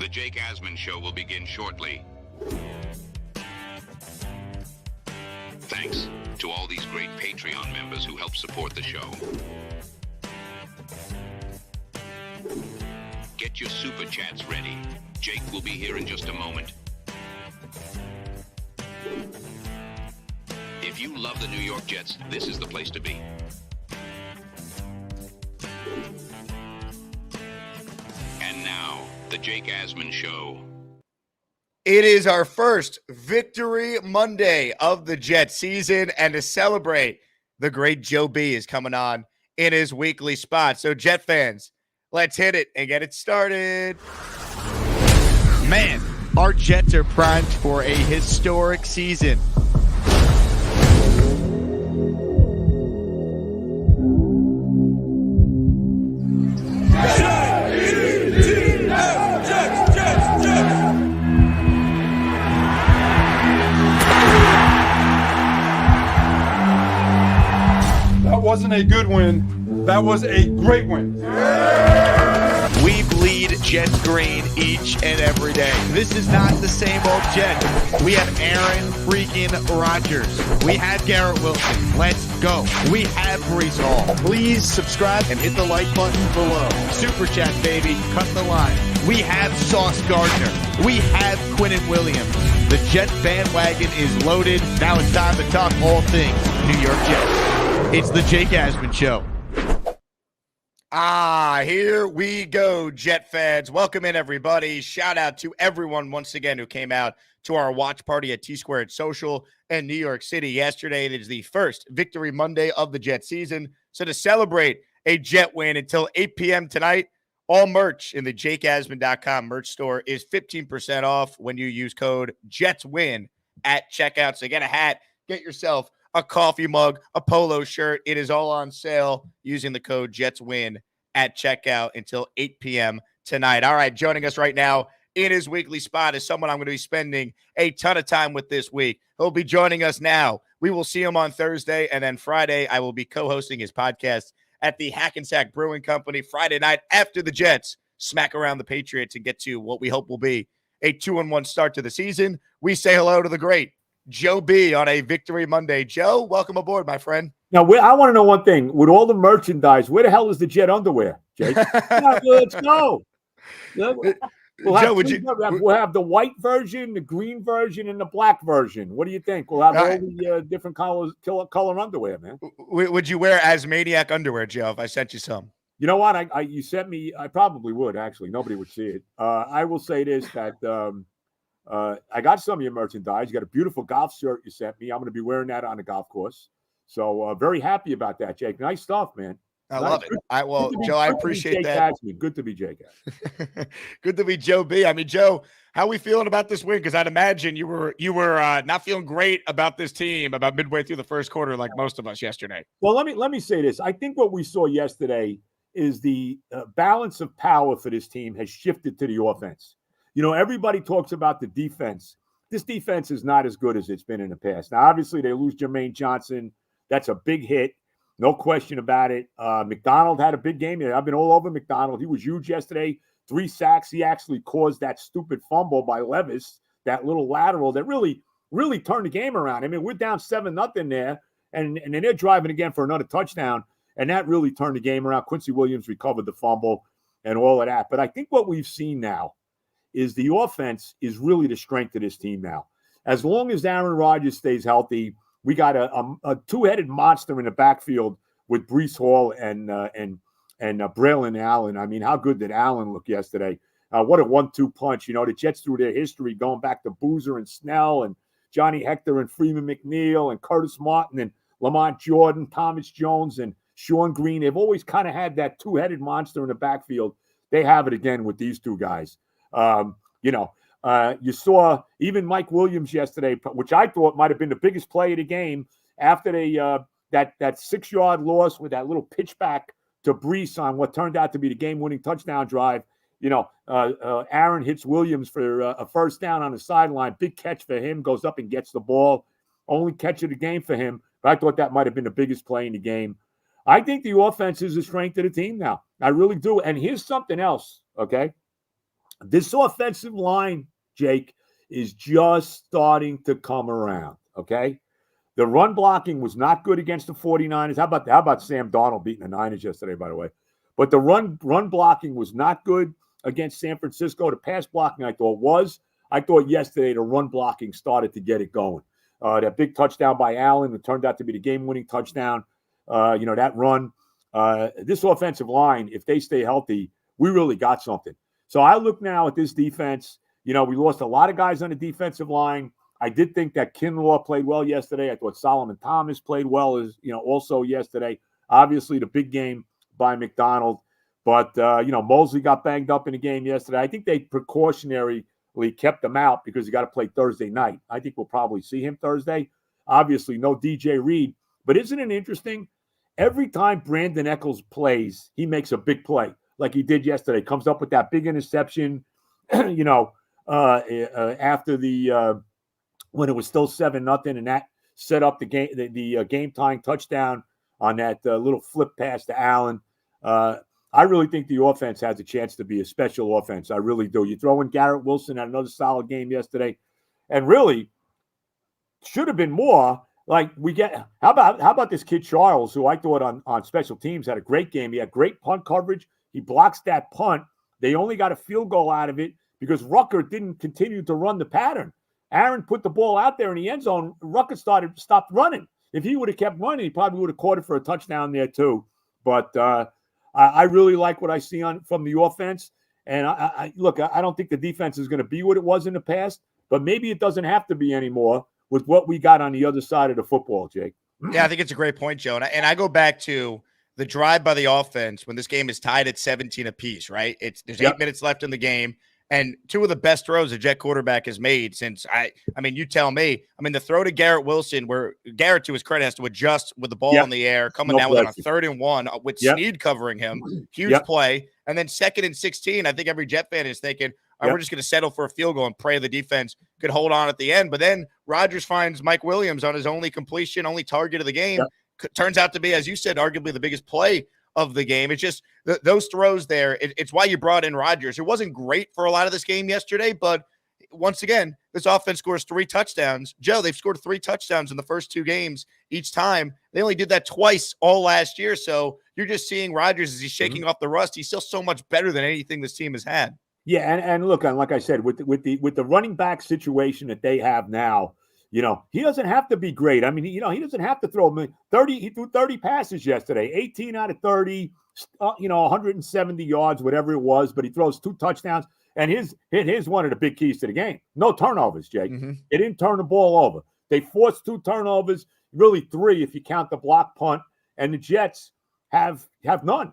The Jake Asman Show will begin shortly. Thanks to all these great Patreon members who help support the show. Get your super chats ready. Jake will be here in just a moment. If you love the New York Jets, this is the place to be. And now, the Jake Asman Show. It is our first Victory Monday of the Jet season, and to celebrate, the great Joe B is coming on in his weekly spot. So, Jet fans, let's hit it and get it started. Man, our Jets are primed for a historic season. That wasn't a good win. That was a great win. We bleed Jets green each and every day. This is not the same old Jets. We have Aaron freaking Rodgers. We have Garrett Wilson. Let's go. We have Brees Hall. Please subscribe and hit the like button below. Super chat, baby. Cut the line. We have Sauce Gardner. We have Quinnen Williams. The Jets bandwagon is loaded. Now it's time to talk all things New York Jets. It's the Jake Asman Show. Here we go, Jet fans. Welcome in, everybody. Shout out to everyone once again who came out to our watch party at T-Squared Social in New York City yesterday. It is the first Victory Monday of the Jet season. So to celebrate a Jet win until 8 p.m. tonight, all merch in the jakeasman.com merch store is 15% off when you use code JETSWIN at checkout. So get a hat, get yourself a coffee mug, a polo shirt. It is all on sale using the code JETSWIN at checkout until 8 p.m. tonight. All right, joining us right now in his weekly spot is someone I'm going to be spending a ton of time with this week. He'll be joining us now. We will see him on Thursday, and then Friday I will be co-hosting his podcast at the Hackensack Brewing Company Friday night after the Jets smack around the Patriots and get to what we hope will be a 2-1 start to the season. We say hello to the great Joe B on a Victory Monday. Joe, welcome aboard, my friend. Now, I want to know one thing. With all the merchandise, where the hell is the Jet underwear, Jake? Let's go. We'll have the white version, the green version, and the black version. What do you think? We'll have all the different color underwear, man. Would you wear Asmaniac underwear, Joe, if I sent you some? You know what? You sent me. I probably would, actually. Nobody would see it. I will say this, that I got some of your merchandise. You got a beautiful golf shirt you sent me. I'm going to be wearing that on the golf course. So very happy about that, Jake. Nice stuff, man. I love it. Joe, I appreciate that. Good to be Jake. Good to be Joe B. I mean, Joe, how are we feeling about this win? Because I'd imagine you were not feeling great about this team about midway through the first quarter, like most of us yesterday. Well, let me say this. I think what we saw yesterday is the balance of power for this team has shifted to the offense. You know, everybody talks about the defense. This defense is not as good as it's been in the past. Now, obviously, they lose Jermaine Johnson. That's a big hit. No question about it. McDonald had a big game. I've been all over McDonald. He was huge yesterday. 3 sacks. He actually caused that stupid fumble by Levis, that little lateral that really turned the game around. I mean, we're down 7-0 there, and then they're driving again for another touchdown, and that really turned the game around. Quincy Williams recovered the fumble and all of that. But I think what we've seen now is the offense is really the strength of this team now. As long as Aaron Rodgers stays healthy, we got a two-headed monster in the backfield with Brees Hall and Braylon Allen. I mean, how good did Allen look yesterday? What a 1-2 punch. You know, the Jets through their history going back to Boozer and Snell and Johnny Hector and Freeman McNeil and Curtis Martin and Lamont Jordan, Thomas Jones and Sean Green. They've always kind of had that two-headed monster in the backfield. They have it again with these two guys. You saw even Mike Williams yesterday, which I thought might have been the biggest play of the game after that 6-yard loss with that little pitch back to Brees on what turned out to be the game-winning touchdown drive. You know, Aaron hits Williams for a first down on the sideline. Big catch for him, goes up and gets the ball. Only catch of the game for him. But I thought that might have been the biggest play in the game. I think the offense is the strength of the team now. I really do. And here's something else, okay? This offensive line, Jake, is just starting to come around, okay? The run blocking was not good against the 49ers. How about Sam Darnold beating the Niners yesterday, by the way? But the run blocking was not good against San Francisco. The pass blocking, I thought, was. I thought yesterday the run blocking started to get it going. That big touchdown by Allen, it turned out to be the game-winning touchdown. That run. This offensive line, if they stay healthy, we really got something. So I look now at this defense. We lost a lot of guys on the defensive line. I did think that Kinlaw played well yesterday. I thought Solomon Thomas played well also yesterday. Obviously, the big game by McDonald. But, Mosley got banged up in the game yesterday. I think they precautionarily kept him out because he got to play Thursday night. I think we'll probably see him Thursday. Obviously, no DJ Reed. But isn't it interesting? Every time Brandon Echols plays, he makes a big play like he did yesterday. Comes up with that big interception, after the when it was still 7-0, and that set up the game-tying touchdown on that little flip pass to Allen. I really think the offense has a chance to be a special offense. I really do. You throw in Garrett Wilson, had another solid game yesterday, and really should have been more. Like how about this kid Charles, who I thought on special teams had a great game. He had great punt coverage. He blocks that punt. They only got a field goal out of it because Rucker didn't continue to run the pattern. Aaron put the ball out there in the end zone. Rucker stopped running. If he would have kept running, he probably would have caught it for a touchdown there too. But I really like what I see from the offense. And I don't think the defense is going to be what it was in the past, but maybe it doesn't have to be anymore with what we got on the other side of the football, Jake. Yeah, I think it's a great point, Joe. And I go back to the drive by the offense when this game is tied at 17 apiece, right? There's 8 minutes left in the game. And two of the best throws a Jet quarterback has made since you tell me. The throw to Garrett Wilson, where Garrett, to his credit, has to adjust with the ball in the air, coming down with it on 3rd and 1 with Snead covering him. Huge play. And then 2nd and 16, I think every Jet fan is thinking, all right, we're just going to settle for a field goal and pray the defense could hold on at the end. But then Rodgers finds Mike Williams on his only completion, only target of the game. Turns out to be, as you said, arguably the biggest play of the game. It's just those throws there. It's why you brought in Rodgers. It wasn't great for a lot of this game yesterday, but once again, this offense scores 3 touchdowns. Joe, they've scored 3 touchdowns in the first 2 games each time. They only did that twice all last year. So you're just seeing Rodgers as he's shaking off the rust. He's still so much better than anything this team has had. Yeah, and look, and like I said, with the running back situation that they have now, he doesn't have to be great. He doesn't have to throw 30. He threw 30 passes yesterday, 18 out of 30, 170 yards, whatever it was. But he throws 2 touchdowns. And here's one of the big keys to the game: no turnovers, Jake. They didn't turn the ball over. They forced 2 turnovers, really 3 if you count the block punt. And the Jets have none.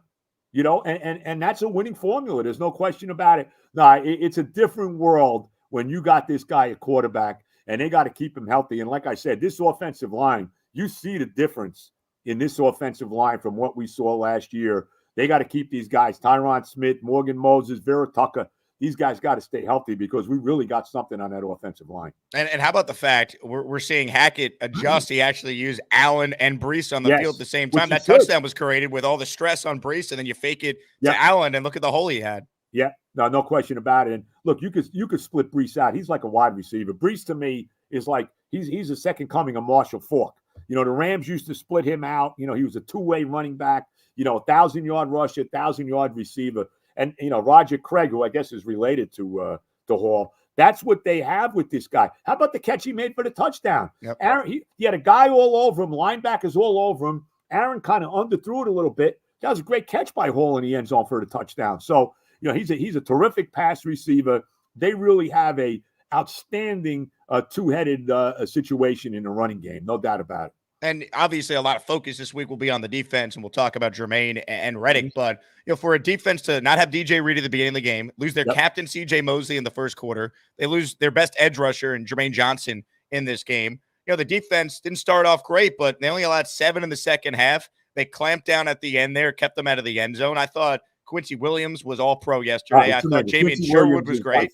And that's a winning formula. There's no question about it. No, it's a different world when you got this guy at quarterback. And they got to keep him healthy. And like I said, this offensive line, you see the difference in this offensive line from what we saw last year. They got to keep these guys, Tyron Smith, Morgan Moses, Vera Tucker. These guys got to stay healthy because we really got something on that offensive line. And how about the fact we're seeing Hackett adjust? He actually used Allen and Brees on the field at the same time. That touchdown was created with all the stress on Brees, and then you fake it to Allen, and look at the hole he had. Yeah, no question about it. And look, you could split Brees out. He's like a wide receiver. Brees to me is like he's a second coming of Marshall Faulk. The Rams used to split him out. He was a 2-way running back. 1,000-yard rusher, 1,000-yard receiver. And Roger Craig, who I guess is related to Hall. That's what they have with this guy. How about the catch he made for the touchdown? Yep. Aaron, he had a guy all over him, linebackers all over him. Aaron kind of underthrew it a little bit. That was a great catch by Hall in the end zone for the touchdown. So he's a terrific pass receiver. They really have a outstanding two-headed situation in the running game, no doubt about it. And obviously a lot of focus this week will be on the defense, and we'll talk about Jermaine and Reddick. But, for a defense to not have DJ Reed at the beginning of the game, lose their captain C.J. Mosley in the first quarter, they lose their best edge rusher in Jermaine Johnson in this game. The defense didn't start off great, but they only allowed 7 in the second half. They clamped down at the end there, kept them out of the end zone. I thought Quincy Williams was all pro yesterday. I thought Jamian Sherwood was great.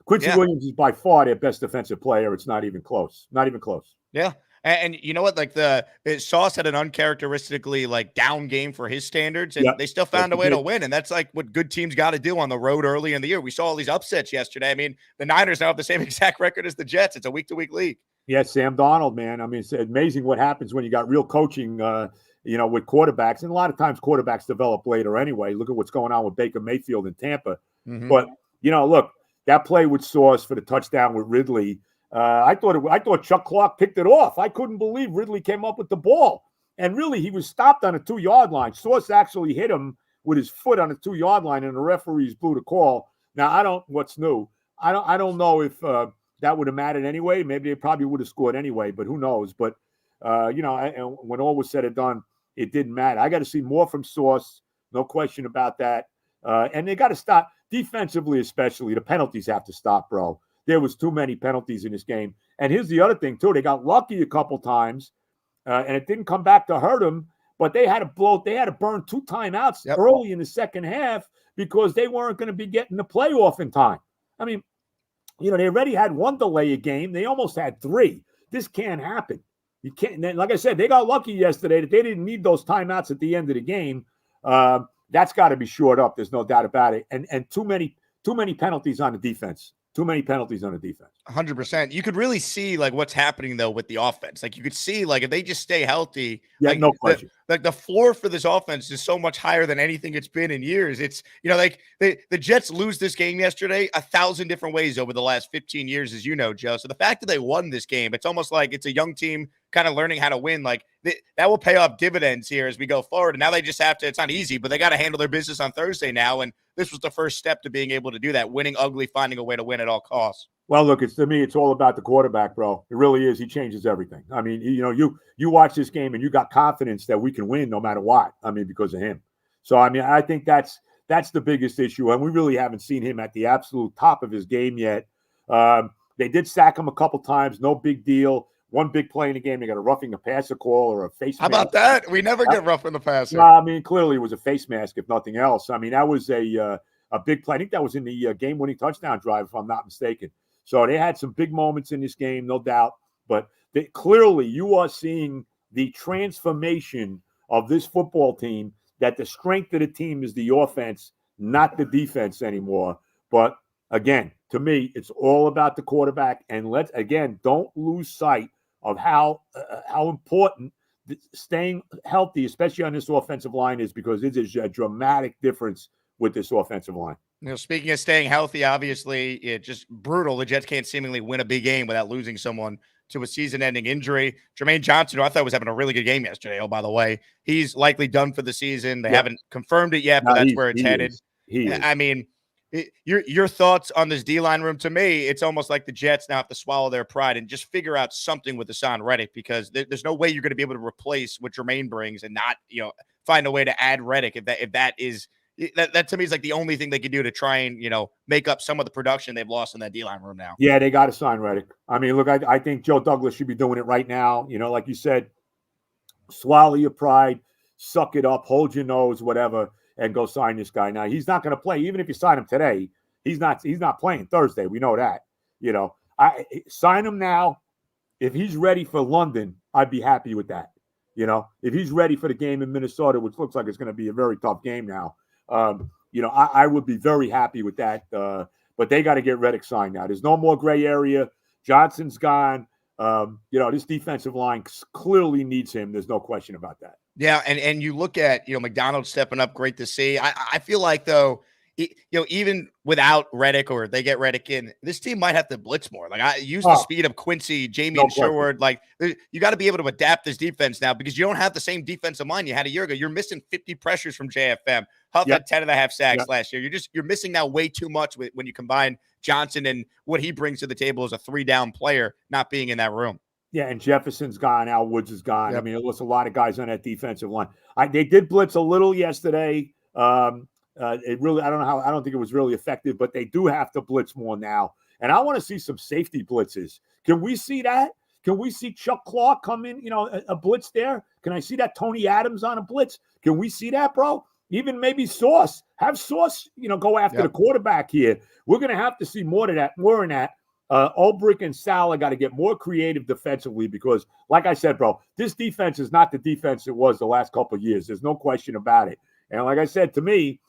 Quincy Williams is by far their best defensive player. It's not even close. Not even close. Yeah. And you know what? Like Sauce had an uncharacteristically like down game for his standards, and they still found a way to win. And that's like what good teams got to do on the road early in the year. We saw all these upsets yesterday. I mean, the Niners now have the same exact record as the Jets. It's a week-to-week league. Yeah, Sam Darnold, man. I mean, it's amazing what happens when you got real coaching, with quarterbacks. And a lot of times quarterbacks develop later anyway. Look at what's going on with Baker Mayfield in Tampa. Mm-hmm. But, look, that play with Sauce for the touchdown with Ridley, I thought Chuck Clark picked it off. I couldn't believe Ridley came up with the ball. And really, he was stopped on a 2-yard line. Sauce actually hit him with his foot on the 2-yard line, and the referees blew the call. Now, what's new? I don't know if that would have mattered anyway. Maybe they probably would have scored anyway, but who knows? But, when all was said and done, it didn't matter. I got to see more from Sauce. No question about that. And they got to stop defensively, especially. The penalties have to stop, bro. There was too many penalties in this game. And here's the other thing, too. They got lucky a couple times, and it didn't come back to hurt them. But they had to burn 2 timeouts early in the second half because they weren't going to be getting the playoff in time. I mean, they already had 1 delay a game. They almost had 3. This can't happen. You can't. Like I said, they got lucky yesterday that they didn't need those timeouts at the end of the game. That's got to be shored up. There's no doubt about it. And too many penalties on the defense. Too many penalties on the defense. 100%. You could really see like what's happening though with the offense. Like you could see like if they just stay healthy, no question. The floor for this offense is so much higher than anything it's been in years. It's like the Jets lose this game yesterday 1,000 different ways over the last 15 years, as you know, Joe. So the fact that they won this game, it's almost like it's a young team kind of learning how to win. Like that will pay off dividends here as we go forward. And now they just have to. It's not easy, but they got to handle their business on Thursday now. And this was the first step to being able to do that, winning ugly, finding a way to win at all costs. Well, look, to me, it's all about the quarterback, bro. It really is. He changes everything. I mean, you watch this game and you got confidence that we can win no matter what. I mean, because of him. So, I mean, I think that's the biggest issue. And we really haven't seen him at the absolute top of his game yet. They did sack him a couple times. No big deal. 1 big play in the game, they got a roughing a passer call or a face mask. How about that? We never get roughing the passer. No, I mean, clearly it was a face mask, if nothing else. I mean, that was a big play. I think that was in the game-winning touchdown drive, if I'm not mistaken. So they had some big moments in this game, no doubt. But clearly you are seeing the transformation of this football team, that the strength of the team is the offense, not the defense anymore. But, again, to me, it's all about the quarterback. And don't lose sight of how important staying healthy, especially on this offensive line, is, because it is a dramatic difference with this offensive line. Speaking of staying healthy, obviously, it's just brutal. The Jets can't seemingly win a big game without losing someone to a season-ending injury. Jermaine Johnson, who I thought was having a really good game yesterday, oh, by the way, he's likely done for the season. They haven't confirmed it yet, but that's where it's headed. I mean, your thoughts on this D-line room? To me, it's almost like the Jets now have to swallow their pride and just figure out something with Hassan Reddick, because there's no way you're going to be able to replace what Jermaine brings and not, find a way to add Reddick if that is – that to me is like the only thing they could do to try and, make up some of the production they've lost in that D-line room now. Yeah, they got to sign Reddick. I mean, look, I think Joe Douglas should be doing it right now. Like you said, swallow your pride, suck it up, hold your nose, whatever, and go sign this guy. Now, he's not going to play. Even if you sign him today, he's not playing Thursday. We know that. I sign him now. If he's ready for London, I'd be happy with that. If he's ready for the game in Minnesota, which looks like it's going to be a very tough game now, I would be very happy with that. But they got to get Reddick signed now. There's no more gray area. Johnson's gone. This defensive line clearly needs him. There's no question about that. Yeah, and you look at, McDonald stepping up, great to see. I feel like, though, even without Reddick, or they get Reddick in, this team might have to blitz more. Like, I use the speed of Quincy, Jamie, and Sherwood. Like, you got to be able to adapt this defense now, because you don't have the same defensive line you had a year ago. You're missing 50 pressures from JFM. Huff had 10.5 sacks last year. You're missing now way too much when you combine Johnson and what he brings to the table as a 3-down player not being in that room. Yeah, and Jefferson's gone. Al Woods is gone. I mean, it was a lot of guys on that defensive line. They did blitz a little yesterday. It really, I don't think it was really effective, but they do have to blitz more now. And I want to see some safety blitzes. Can we see that? Can we see Chuck Clark come in, a blitz there? Can I see that Tony Adams on a blitz? Can we see that, bro? Even maybe Sauce. Have Sauce, go after the quarterback here. We're going to have to see more in that. Ulbrich and Salah got to get more creative defensively because, like I said, bro, this defense is not the defense it was the last couple of years. There's no question about it. And like I said, to me,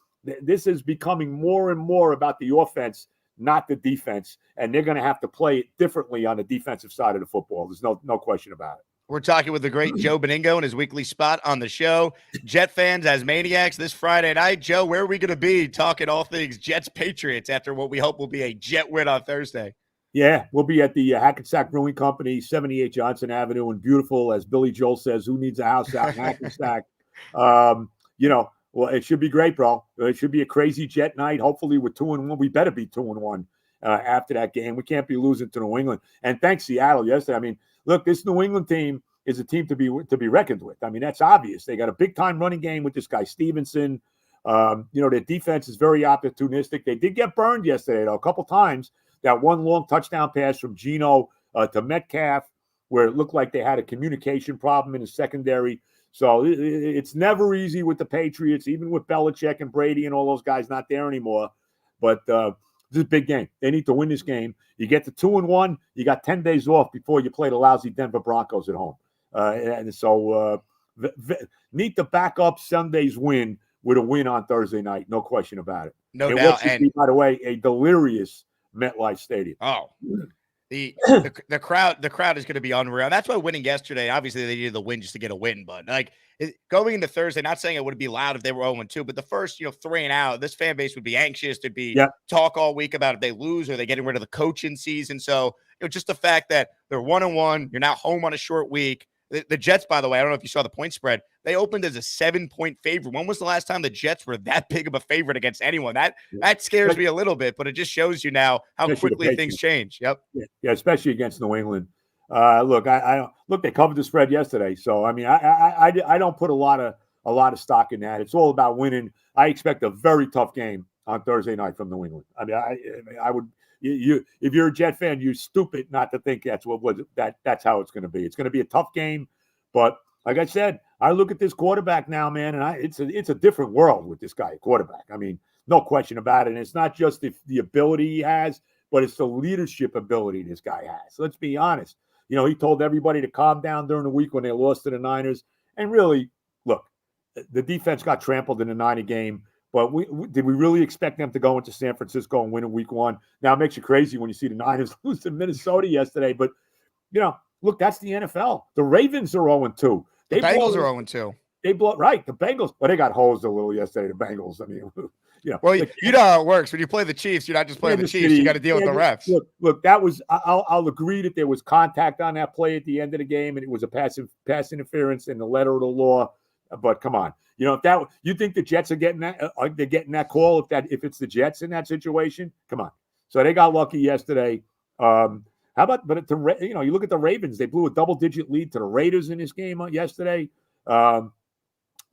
this is becoming more and more about the offense, not the defense. And they're going to have to play it differently on the defensive side of the football. There's no question about it. We're talking with the great Joe Benigno in his weekly spot on the show. Jet fans as maniacs this Friday night. Joe, where are we going to be talking all things Jets Patriots after what we hope will be a Jet win on Thursday? Yeah, we'll be at the Hackensack Brewing Company, 78 Johnson Avenue, and beautiful, as Billy Joel says, who needs a house out in Hackensack? Well, it should be great, bro. It should be a crazy Jet night. Hopefully we're 2-1. We better be 2-1 after that game. We can't be losing to New England. And thanks Seattle yesterday. I mean, look, this New England team is a team to be reckoned with. I mean, that's obvious. They got a big-time running game with this guy Stevenson. Their defense is very opportunistic. They did get burned yesterday, though, a couple times. That one long touchdown pass from Geno to Metcalf, where it looked like they had a communication problem in the secondary. So it's never easy with the Patriots, even with Belichick and Brady and all those guys not there anymore. But this is a big game. They need to win this game. You get to 2-1, you got 10 days off before you play the lousy Denver Broncos at home. And so need to back up Sunday's win with a win on Thursday night. No question about it. No doubt. And by the way, a delirious MetLife Stadium. Oh, the crowd is going to be unreal. That's why winning yesterday, obviously they needed the win just to get a win, but going into Thursday, not saying it would be loud if they were 0-2, but the first, 3 and out, this fan base would be anxious. There'd be talk all week about if they lose or they're getting rid of the coach in season. So, just the fact that they're 1-1, you're now home on a short week. The Jets, by the way, I don't know if you saw the point spread. They opened as a 7-point favorite. When was the last time the Jets were that big of a favorite against anyone? That scares me a little bit, but it just shows you now how quickly things change. Yep. Yeah, especially against New England. Look, they covered the spread yesterday, so I mean, I don't put a lot of stock in that. It's all about winning. I expect a very tough game on Thursday night from New England. I mean, I would. If you're a Jet fan, you're stupid not to think that's how it's going to be. It's going to be a tough game, but like I said, I look at this quarterback now, man, and it's a different world with this guy, quarterback. I mean, no question about it. And it's not just the ability he has, but it's the leadership ability this guy has. Let's be honest. He told everybody to calm down during the week when they lost to the Niners. And really, look, the defense got trampled in the Niner game. But did we really expect them to go into San Francisco and win in week 1? Now, it makes you crazy when you see the Niners lose to Minnesota yesterday. But, look, that's the NFL. The Ravens are 0-2. The Bengals are 0-2. The Bengals. Well, they got hosed a little yesterday, the Bengals. I mean, Well, you know how it works. When you play the Chiefs, you're not just playing the Chiefs. You got to deal with the refs. Look, that was – I'll agree that there was contact on that play at the end of the game, and it was a pass interference in the letter of the law. But come on. If you think the Jets are getting that, they're getting that call if it's the Jets in that situation, come on. So they got lucky yesterday. How about, you look at the Ravens, they blew a double-digit lead to the Raiders in this game yesterday.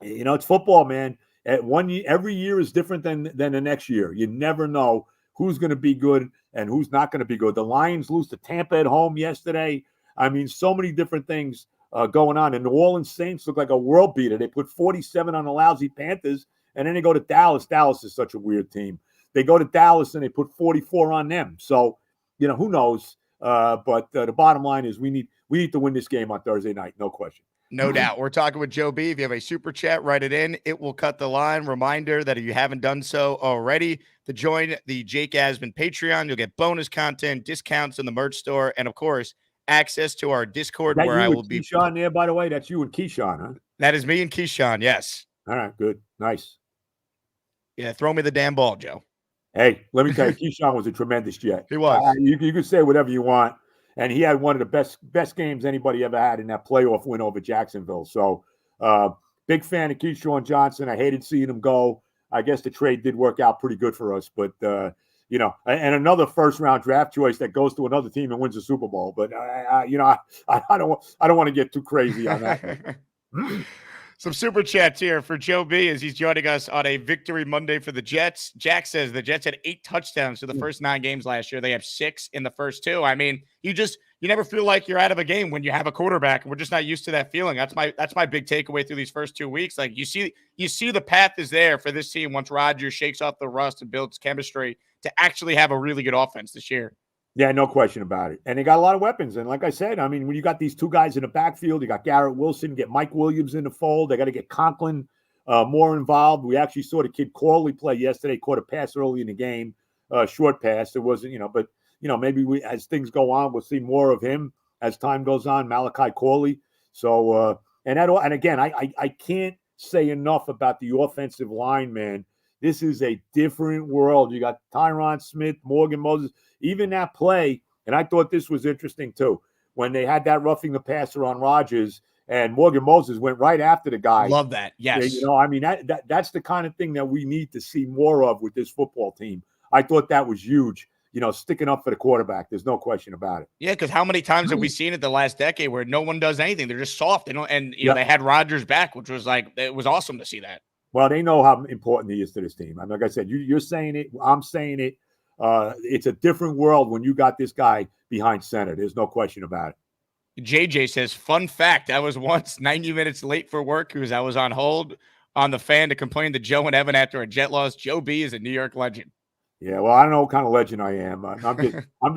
It's football, man. Every year is different than the next year. You never know who's going to be good and who's not going to be good. The Lions lose to Tampa at home yesterday. I mean, so many different things going on. And New Orleans Saints look like a world beater. They put 47 on the lousy Panthers, and then they go to Dallas. Dallas is such a weird team. They go to Dallas, and they put 44 on them. So, who knows? But the bottom line is we need to win this game on Thursday night. No question. No doubt. We're talking with Joe B. If you have a super chat, write it in. It will cut the line. Reminder that if you haven't done so already, to join the Jake Asman Patreon, you'll get bonus content, discounts in the merch store, and, of course, access to our Discord where I will be. Keyshawn there, by the way. That's you and Keyshawn, huh? That is me and Keyshawn, yes. All right, good. Nice. Yeah, throw me the damn ball, Joe. Hey, let me tell you, Keyshawn was a tremendous Jet. He was. You can say whatever you want. And he had one of the best games anybody ever had in that playoff win over Jacksonville. So big fan of Keyshawn Johnson. I hated seeing him go. I guess the trade did work out pretty good for us. But, and another first-round draft choice that goes to another team and wins a Super Bowl. But, I don't want to get too crazy on that. Some super chats here for Joe B as he's joining us on a victory Monday for the Jets. Jack says the Jets had 8 touchdowns to the first 9 games last year. They have 6 in the first 2. I mean, you never feel like you're out of a game when you have a quarterback, and we're just not used to that feeling. That's my big takeaway through these first 2 weeks. Like you see the path is there for this team once Rodgers shakes off the rust and builds chemistry to actually have a really good offense this year. Yeah, no question about it. And they got a lot of weapons. And like I said, I mean, when you got these two guys in the backfield, you got Garrett Wilson, get Mike Williams in the fold. They got to get Conklin more involved. We actually saw the kid Corley play yesterday, caught a pass early in the game, short pass. It wasn't, but, maybe as things go on, we'll see more of him as time goes on, Malachi Corley. So, and again, I can't say enough about the offensive line, man. This is a different world. You got Tyron Smith, Morgan Moses, even that play. And I thought this was interesting too. When they had that roughing the passer on Rodgers and Morgan Moses went right after the guy. Love that. Yes. That's the kind of thing that we need to see more of with this football team. I thought that was huge. Sticking up for the quarterback. There's no question about it. Yeah, because how many times have we seen it the last decade where no one does anything? They're just soft. They had Rodgers back, which was it was awesome to see that. Well, they know how important he is to this team. I mean, like I said, you're saying it. I'm saying it. It's a different world when you got this guy behind center. There's no question about it. JJ says, fun fact, I was once 90 minutes late for work because I was on hold on the fan to complain to Joe and Evan after a Jet loss. Joe B is a New York legend. Yeah, well, I don't know what kind of legend I am. I'm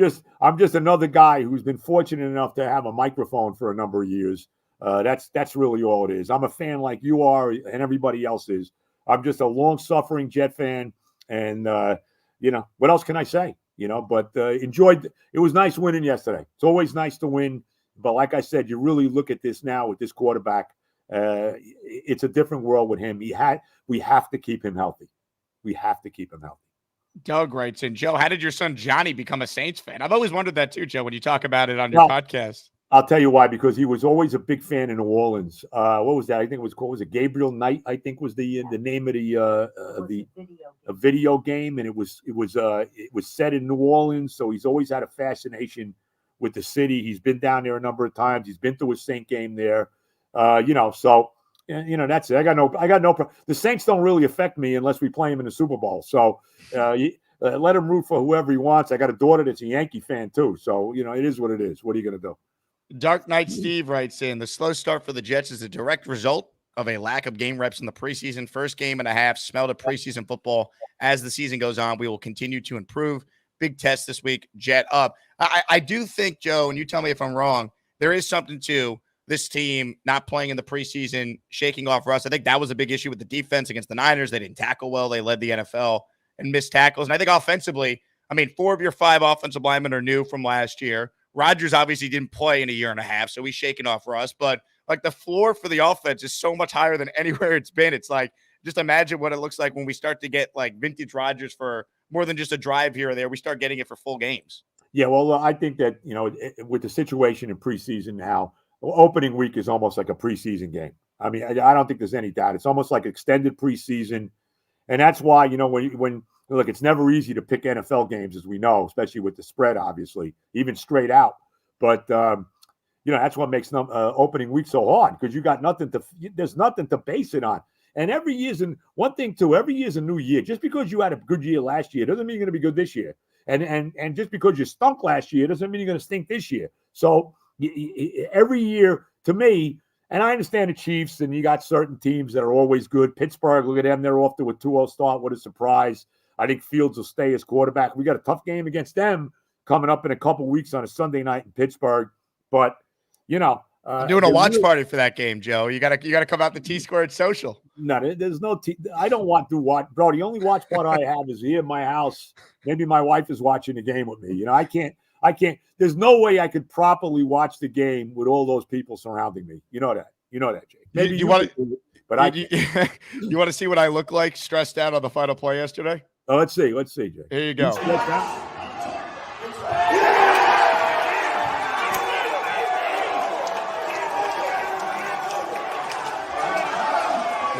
just another guy who's been fortunate enough to have a microphone for a number of years. That's really all it is. I'm a fan like you are and everybody else is. I'm just a long-suffering Jet fan, and what else can I say? But enjoyed. It was nice winning yesterday. It's always nice to win, but like I said, you really look at this now with this quarterback. It's a different world with him. We have to keep him healthy. We have to keep him healthy. Doug writes in, Joe, how did your son Johnny become a Saints fan? I've always wondered that too, Joe, when you talk about it on your podcast. I'll tell you why, because he was always a big fan in New Orleans. What was that? I think it was called, Gabriel Knight, I think was the name of the video game. And it was set in New Orleans. So he's always had a fascination with the city. He's been down there a number of times. He's been to a Saint game there. So that's it. I got no. The Saints don't really affect me unless we play him in the Super Bowl. So let him root for whoever he wants. I got a daughter that's a Yankee fan too. So it is what it is. What are you going to do? Dark Knight Steve writes in, the slow start for the Jets is a direct result of a lack of game reps in the preseason. First game and a half smelled of preseason football. As the season goes on, we will continue to improve. Big test this week. Jet up. I do think, Joe, and you tell me if I'm wrong, there is something to this team not playing in the preseason, shaking off rust. I think that was a big issue with the defense against the Niners. They didn't tackle well. They led the NFL and missed tackles. And I think offensively, 4 of your 5 offensive linemen are new from last year. Rodgers obviously didn't play in a year and a half, so he's shaking off rust. But the floor for the offense is so much higher than anywhere it's been. It's just imagine what it looks like when we start to get vintage Rodgers for more than just a drive here or there. We start getting it for full games. Yeah, well, I think that, with the situation in preseason now, opening week is almost like a preseason game. I don't think there's any doubt. It's almost like extended preseason. And that's why, when look, it's never easy to pick NFL games, as we know, especially with the spread, obviously, even straight out. But, that's what makes opening week so hard, because you got there's nothing to base it on. And every year's every year's a new year. Just because you had a good year last year doesn't mean you're going to be good this year. And just because you stunk last year doesn't mean you're going to stink this year. So every year, to me, and I understand the Chiefs, and you got certain teams that are always good. Pittsburgh, look at them. They're off to a 2-0 start. What a surprise. I think Fields will stay as quarterback. We got a tough game against them coming up in a couple weeks on a Sunday night in Pittsburgh. But, I'm doing a watch party for that game, Joe. You gotta come out to T-Squared Social. No, there's no I don't want to watch, bro. The only watch party I have is here in my house. Maybe my wife is watching the game with me. I can't. There's no way I could properly watch the game with all those people surrounding me. You know that, Jake. Maybe you want to, but you want to see what I look like stressed out on the final play yesterday? Oh, let's see, Jake. Here you go.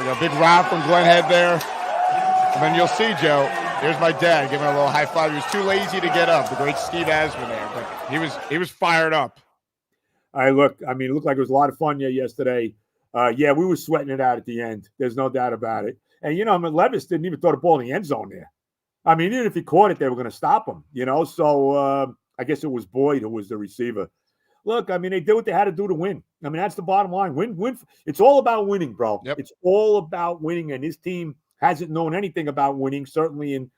A big round from Glenn Head there. And then you'll see, Joe, here's my dad giving a little high five. He was too lazy to get up. The great Steve Asman there. But he was fired up. It looked like it was a lot of fun yesterday. We were sweating it out at the end. There's no doubt about it. And, Levis didn't even throw the ball in the end zone there. Even if he caught it, they were going to stop him, So I guess it was Boyd who was the receiver. Look, they did what they had to do to win. That's the bottom line. Win. It's all about winning, bro. Yep. It's all about winning, and his team hasn't known anything about winning, certainly in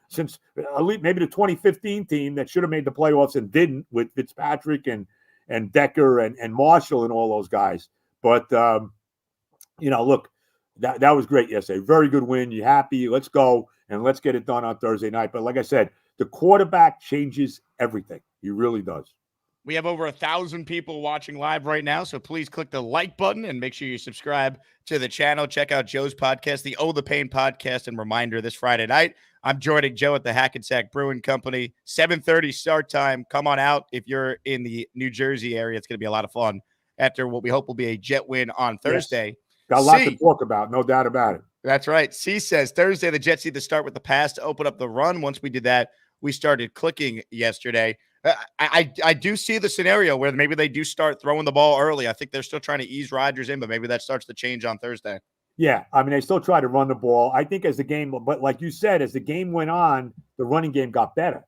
since at least maybe the 2015 team that should have made the playoffs and didn't, with Fitzpatrick and Decker and Marshall and all those guys. But look, that was great yesterday. Very good win. You happy? Let's go and let's get it done on Thursday night. But like I said, the quarterback changes everything. He really does. We have over 1,000 people watching live right now, so please click the like button and make sure you subscribe to the channel. Check out Joe's podcast, the Oh the Pain podcast, and reminder this Friday night, I'm joining Joe at the Hackensack Brewing Company. 7:30 start time. Come on out if you're in the New Jersey area. It's going to be a lot of fun after what we hope will be a Jet win on Thursday. Yes. Got a lot to talk about, no doubt about it. That's right. C says Thursday the Jets need to start with the pass to open up the run. Once we did that, we started clicking yesterday. I do see the scenario where maybe they do start throwing the ball early. I think they're still trying to ease Rodgers in, but maybe that starts to change on Thursday. Yeah, I mean, they still try to run the ball. I think as the game, but like you said, as the game went on, the running game got better.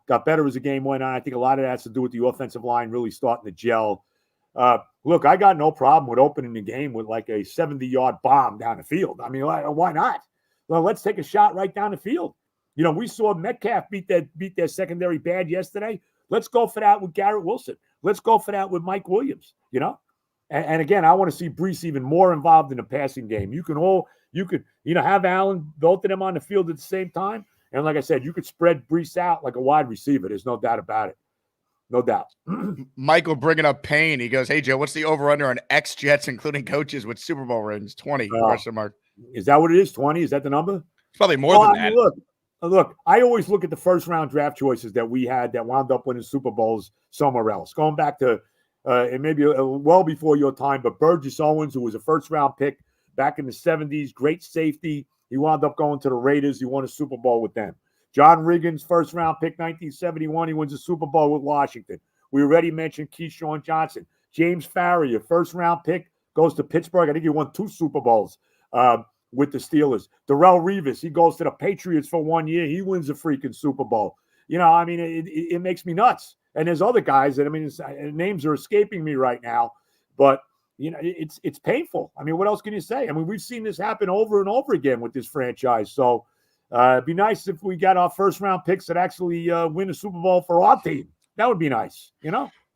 Got better as the game went on. I think a lot of that has to do with the offensive line really starting to gel. Look, I got no problem with opening the game with like a 70-yard bomb down the field. I mean, why not? Well, let's take a shot right down the field. We saw Metcalf beat their secondary bad yesterday. Let's go for that with Garrett Wilson. Let's go for that with Mike Williams. And again, I want to see Breece even more involved in the passing game. You could have Allen, both of them on the field at the same time. And like I said, you could spread Breece out like a wide receiver. There's no doubt about it. No doubt. Michael bringing up pain. He goes, hey, Joe, what's the over-under on ex-Jets, including coaches with Super Bowl rings? 20, question mark. Is that what it is, 20? Is that the number? It's probably more than that. Look, I always look at the first-round draft choices that we had that wound up winning Super Bowls somewhere else. Going back to and maybe well before your time, but Burgess Owens, who was a first-round pick back in the 70s, great safety. He wound up going to the Raiders. He won a Super Bowl with them. John Riggins, first-round pick, 1971. He wins a Super Bowl with Washington. We already mentioned Keyshawn Johnson. James Farrier, first-round pick, goes to Pittsburgh. I think he won 2 Super Bowls with the Steelers. Darrelle Revis, he goes to the Patriots for 1 year. He wins a freaking Super Bowl. It makes me nuts. And there's other guys that, names are escaping me right now. But, it's painful. What else can you say? We've seen this happen over and over again with this franchise. So, it'd be nice if we got our first-round picks that actually win a Super Bowl for our team. That would be nice,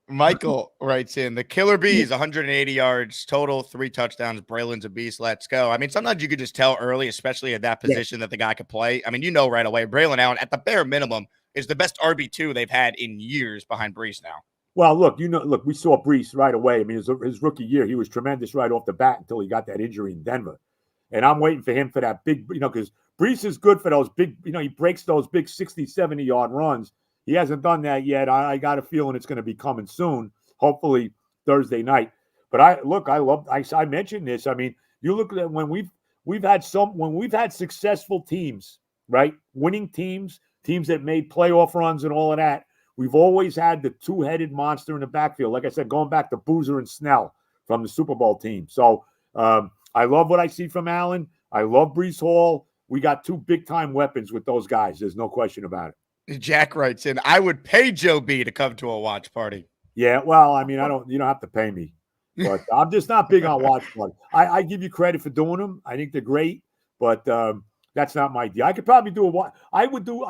Michael writes in, the Killer Bees, 180 yards total, 3 touchdowns. Braylon's a beast. Let's go. Sometimes you could just tell early, especially at that position, that the guy could play. Right away, Braylon Allen, at the bare minimum, is the best RB2 they've had in years behind Breece now. Well, look, we saw Breece right away. His rookie year, he was tremendous right off the bat until he got that injury in Denver. And I'm waiting for him for that big, because Breece is good for those big, he breaks those big 60, 70-yard runs. He hasn't done that yet. I got a feeling it's going to be coming soon, hopefully Thursday night. But I mentioned this. You look at when we've had successful teams, right? Winning teams that made playoff runs and all of that. We've always had the two-headed monster in the backfield. Like I said, going back to Boozer and Snell from the Super Bowl team. So I love what I see from Allen. I love Breece Hall. We got 2 big-time weapons with those guys. There's no question about it. Jack writes in, I would pay Joe B to come to a watch party. Yeah, well, you don't have to pay me. But I'm just not big on watch parties. I give you credit for doing them. I think they're great, but that's not my deal. I could probably I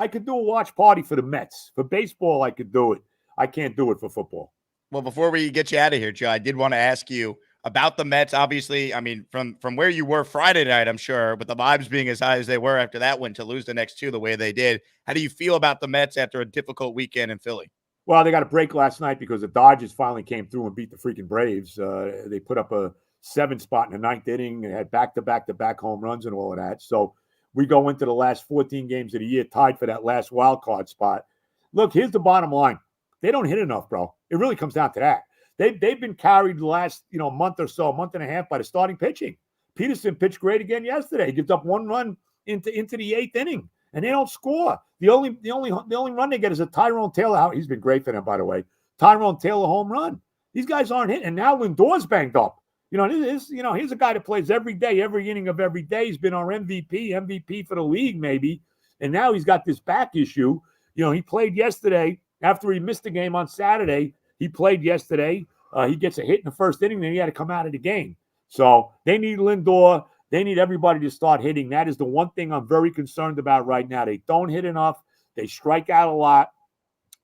could do a watch party for the Mets. For baseball, I could do it. I can't do it for football. Well, before we get you out of here, Joe, I did want to ask you about the Mets. Obviously, from where you were Friday night, I'm sure, with the vibes being as high as they were after that win, to lose the next 2 the way they did. How do you feel about the Mets after a difficult weekend in Philly? Well, they got a break last night because the Dodgers finally came through and beat the freaking Braves. They put up a 7 spot in the 9th inning and had back-to-back home runs and all of that. So we go into the last 14 games of the year tied for that last wild card spot. Look, here's the bottom line. They don't hit enough, bro. It really comes down to that. They've been carried the last month or so, month and a half by the starting pitching. Peterson pitched great again yesterday. He gives up 1 run into the 8th inning, and they don't score. The only run they get is a Tyrone Taylor. He's been great for them, by the way. Tyrone Taylor home run. These guys aren't hitting, and now Lindor's banged up. He's a guy that plays every day, every inning of every day. He's been our MVP for the league maybe, and now he's got this back issue. He played yesterday after he missed the game on Saturday. He played yesterday. He gets a hit in the first inning, then he had to come out of the game. So they need Lindor. They need everybody to start hitting. That is the one thing I'm very concerned about right now. They don't hit enough. They strike out a lot.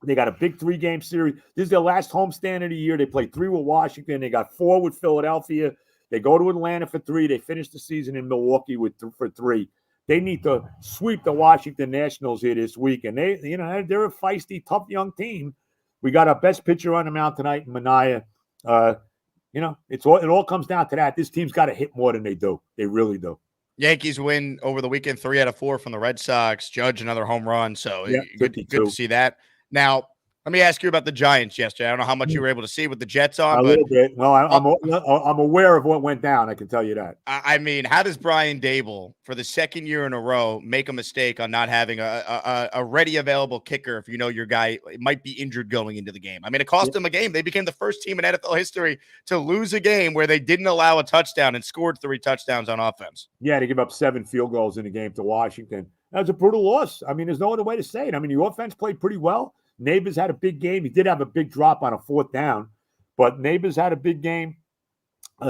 They got a big 3-game series. This is their last homestand of the year. They played 3 with Washington. They got 4 with Philadelphia. They go to Atlanta for 3. They finish the season in Milwaukee for 3. They need to sweep the Washington Nationals here this week. And they're a feisty, tough young team. We got our best pitcher on the mound tonight in Mania. It all comes down to that. This team's got to hit more than they do. They really do. Yankees win over the weekend, 3 out of 4 from the Red Sox. Judge another home run. So good to see that. Now, let me ask you about the Giants yesterday. I don't know how much you were able to see with the Jets on. A little bit. No, I'm aware of what went down. I can tell you that. I mean, how does Brian Dable, for the second year in a row, make a mistake on not having a ready available kicker if you know your guy might be injured going into the game? I mean, it cost them a game. They became the first team in NFL history to lose a game where they didn't allow a touchdown and scored 3 touchdowns on offense. Yeah, they give up 7 field goals in the game to Washington. That was a brutal loss. I mean, there's no other way to say it. I mean, the offense played pretty well. Neighbors had a big game. He did have a big drop on a 4th down, but Neighbors had a big game.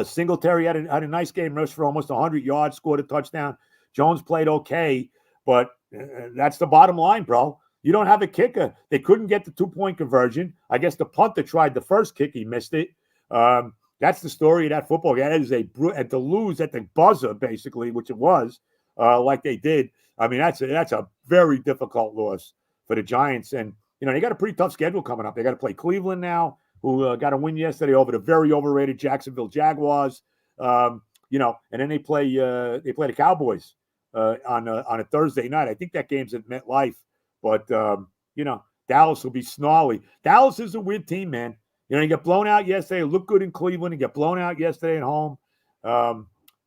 Singletary had a nice game, rushed for almost 100 yards, scored a touchdown. Jones played okay, but that's the bottom line, bro. You don't have a kicker. They couldn't get the 2-point conversion. I guess the punter tried the first kick. He missed it. That's the story of that football game. That is and to lose at the buzzer, basically, which it was, like they did. I mean, that's a very difficult loss for the Giants. And they got a pretty tough schedule coming up. They got to play Cleveland now, who got a win yesterday over the very overrated Jacksonville Jaguars. And then they play the Cowboys on a Thursday night. I think that game's at MetLife. But Dallas will be snarly. Dallas is a weird team, man. You get blown out yesterday. Look good in Cleveland and get blown out yesterday at home.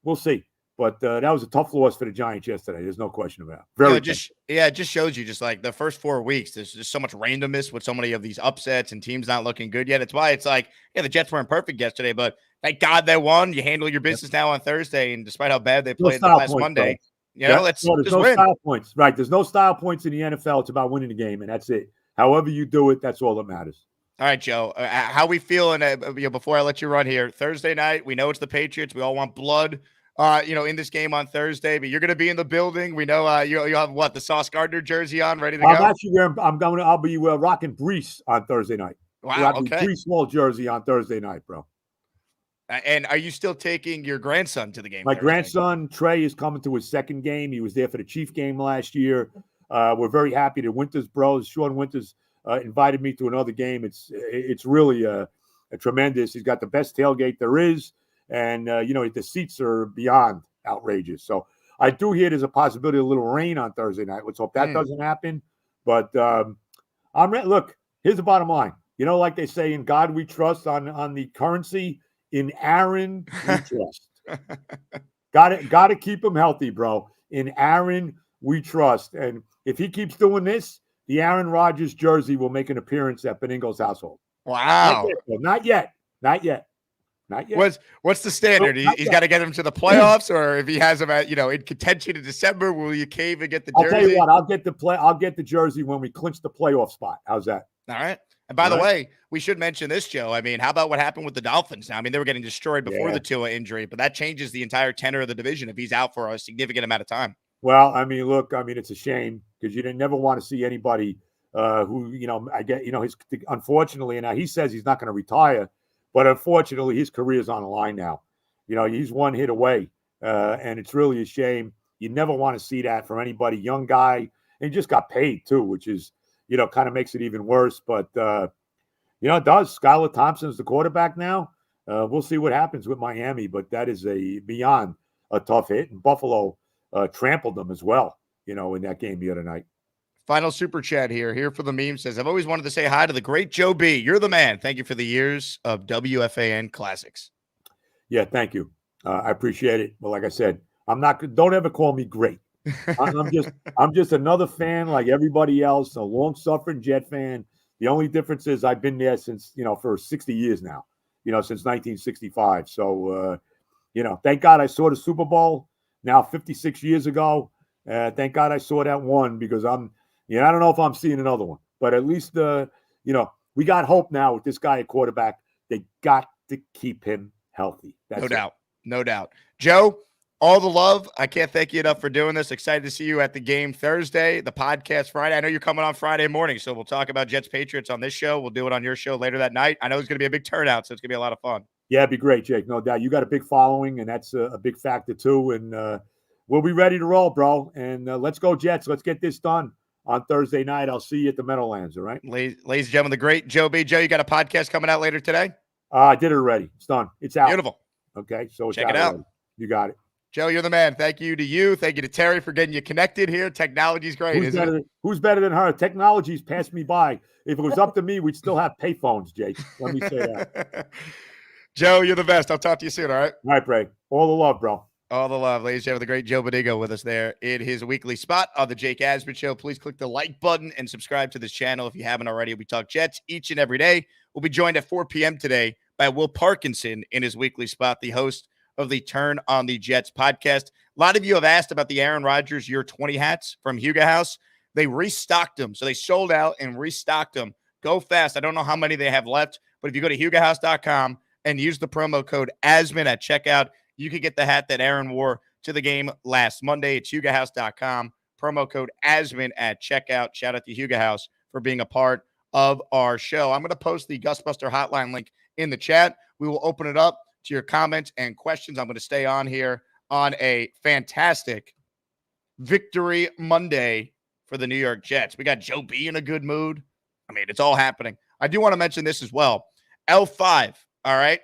We'll see. But that was a tough loss for the Giants yesterday. There's no question about it. It just shows you just like the first 4 weeks, there's just so much randomness with so many of these upsets and teams not looking good yet. It's why it's like, the Jets weren't perfect yesterday, but thank God they won. You handle your business now on Thursday, and despite how bad they played last Monday, there's no win. Style points. Right. There's no style points in the NFL. It's about winning the game, and that's it. However you do it, that's all that matters. All right, Joe, how we feeling before I let you run here? Thursday night, we know it's the Patriots. We all want blood. In this game on Thursday, but you're going to be in the building. We know you'll have the Sauce Gardner jersey on, ready to go. I'll be rocking Brees on Thursday night. Wow, okay. Brees small jersey on Thursday night, bro. And are you still taking your grandson to the game? My grandson Trey is coming to his 2nd game. He was there for the Chief game last year. We're very happy that Winters bros, Sean Winters, invited me to another game. It's really a tremendous. He's got the best tailgate there is. And, the seats are beyond outrageous. So I do hear there's a possibility of a little rain on Thursday night. Let's hope that doesn't happen. But I'm ready. Look, here's the bottom line. Like they say, in God we trust, on the currency, in Aaron we trust. Got to keep him healthy, bro. In Aaron we trust. And if he keeps doing this, the Aaron Rodgers jersey will make an appearance at Benigno's household. Wow. Not yet. Not yet. What's the standard? He's got to get him to the playoffs, or if he has him at in contention in December, will you cave and get the jersey? I'll tell you what, I'll get the jersey when we clinch the playoff spot. How's that? All right. And by the way, we should mention this, Joe. I mean, how about what happened with the Dolphins? Now, I mean, they were getting destroyed before the Tua injury, but that changes the entire tenor of the division if he's out for a significant amount of time. Well, I mean, look, it's a shame because you never want to see anybody who, unfortunately, and now he says he's not going to retire. But unfortunately, his career is on the line now. He's one hit away, and it's really a shame. You never want to see that from anybody. Young guy, and he just got paid too, which is, kind of makes it even worse. But, it does. Skylar Thompson's the quarterback now. We'll see what happens with Miami, but that is beyond a tough hit. And Buffalo trampled them as well, in that game the other night. Final super chat here for the meme says, I've always wanted to say hi to the great Joe B. You're the man. Thank you for the years of WFAN classics. Yeah, thank you. I appreciate it. Well, like I said, don't ever call me great. I'm just another fan like everybody else, a long-suffering Jet fan. The only difference is I've been there since, for 60 years now, since 1965. So, thank God I saw the Super Bowl now 56 years ago. Thank God I saw that one because I don't know if I'm seeing another one, but at least, we got hope now with this guy at quarterback. They got to keep him healthy. No doubt. Joe, All the love. I can't thank you enough for doing this. Excited to see you at the game Thursday, the podcast Friday. I know you're coming on Friday morning, so we'll talk about Jets Patriots on this show. We'll do it on your show later that night. I know it's going to be a big turnout, so it's going to be a lot of fun. Yeah, it'd be great, Jake. No doubt. You got a big following, and that's a big factor too. And we'll be ready to roll, bro. And let's go, Jets. Let's get this done on Thursday night. I'll see you at the Meadowlands, all right? Ladies and gentlemen, the great Joe B. Joe, you got a podcast coming out later today? I did it already. It's done. It's out. Beautiful. Okay, so it's Check it out. already. You got it. Joe, you're the man. Thank you to you. Thank you to Terry for getting you connected here. Technology's great, Who's better than her? Technology's passed me by. If it was up to me, we'd still have payphones, Jake. Let me say that. Joe, you're the best. I'll talk to you soon, all right? All right, Bray. All the love, bro. All the love. Ladies and gentlemen, the great Joe Benigno with us there in his weekly spot on the Jake Asman Show. Please click the like button and subscribe to this channel if you haven't already. We talk Jets each and every day. We'll be joined at 4 p.m. today by Will Parkinson in his weekly spot, the host of the Turn on the Jets podcast. A lot of you have asked about the Aaron Rodgers Year 20 hats from Huga House. They restocked them. So they sold out and restocked them. Go fast. I don't know how many they have left, but if you go to hugahouse.com and use the promo code ASMAN at checkout, you can get the hat that Aaron wore to the game last Monday. It's hugahouse.com. Promo code ASMAN at checkout. Shout out to Huga House for being a part of our show. I'm going to post the Gusbuster hotline link in the chat. We will open it up to your comments and questions. I'm going to stay on here on a fantastic Victory Monday for the New York Jets. We got Joe B in a good mood. I mean, it's all happening. I do want to mention this as well. L5, all right?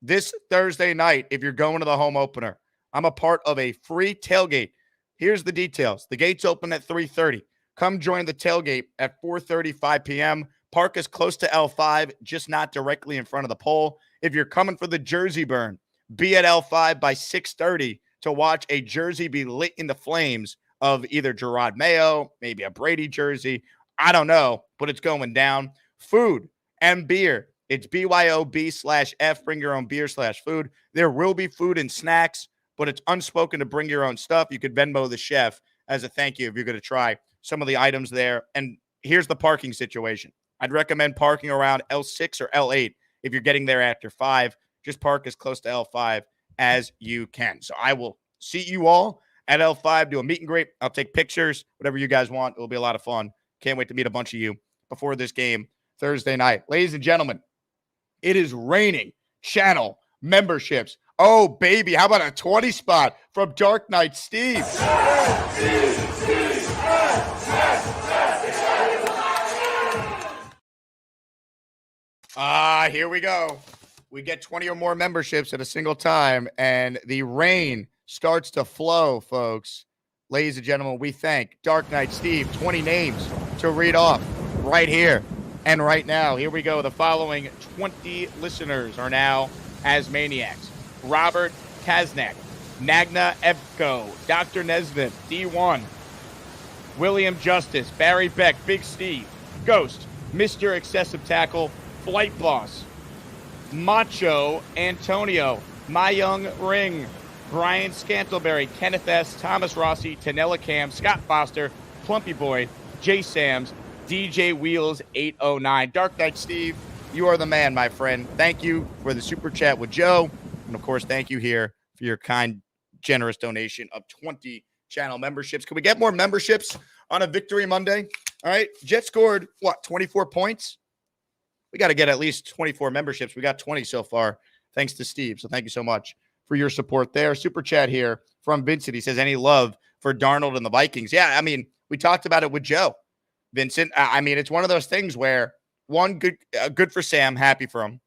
This Thursday night, if you're going to the home opener, I'm a part of a free tailgate. Here's the details. The gates open at 3:30. Come join the tailgate at 4:35 p.m. Park is close to L5, just not directly in front of the pole. If you're coming for the jersey burn, be at L5 by 6:30 to watch a jersey be lit in the flames of either Gerard Mayo, maybe a Brady jersey. I don't know, but it's going down. Food and beer. It's BYOB/F. Bring your own beer/food. There will be food and snacks, but it's unspoken to bring your own stuff. You could Venmo the chef as a thank you if you're going to try some of the items there. And here's the parking situation. I'd recommend parking around L6 or L8 if you're getting there after 5. Just park as close to L5 as you can. So I will see you all at L5, do a meet and greet. I'll take pictures, whatever you guys want. It'll be a lot of fun. Can't wait to meet a bunch of you before this game Thursday night. Ladies and gentlemen, it is raining channel memberships. Oh, baby. How about a 20 spot from Dark Knight Steve? Here we go. We get 20 or more memberships at a single time, and the rain starts to flow, folks. Ladies and gentlemen, we thank Dark Knight Steve. 20 names to read off right here and right now. Here we go. The following 20 listeners are now Asmaniacs. Robert Kaznak, Nagna Evko, Dr. Nesbitt, D1, William Justice, Barry Beck, Big Steve, Ghost, Mr. Excessive Tackle, Flight Boss, Macho Antonio, My Young Ring, Brian Scantleberry, Kenneth S., Thomas Rossi, Tanella Cam, Scott Foster, Plumpy Boy, Jay Sams, DJ Wheels 809. Dark Knight Steve, you are the man, my friend. Thank you for the super chat with Joe. And of course, thank you here for your kind, generous donation of 20 channel memberships. Can we get more memberships on a Victory Monday? All right. Jets scored, 24 points? We got to get at least 24 memberships. We got 20 so far, thanks to Steve. So thank you so much for your support there. Super chat here from Vincent. He says, any love for Darnold and the Vikings? Yeah, I mean, we talked about it with Joe. Vincent, I mean, it's one of those things where, one, good for Sam, happy for him.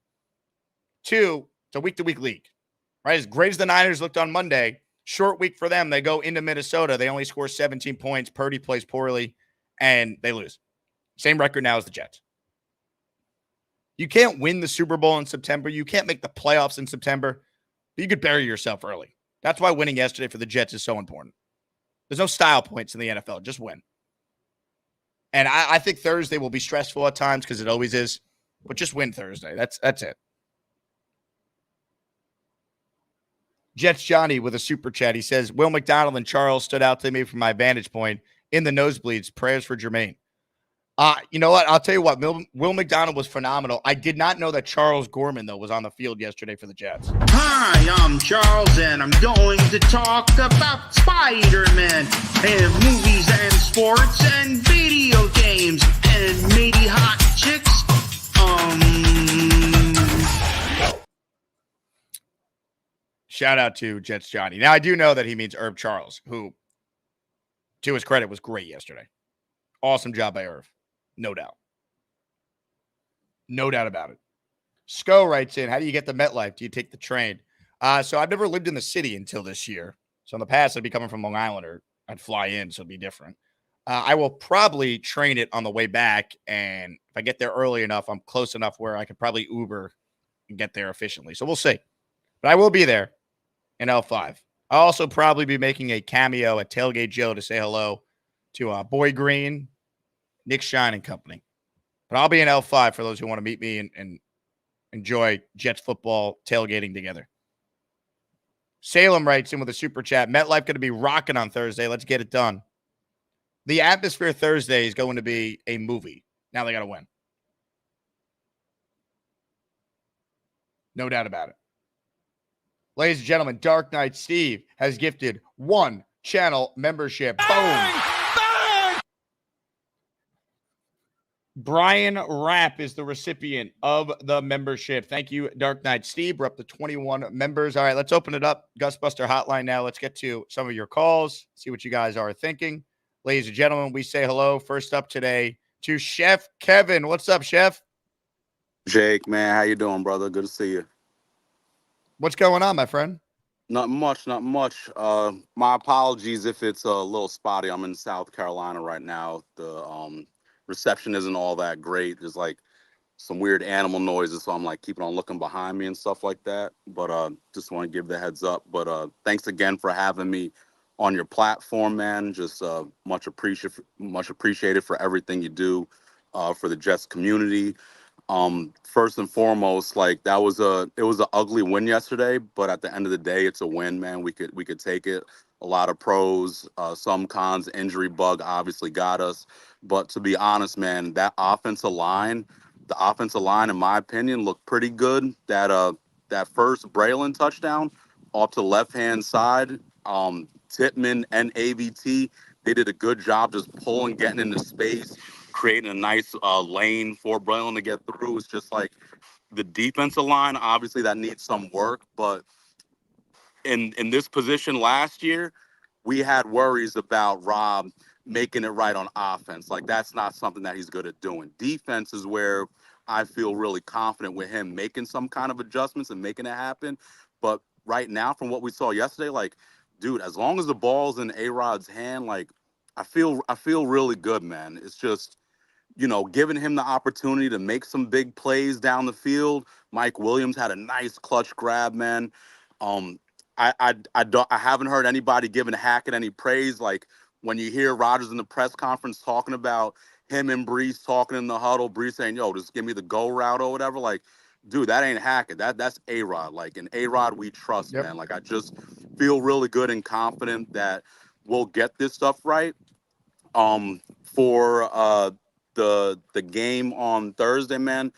Two, it's a week-to-week league, right? As great as the Niners looked on Monday, short week for them. They go into Minnesota. They only score 17 points. Purdy plays poorly, and they lose. Same record now as the Jets. You can't win the Super Bowl in September. You can't make the playoffs in September. But you could bury yourself early. That's why winning yesterday for the Jets is so important. There's no style points in the NFL. Just win. And I think Thursday will be stressful at times because it always is. But just win Thursday. That's it. Jets Johnny with a super chat. He says, Will McDonald and Charles stood out to me from my vantage point in the nosebleeds. Prayers for Jermaine. You know what? I'll tell you what. Will McDonald was phenomenal. I did not know that Charles Gorman, though, was on the field yesterday for the Jets. Hi, I'm Charles, and I'm going to talk about Spider-Man and movies and sports and video games and maybe hot chicks. Shout out to Jets Johnny. Now, I do know that he means Herb Charles, who, to his credit, was great yesterday. Awesome job by Herb. No doubt. No doubt about it. Sco writes in, how do you get to MetLife? Do you take the train? So I've never lived in the city until this year. So in the past, I'd be coming from Long Island or I'd fly in, so it'd be different. I will probably train it on the way back. And if I get there early enough, I'm close enough where I could probably Uber and get there efficiently. So we'll see. But I will be there in L5. I'll also probably be making a cameo at Tailgate Joe to say hello to Boy Green, Nick Shine and company. But I'll be in L5 for those who want to meet me and enjoy Jets football tailgating together. Salem writes in with a super chat. MetLife going to be rocking on Thursday. Let's get it done. The atmosphere Thursday is going to be a movie. Now they got to win. No doubt about it. Ladies and gentlemen, Dark Knight Steve has gifted 1 channel membership. Boom. Brian Rapp is the recipient of the membership. Thank you, Dark Knight Steve. We're up to 21 members. All right, let's open it up. Gusbuster Hotline now. Let's get to some of your calls, see what you guys are thinking. Ladies and gentlemen, we say hello first up today to Chef Kevin. What's up, Chef? Jake, man, how you doing, brother? Good to see you. What's going on, my friend? Not much. My apologies if it's a little spotty. I'm in South Carolina right now. The reception isn't all that great. There's like some weird animal noises, so I'm like keeping on looking behind me and stuff like that. But just want to give the heads up. But thanks again for having me on your platform, man. Just much appreciated for everything you do for the Jets community. First and foremost, like it was an ugly win yesterday, but at the end of the day, it's a win, man. We could take it. A lot of pros, some cons. Injury bug obviously got us, but to be honest, man, the offensive line, in my opinion, looked pretty good. That first Braylon touchdown off to the left hand side, Titman and AVT, they did a good job just getting into space, creating a nice lane for Braylon to get through. It's just like the defensive line, obviously that needs some work, but in this position last year, we had worries about Rob making it right on offense. Like that's not something that he's good at doing. Defense is where I feel really confident with him making some kind of adjustments and making it happen. But right now, from what we saw yesterday, like, dude, as long as the ball's in A-Rod's hand, like I feel really good, man. It's just, giving him the opportunity to make some big plays down the field. Mike Williams had a nice clutch grab, man. I haven't heard anybody giving Hackett any praise. Like when you hear Rodgers in the press conference talking about him and Brees talking in the huddle, Brees saying, "Yo, just give me the go route or whatever." Like, dude, that ain't Hackett. That's A-Rod. Like, and A-Rod we trust, man. Like, I just feel really good and confident that we'll get this stuff right. For the game on Thursday, man,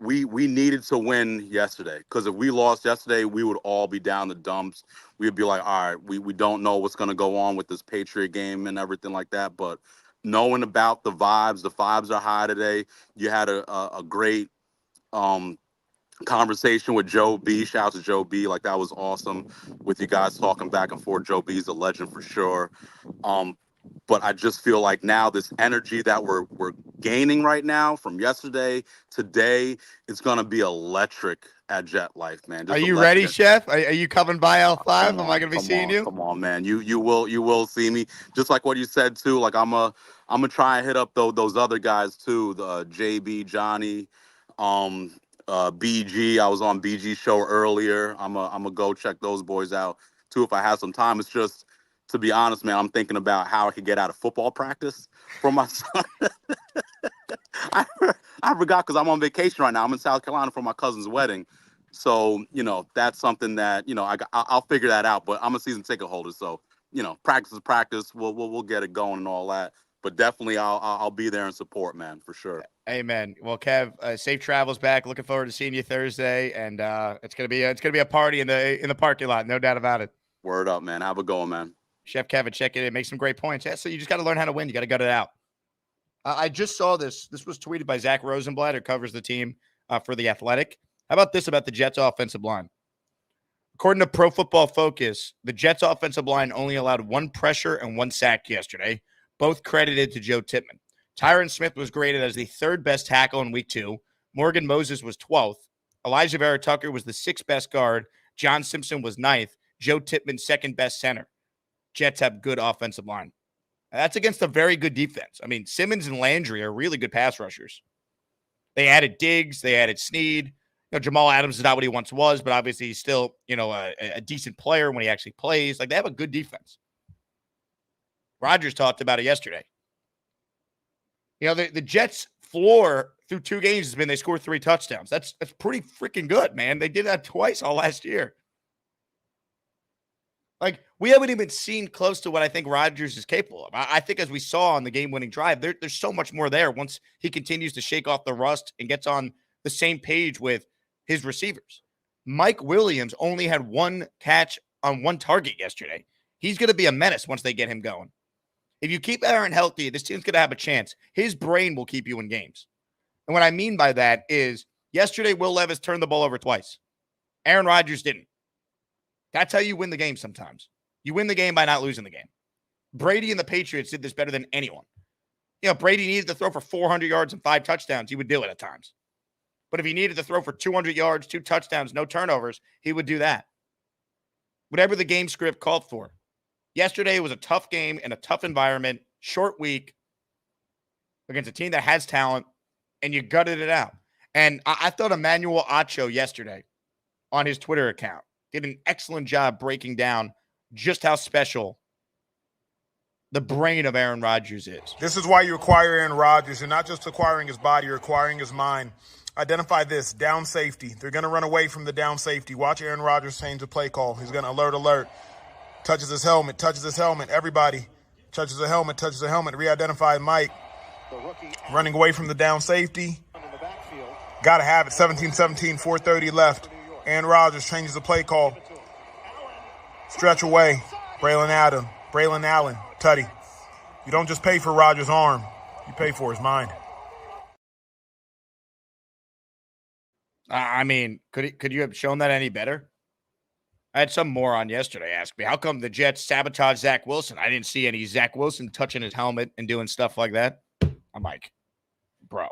we needed to win yesterday, because if we lost yesterday, we would all be down the dumps. We'd be like, all right, we don't know what's going to go on with this Patriot game and everything like that. But knowing about the vibes are high today. You had a great conversation with Joe B. Shout out to Joe B. Like that was awesome with you guys talking back and forth. Joe B's a legend for sure. But I just feel like now this energy that we're gaining right now from yesterday, today, it's going to be electric at Jet Life, man. Just are you ready, Chef? Are you coming by L5? Am I going to be seeing you? Come on, man. You will see me. Just like what you said too. Like I'm gonna try and hit up those other guys too. The JB, Johnny, BG. I was on BG's show earlier. I'm gonna go check those boys out too if I have some time. It's just, to be honest, man, I'm thinking about how I could get out of football practice for my son. I forgot, because I'm on vacation right now. I'm in South Carolina for my cousin's wedding. So, that's something that, I'll figure that out. But I'm a season ticket holder. So, practice is practice. We'll get it going and all that. but definitely I'll be there in support, man, for sure. Amen. Well, Kev, safe travels back. Looking forward to seeing you Thursday, and it's gonna be a party in the parking lot, no doubt about it. Word up, man. Have a go, man. Chef Kevin, check it in. Make some great points. Yeah, so you just got to learn how to win. You got to gut it out. I just saw this. This was tweeted by Zach Rosenblatt, who covers the team for The Athletic. How about this about the Jets' offensive line? According to Pro Football Focus, the Jets' offensive line only allowed 1 pressure and 1 sack yesterday, both credited to Joe Tippmann. Tyron Smith was graded as the 3rd best tackle in Week 2. Morgan Moses was 12th. Elijah Vera Tucker was the 6th best guard. John Simpson was 9th. Joe Tippmann, 2nd best center. Jets have good offensive line. That's against a very good defense. I mean, Simmons and Landry are really good pass rushers. They added Diggs. They added Snead. Jamal Adams is not what he once was, but obviously he's still, a decent player when he actually plays. Like, they have a good defense. Rodgers talked about it yesterday. The Jets' floor through 2 games has been they scored 3 touchdowns. That's pretty freaking good, man. They did that twice all last year. Like, we haven't even seen close to what I think Rodgers is capable of. I think as we saw on the game-winning drive, there's so much more there once he continues to shake off the rust and gets on the same page with his receivers. Mike Williams only had 1 catch on 1 target yesterday. He's going to be a menace once they get him going. If you keep Aaron healthy, this team's going to have a chance. His brain will keep you in games. And what I mean by that is yesterday Will Levis turned the ball over twice. Aaron Rodgers didn't. That's how you win the game sometimes. You win the game by not losing the game. Brady and the Patriots did this better than anyone. Brady needed to throw for 400 yards and 5 touchdowns. He would do it at times. But if he needed to throw for 200 yards, 2 touchdowns, no turnovers, he would do that. Whatever the game script called for. Yesterday was a tough game in a tough environment, short week, against a team that has talent, and you gutted it out. And I thought Emmanuel Acho yesterday on his Twitter account did an excellent job breaking down just how special the brain of Aaron Rodgers is. This is why you acquire Aaron Rodgers. You're not just acquiring his body, you're acquiring his mind. Identify this, down safety. They're going to run away from the down safety. Watch Aaron Rodgers change the play call. He's going to alert. Touches his helmet. Everybody touches the helmet. Re-identify Mike. Running away from the down safety. Got to have it. 17-17, 4:30 left. Aaron Rodgers changes the play call. Stretch away. Braylon Allen. Tutty. You don't just pay for Rodgers' arm. You pay for his mind. I mean, could you have shown that any better? I had some moron yesterday ask me, how come the Jets sabotage Zach Wilson? I didn't see any Zach Wilson touching his helmet and doing stuff like that. I'm like, bro.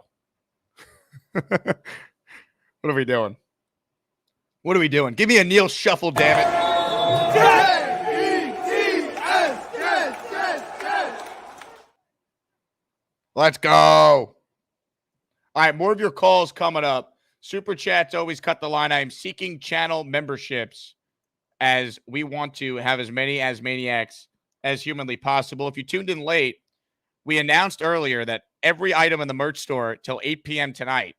What are we doing? What are we doing? Give me a Neil Shuffle, damn it. Let's go. All right, more of your calls coming up. Super Chats always cut the line. I am seeking channel memberships as we want to have as many as maniacs as humanly possible. If you tuned in late, we announced earlier that every item in the merch store till 8 p.m. tonight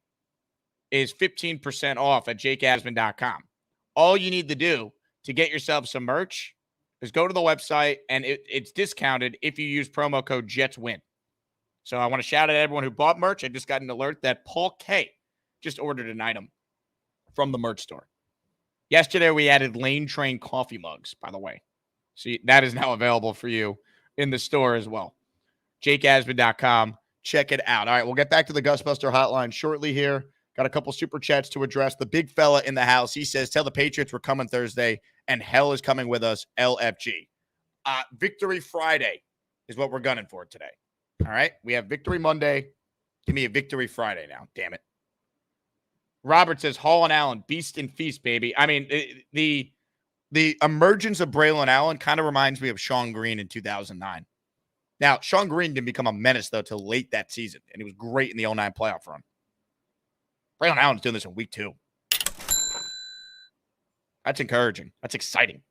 is 15% off at jakeasman.com. All you need to do to get yourself some merch is go to the website, and it's discounted if you use promo code JETSWIN. So I want to shout out to everyone who bought merch. I just got an alert that Paul K just ordered an item from the merch store. Yesterday, we added Lane Train coffee mugs, by the way. See, that is now available for you in the store as well. JakeAsman.com. Check it out. All right, we'll get back to the Gusbuster hotline shortly here. Got a couple super chats to address. The big fella in the house, he says, tell the Patriots we're coming Thursday, and hell is coming with us, LFG. Victory Friday is what we're gunning for today. All right, we have Victory Monday. Give me a Victory Friday now, damn it. Robert says, Hall and Allen, beast and feast, baby. I mean, the emergence of Braylon Allen kind of reminds me of Sean Green in 2009. Now, Sean Green didn't become a menace, though, till late that season, and he was great in the 2009 playoff run. Braylon Allen's doing this in week 2. That's encouraging. That's exciting.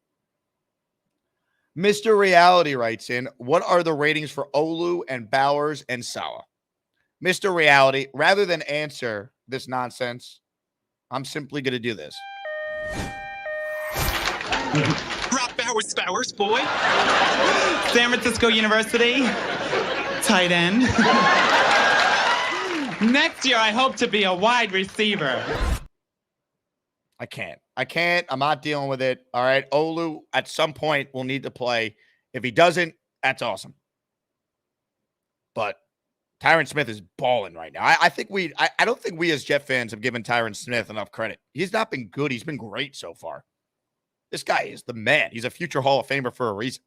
Mr. Reality writes in, what are the ratings for Olu and Bowers and Salah? Mr. Reality, rather than answer this nonsense, I'm simply going to do this. Rock Bowers, boy. San Francisco University. tight end. Next year, I hope to be a wide receiver. I can't. I'm not dealing with it. All right. Olu at some point will need to play. If he doesn't, that's awesome. But Tyron Smith is balling right now. I don't think we as Jet fans have given Tyron Smith enough credit. He's not been good. He's been great so far. This guy is the man. He's a future Hall of Famer for a reason.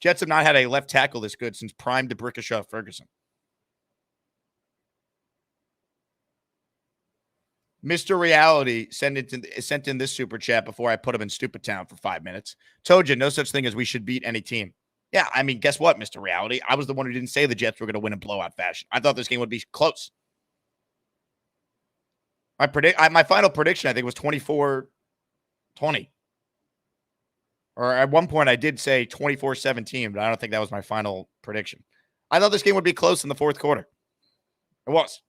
Jets have not had a left tackle this good since prime DeBrickashaw Ferguson. Mr. Reality sent in this super chat before I put him in Stupid Town for 5 minutes. Told you, no such thing as we should beat any team. Yeah, I mean, guess what, Mr. Reality? I was the one who didn't say the Jets were going to win in blowout fashion. I thought this game would be close. My final prediction, I think, was 24-20. Or at one point, I did say 24-17, but I don't think that was my final prediction. I thought this game would be close in the fourth quarter. It was.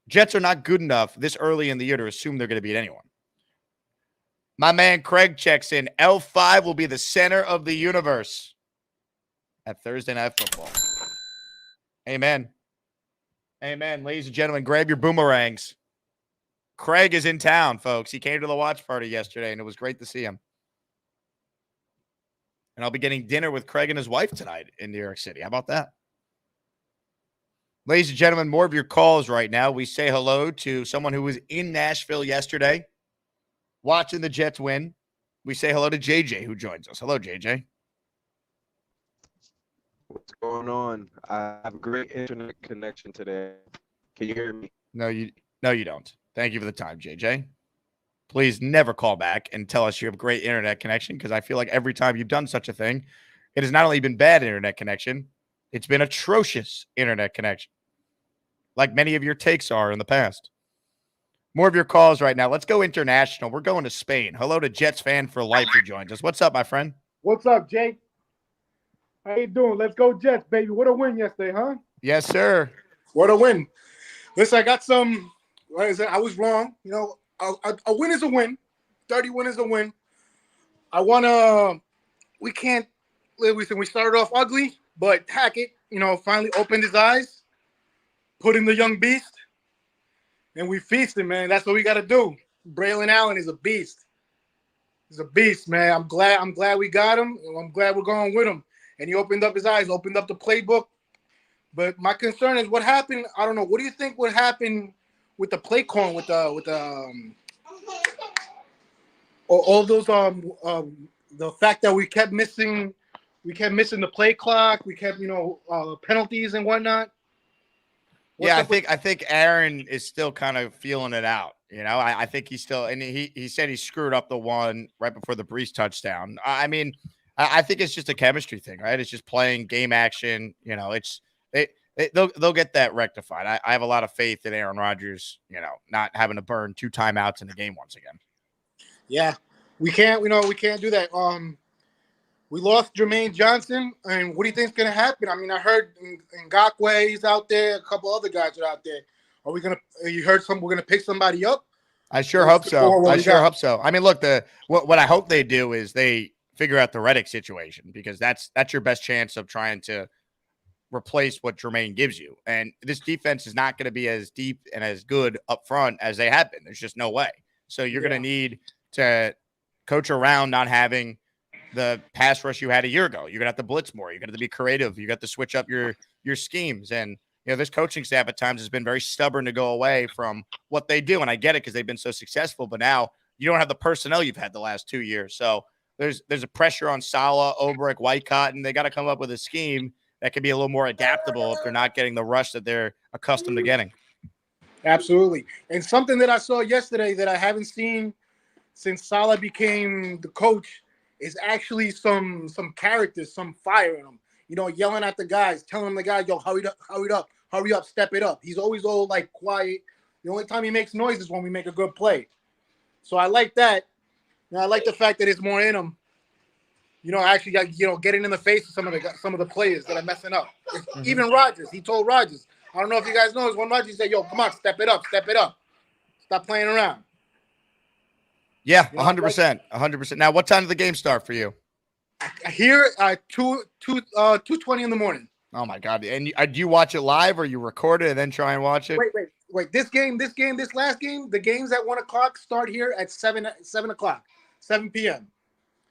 Jets are not good enough this early in the year to assume they're going to beat anyone. My man Craig checks in. L5 will be the center of the universe at Thursday Night Football. Amen. Amen. Ladies and gentlemen, grab your boomerangs. Craig is in town, folks. He came to the watch party yesterday, and it was great to see him. And I'll be getting dinner with Craig and his wife tonight in New York City. How about that? Ladies and gentlemen, more of your calls right now. We say hello to someone who was in Nashville yesterday watching the Jets win. We say hello to JJ, who joins us. Hello, JJ. What's going on? I have a great internet connection today. Can you hear me? No, you don't. Thank you for the time, JJ. Please never call back and tell us you have a great internet connection, because I feel like every time you've done such a thing, it has not only been bad internet connection, it's been atrocious internet connection, like many of your takes are in the past. More of your calls right now. Let's go international. We're going to Spain. Hello to Jets fan for life who joins us. What's up, my friend? What's up, Jake? How you doing? Let's go Jets, baby. What a win yesterday, huh? Yes, sir. What a win. Listen, I got some – I was wrong. You know, a win is a win. 30 win is a win. I want to – we can't – listen, we started off ugly, but Hackett, finally opened his eyes, put in the young beast, and we feasted, man. That's what we got to do. Braylon Allen is a beast. He's a beast, man. I'm glad we got him. I'm glad we're going with him. And he opened up his eyes, opened up the playbook. But my concern is what happened. I don't know. What do you think would happen with the play calling, with all those the fact that we kept missing the play clock, we kept penalties and whatnot. I think Aaron is still kind of feeling it out. I think he's still, and he said he screwed up the one right before the Brees touchdown. I mean, I think it's just a chemistry thing, right? It's just playing game action. They'll get that rectified. I have a lot of faith in Aaron Rodgers, not having to burn 2 timeouts in the game once again. Yeah, we can't do that. We lost Jermaine Johnson, and what do you think is going to happen? I mean, I heard Ngakoue is out there. A couple other guys are out there. You heard we're going to pick somebody up? I sure hope so. Hope so. I mean, look, what I hope they do is they figure out the Reddick situation, because that's your best chance of trying to replace what Jermaine gives you. And this defense is not going to be as deep and as good up front as they have been. There's just no way. So you're going to need to coach around not having the pass rush you had a year ago. You're going to have to blitz more. You're going to have to be creative. You got to switch up your schemes. And, this coaching staff at times has been very stubborn to go away from what they do. And I get it because they've been so successful, but now you don't have the personnel you've had the last 2 years. So there's a pressure on Saleh, Obrick, Whitecott, and they got to come up with a scheme that can be a little more adaptable if they're not getting the rush that they're accustomed to getting. Absolutely. And something that I saw yesterday that I haven't seen since Saleh became the coach is actually some characters, some fire in them. Yelling at the guys, telling the guys, yo, hurry up, step it up. He's always all like quiet. The only time he makes noise is when we make a good play. So I like that. And I like the fact that it's more in him. Actually, getting in the face of some of the players that are messing up. Even Rodgers, he told Rodgers. I don't know if you guys know, when Rodgers said, yo, come on, step it up. Stop playing around. Yeah, 100%. 100%. Now, what time did the game start for you? Here at 2:20 in the morning. Oh my God! And do you watch it live, or you record it and then try and watch it? Wait. This last game, the games at 1 o'clock start here at 7 o'clock, 7 p.m.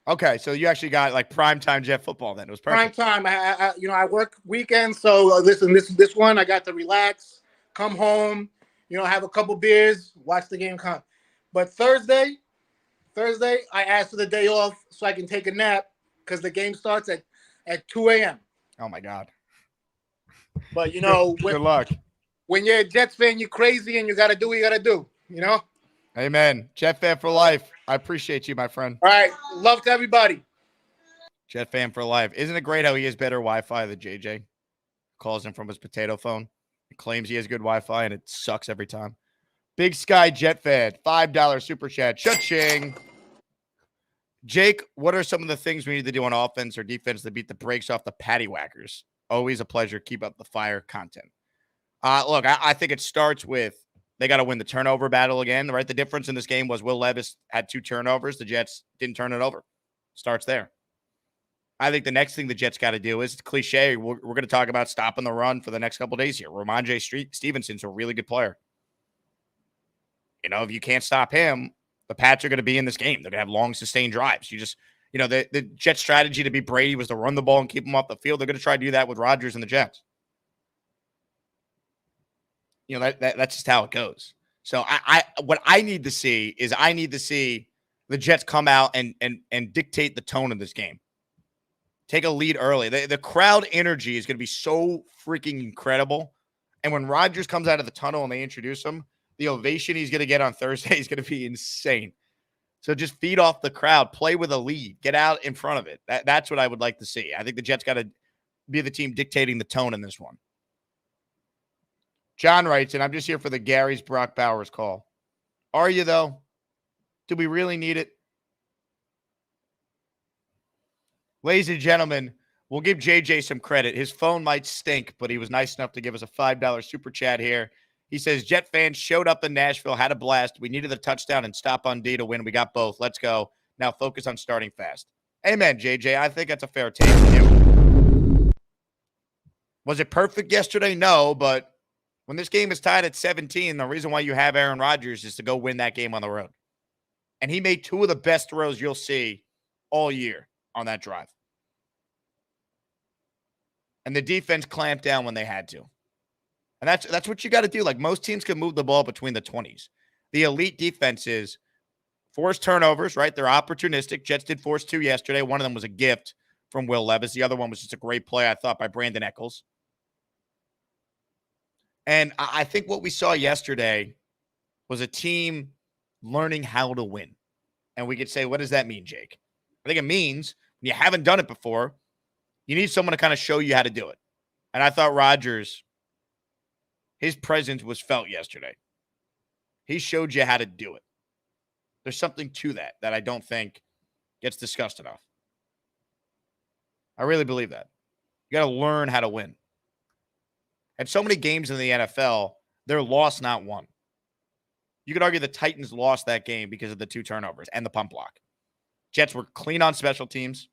Okay, so you actually got like primetime Jet football then. It was perfect. Prime time. I work weekends, so listen, this one I got to relax, come home, have a couple beers, watch the game come. But Thursday, I asked for the day off so I can take a nap because the game starts at 2 a.m. Oh my God! But good luck. When you're a Jets fan, you're crazy and you got to do what you got to do. Amen. Jet fan for life. I appreciate you, my friend. All right, love to everybody. Jet fan for life. Isn't it great how he has better Wi-Fi than JJ? Calls him from his potato phone. He claims he has good Wi-Fi, and it sucks every time. Big Sky Jet fan, $5 super chat. Cha-ching. Jake, what are some of the things we need to do on offense or defense to beat the brakes off the patty whackers? Always a pleasure. Keep up the fire content. Look, I think it starts with they got to win the turnover battle again, right? The difference in this game was Will Levis had 2 turnovers. The Jets didn't turn it over. Starts there. I think the next thing the Jets got to do is cliche. We're going to talk about stopping the run for the next couple of days here. Ramondre Stevenson's a really good player. If you can't stop him, the Pats are going to be in this game. They're going to have long, sustained drives. The Jets' strategy to beat Brady was to run the ball and keep him off the field. They're going to try to do that with Rodgers and the Jets. That's just how it goes. So what I need to see is the Jets come out and dictate the tone of this game. Take a lead early. The crowd energy is going to be so freaking incredible. And when Rodgers comes out of the tunnel and they introduce him, the ovation he's going to get on Thursday is going to be insane. So just feed off the crowd, play with a lead, get out in front of it. That's what I would like to see. I think the Jets got to be the team dictating the tone in this one. John writes, and I'm just here for the Gary's Brock Bowers call. Are you, though? Do we really need it? Ladies and gentlemen, we'll give JJ some credit. His phone might stink, but he was nice enough to give us a $5 super chat here. He says, Jet fans showed up in Nashville, had a blast. We needed a touchdown and stop on D to win. We got both. Let's go. Now focus on starting fast. Amen, JJ. I think that's a fair take from you. Was it perfect yesterday? No, but when this game is tied at 17, the reason why you have Aaron Rodgers is to go win that game on the road. And he made 2 of the best throws you'll see all year on that drive. And the defense clamped down when they had to. And that's what you got to do. Like, most teams can move the ball between the 20s. The elite defenses force turnovers, right? They're opportunistic. Jets did force 2 yesterday. One of them was a gift from Will Levis. The other one was just a great play, I thought, by Brandon Echols. And I think what we saw yesterday was a team learning how to win. And we could say, what does that mean, Jake? I think it means when you haven't done it before, you need someone to kind of show you how to do it. And I thought Rodgers, his presence was felt yesterday. He showed you how to do it. There's something to that I don't think gets discussed enough. I really believe that. You got to learn how to win. And so many games in the NFL, they're lost, not won. You could argue the Titans lost that game because of the 2 turnovers and the punt block. Jets were clean on special teams.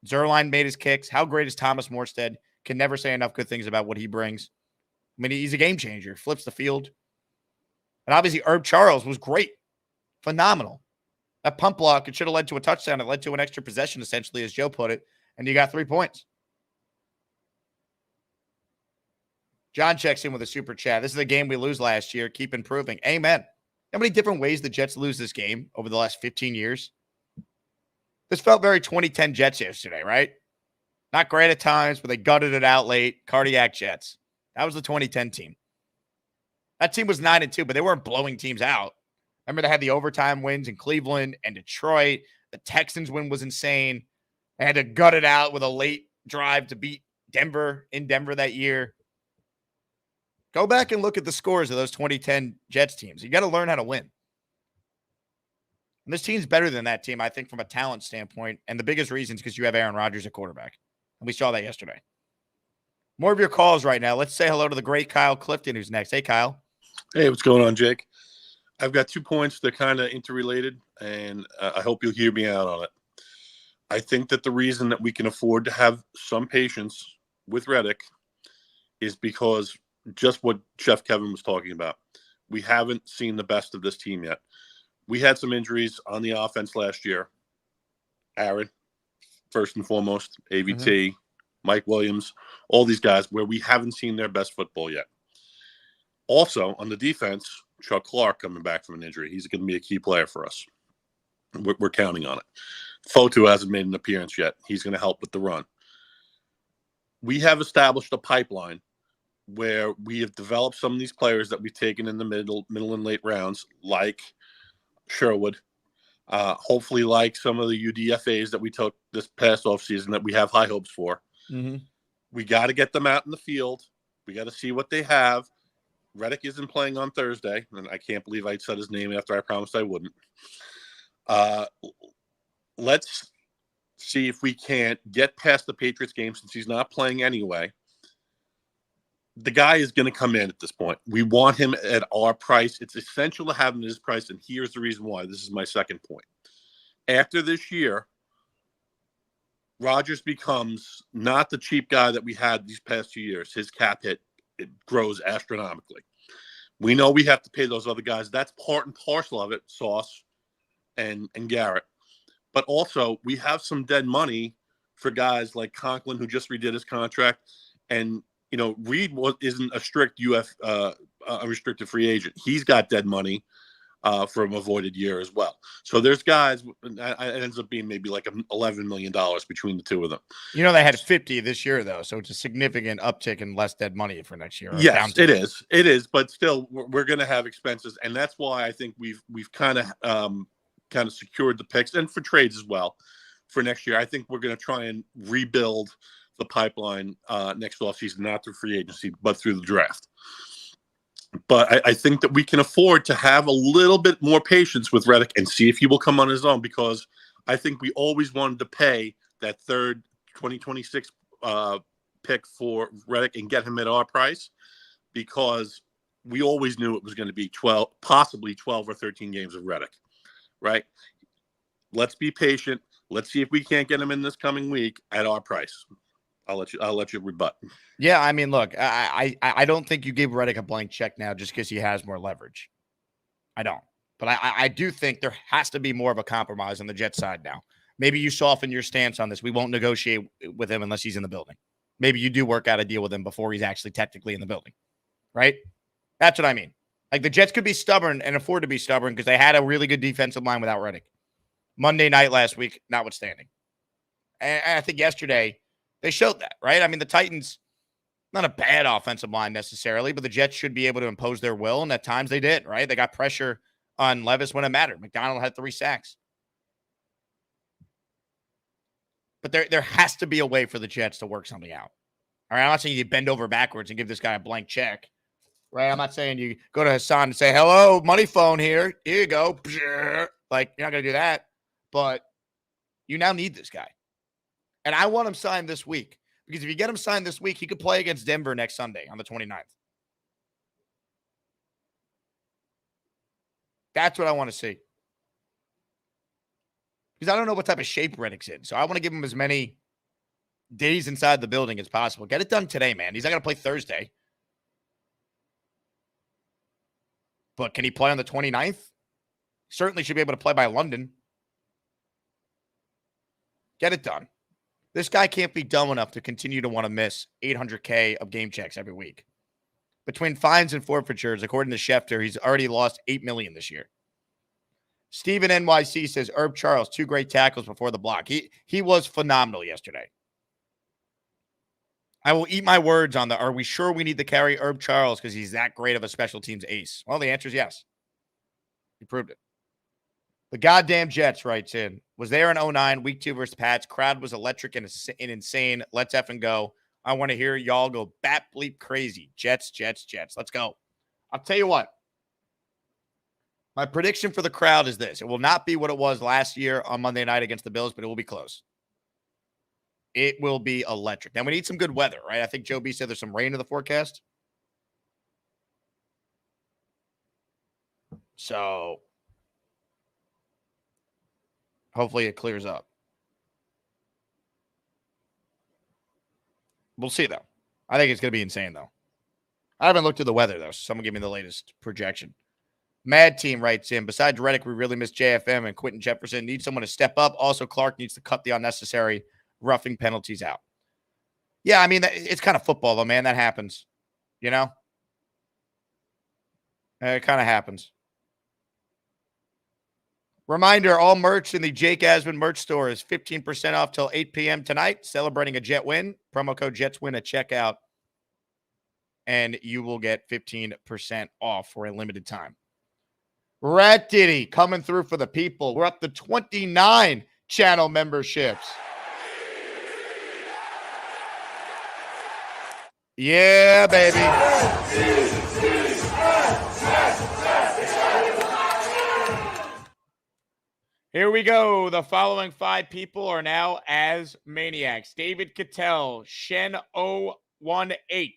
Zerline made his kicks. How great is Thomas Morstead? Can never say enough good things about what he brings. I mean, he's a game changer. Flips the field. And obviously, Herb Charles was great. Phenomenal. That punt block, it should have led to a touchdown. It led to an extra possession, essentially, as Joe put it. And you got 3 points. John checks in with a super chat. This is a game we lose last year. Keep improving. Amen. How many different ways the Jets lose this game over the last 15 years? This felt very 2010 Jets yesterday, right? Not great at times, but they gutted it out late. Cardiac Jets. That was the 2010 team. That team was 9-2, but they weren't blowing teams out. Remember, they had the overtime wins in Cleveland and Detroit. The Texans win was insane. They had to gut it out with a late drive to beat Denver in Denver that year. Go back and look at the scores of those 2010 Jets teams. You got to learn how to win. And this team's better than that team, I think, from a talent standpoint. And the biggest reason is because you have Aaron Rodgers at quarterback. And we saw that yesterday. More of your calls right now. Let's say hello to the great Kyle Clifton, who's next. Hey, Kyle. Hey, what's going on, Jake? I've got 2 points that are kind of interrelated, and I hope you'll hear me out on it. I think that the reason that we can afford to have some patience with Reddick is because just what Chef Kevin was talking about. We haven't seen the best of this team yet. We had some injuries on the offense last year. Aaron, first and foremost, AVT, Mike Williams, all these guys where we haven't seen their best football yet. Also, on the defense, Chuck Clark coming back from an injury. He's going to be a key player for us. We're counting on it. Fotu hasn't made an appearance yet. He's going to help with the run. We have established a pipeline where we have developed some of these players that we've taken in the middle and late rounds, like Sherwood, hopefully like some of the UDFAs that we took this past offseason that we have high hopes for. We got to get them out in the field. We got to see what they have. Reddick isn't playing on Thursday, and I can't believe I said his name after I promised I wouldn't. Let's see if we can't get past the Patriots game since he's not playing anyway. The guy is going to come in at this point. We want him at our price. It's essential to have him at his price, and here's the reason why. This is my second point. After this year, Rodgers becomes not the cheap guy that we had these past 2 years. His cap hit, it grows astronomically. We know we have to pay those other guys. That's part and parcel of it, Sauce and Garrett. But also, we have some dead money for guys like Conklin, who just redid his contract, and Reed isn't a strict unrestricted free agent. He's got dead money from avoided year as well. So there's guys. It ends up being maybe like $11 million between the two of them. They had 50 this year though, so it's a significant uptick in less dead money for next year. Yes, it is. It is, but still, we're going to have expenses, and that's why I think we've kind of secured the picks and for trades as well for next year. I think we're going to try and rebuild the pipeline next offseason, not through free agency, but through the draft. But I think that we can afford to have a little bit more patience with Reddick and see if he will come on his own, because I think we always wanted to pay that third 2026 pick for Reddick and get him at our price, because we always knew it was going to be 12, possibly 12 or 13 games of Reddick, right? Let's be patient. Let's see if we can't get him in this coming week at our price. I'll let you rebut. Yeah, I mean, look, I don't think you gave Reddick a blank check now just because he has more leverage. I don't. But I do think there has to be more of a compromise on the Jets side now. Maybe you soften your stance on this. We won't negotiate with him unless he's in the building. Maybe you do work out a deal with him before he's actually technically in the building, right? That's what I mean. Like, the Jets could be stubborn and afford to be stubborn because they had a really good defensive line without Reddick. Monday night last week, notwithstanding. And I think yesterday they showed that, right? I mean, the Titans, not a bad offensive line necessarily, but the Jets should be able to impose their will, and at times they did, right? They got pressure on Levis when it mattered. McDonald had 3 sacks. But there has to be a way for the Jets to work something out. All right, I'm not saying you bend over backwards and give this guy a blank check, right? I'm not saying you go to Hassan and say, hello, money phone here. Here you go. Like, you're not going to do that. But you now need this guy. And I want him signed this week, because if you get him signed this week, he could play against Denver next Sunday on the 29th. That's what I want to see. Because I don't know what type of shape Reddick's in. So I want to give him as many days inside the building as possible. Get it done today, man. He's not going to play Thursday. But can he play on the 29th? Certainly should be able to play by London. Get it done. This guy can't be dumb enough to continue to want to miss $800K of game checks every week. Between fines and forfeitures, according to Schefter, he's already lost $8 million this year. Steven NYC says, Herb Charles, 2 great tackles before the block. He was phenomenal yesterday. I will eat my words on are we sure we need to carry Herb Charles because he's that great of a special teams ace? Well, the answer is yes. He proved it. The goddamn Jets writes in, was there in 09, week 2 versus Pats. Crowd was electric and insane. Let's effing go. I want to hear y'all go bat bleep crazy. Jets, Jets, Jets. Let's go. I'll tell you what. My prediction for the crowd is this. It will not be what it was last year on Monday night against the Bills, but it will be close. It will be electric. Now, we need some good weather, right? I think Joe B said there's some rain in the forecast. So hopefully it clears up. We'll see, though. I think it's going to be insane, though. I haven't looked at the weather, though, so someone give me the latest projection. Mad Team writes in, besides Reddick, we really miss JFM and Quentin Jefferson. Need someone to step up. Also, Clark needs to cut the unnecessary roughing penalties out. Yeah, I mean, it's kind of football, though, man. That happens. You know? It kind of happens. Reminder, all merch in the Jake Asman merch store is 15% off till 8 p.m. tonight, celebrating a Jet win. Promo code JETSWIN at checkout, and you will get 15% off for a limited time. Rat Diddy coming through for the people. We're up to 29 channel memberships. Yeah, baby. Here we go. The following 5 people are now as maniacs. David Cattell, Shen 018,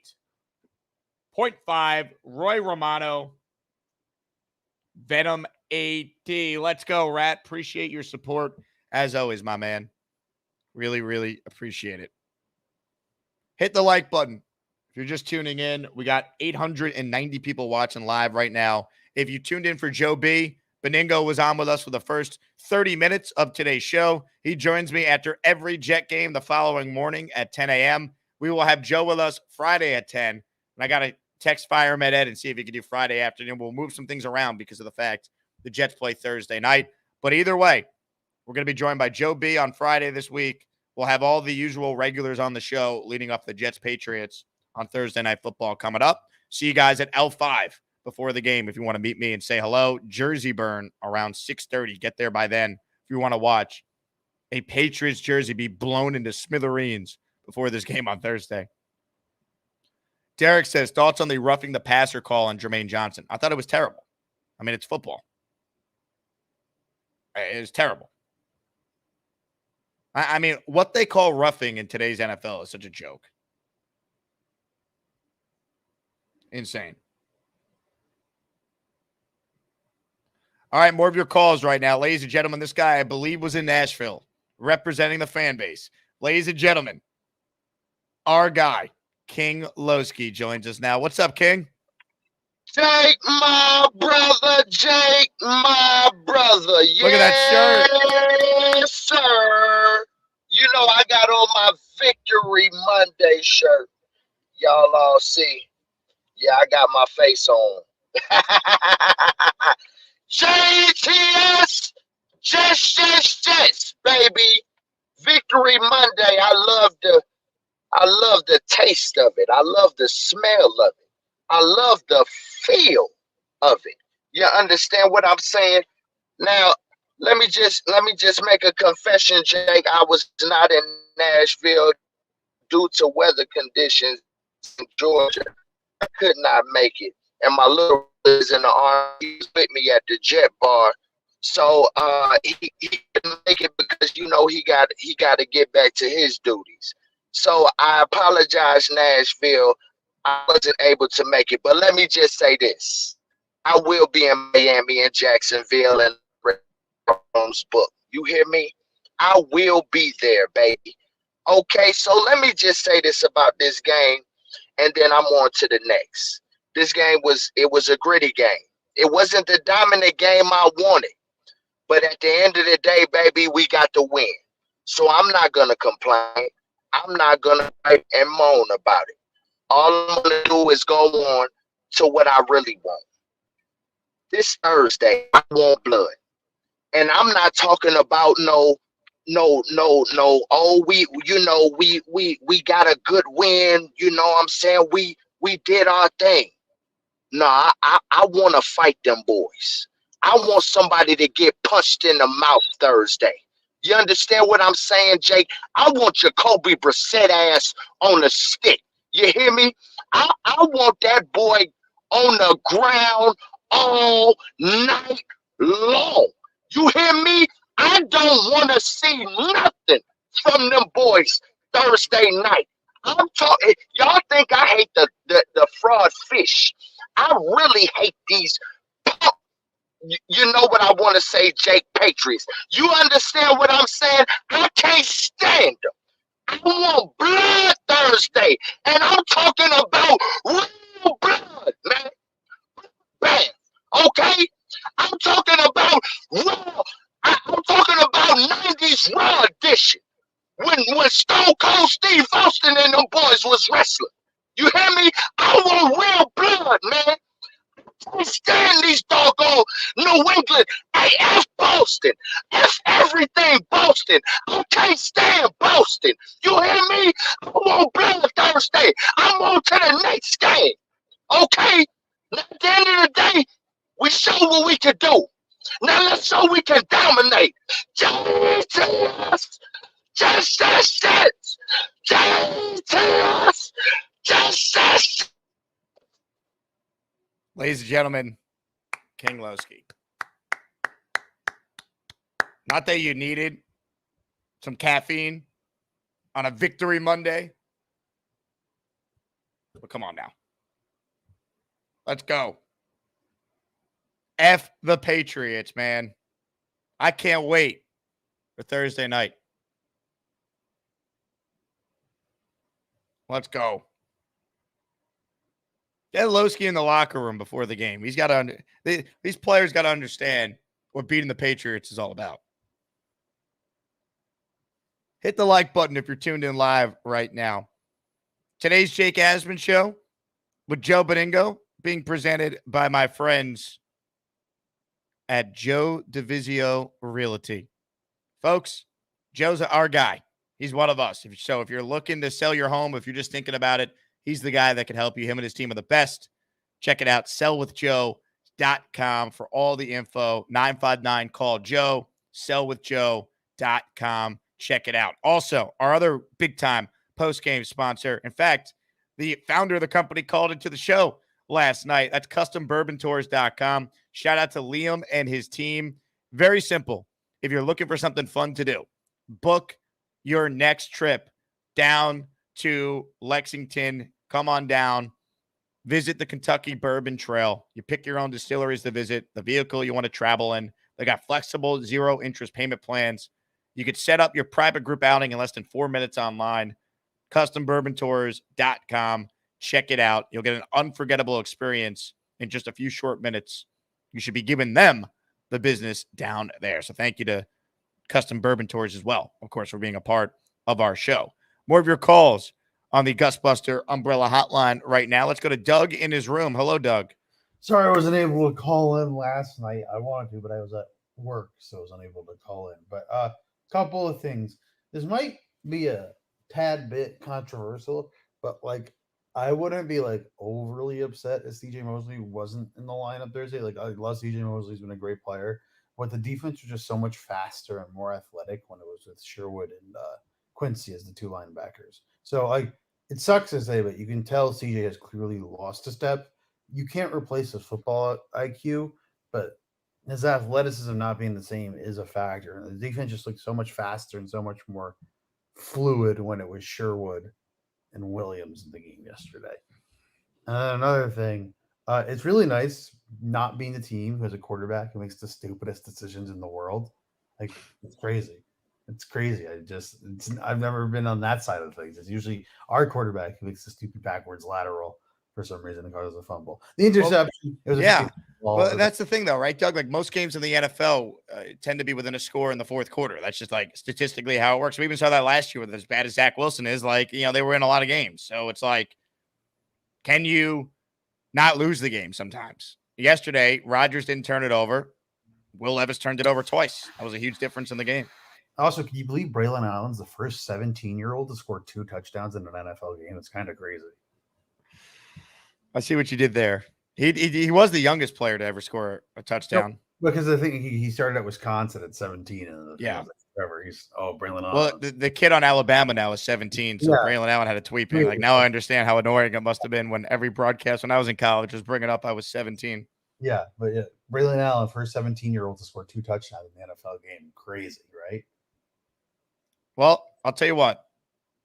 0.5, Roy Romano, Venom AD. Let's go, Rat. Appreciate your support as always, my man. Really, really appreciate it. Hit the like button. If you're just tuning in, we got 890 people watching live right now. If you tuned in for Joe Benigno was on with us for the first 30 minutes of today's show. He joins me after every Jet game the following morning at 10 a.m. We will have Joe with us Friday at 10. And I got to text Fire Med Ed and see if he can do Friday afternoon. We'll move some things around because of the fact the Jets play Thursday night. But either way, we're going to be joined by Joe B on Friday this week. We'll have all the usual regulars on the show leading up the Jets Patriots on Thursday Night Football coming up. See you guys at L5 before the game if you want to meet me and say hello. Jersey burn around 6:30. Get there by then if you want to watch a Patriots jersey be blown into smithereens before this game on Thursday. Derek says, thoughts on the roughing the passer call on Jermaine Johnson? I thought it was terrible. I mean, it's football. It's terrible. I mean, what they call roughing in today's NFL is such a joke. Insane. All right, more of your calls right now. Ladies and gentlemen, this guy, I believe, was in Nashville representing the fan base. Ladies and gentlemen, our guy, King Lowski, joins us now. What's up, King? Jake, my brother. Jake, my brother. Yes, look at that shirt. Yes, sir. You know, I got on my Victory Monday shirt. Y'all all see. Yeah, I got my face on. JTS, Jets, baby. Victory Monday. I love the taste of it. I love the smell of it. I love the feel of it. You understand what I'm saying? Now, let me just make a confession, Jake. I was not in Nashville due to weather conditions in Georgia. I could not make it. And my little brother is in the army. He's with me at the Jet Bar. So he couldn't make it because, you know, he got to get back to his duties. So I apologize, Nashville. I wasn't able to make it. But let me just say this. I will be in Miami and Jacksonville and Rome's book. You hear me? I will be there, baby. Okay, so let me just say this about this game, and then I'm on to the next. This game was a gritty game. It wasn't the dominant game I wanted. But at the end of the day, baby, we got the win. So I'm not going to complain. I'm not going to fight and moan about it. All I'm going to do is go on to what I really want. This Thursday, I want blood. And I'm not talking about no, oh, we got a good win. You know what I'm saying? We did our thing. No, I want to fight them boys. I want somebody to get punched in the mouth Thursday. You understand what I'm saying, Jake? I want your Kobe Brissett ass on a stick. You hear me? I want that boy on the ground all night long. You hear me? I don't want to see nothing from them boys Thursday night. I'm talking. Y'all think I hate the fraud fish? I really hate these. You know what I want to say, Jake? Patriots. You understand what I'm saying? I can't stand them. I want blood Thursday. And I'm talking about real blood, man. Bad. Okay? I'm talking about raw. I'm talking about 90s raw edition. When Stone Cold Steve Austin and them boys was wrestling. You hear me? I want real blood, man. I can't stand these doggone New England. Hey, F Boston. F everything Boston. I can't stand Boston. You hear me? I want blood Thursday. I'm on to the next game. Okay? Now, at the end of the day, we show what we can do. Now let's show we can dominate. JTS, just JTS, just. Ladies and gentlemen, King Lowski. Not that you needed some caffeine on a Victory Monday, but come on now. Let's go. F the Patriots, man. I can't wait for Thursday night. Let's go. Get Lowski in the locker room before the game. He's got to. These players got to understand what beating the Patriots is all about. Hit the like button if you're tuned in live right now. Today's Jake Asman show with Joe Benigno being presented by my friends at Joe Divisio Realty. Folks, Joe's our guy. He's one of us. So if you're looking to sell your home, if you're just thinking about it, he's the guy that can help you. Him and his team are the best. Check it out, sellwithjoe.com for all the info. 959-CALL-JOE, sellwithjoe.com. Check it out. Also, our other big-time post-game sponsor. In fact, the founder of the company called into the show last night. That's CustomBourbonTours.com. Shout out to Liam and his team. Very simple. If you're looking for something fun to do, book your next trip down to Lexington. Come on down. Visit the Kentucky Bourbon Trail. You pick your own distilleries to visit, the vehicle you want to travel in. They got flexible, zero-interest payment plans. You could set up your private group outing in less than 4 minutes online. CustomBourbonTours.com. Check it out. You'll get an unforgettable experience in just a few short minutes. You should be giving them the business down there. So thank you to Custom Bourbon Tours as well, of course, for being a part of our show. More of your calls on the Gusbuster Umbrella Hotline right now. Let's go to Doug in his room. Hello, Doug. Sorry I wasn't able to call in last night. I wanted to, but I was at work, so I was unable to call in. But a couple of things. This might be a tad bit controversial, but I wouldn't be overly upset if CJ Mosley wasn't in the lineup Thursday. I love CJ Mosley. He's been a great player, but the defense was just so much faster and more athletic when it was with Sherwood and Quincy as the two linebackers. So it sucks to say, but you can tell CJ has clearly lost a step. You can't replace his football IQ, but his athleticism not being the same is a factor. And the defense just looked so much faster and so much more fluid when it was Sherwood and Williams in the game yesterday. And another thing, it's really nice not being the team who has a quarterback who makes the stupidest decisions in the world. It's crazy. It's crazy. I've never been on that side of things. It's usually our quarterback who makes the stupid backwards lateral for some reason and causes a fumble. The interception. Well, that's the thing, though, right, Doug? Most games in the NFL tend to be within a score in the fourth quarter. That's just statistically how it works. We even saw that last year with as bad as Zach Wilson is. They were in a lot of games. So it's can you not lose the game sometimes? Yesterday, Rodgers didn't turn it over. Will Levis turned it over twice. That was a huge difference in the game. Also, can you believe Braylon Allen's the first 17-year-old to score 2 touchdowns in an NFL game? It's kind of crazy. I see what you did there. He was the youngest player to ever score a touchdown. No, because I think he started at Wisconsin at 17. And forever. Braylon Allen. Well, the kid on Alabama now is 17. So Braylon Allen had a tweet being now I understand how annoying it must have been when every broadcast when I was in college was bringing up I was 17. Yeah, but Braylon Allen, first 17-year-old to score 2 touchdowns in the NFL game. Crazy, right? Well, I'll tell you what.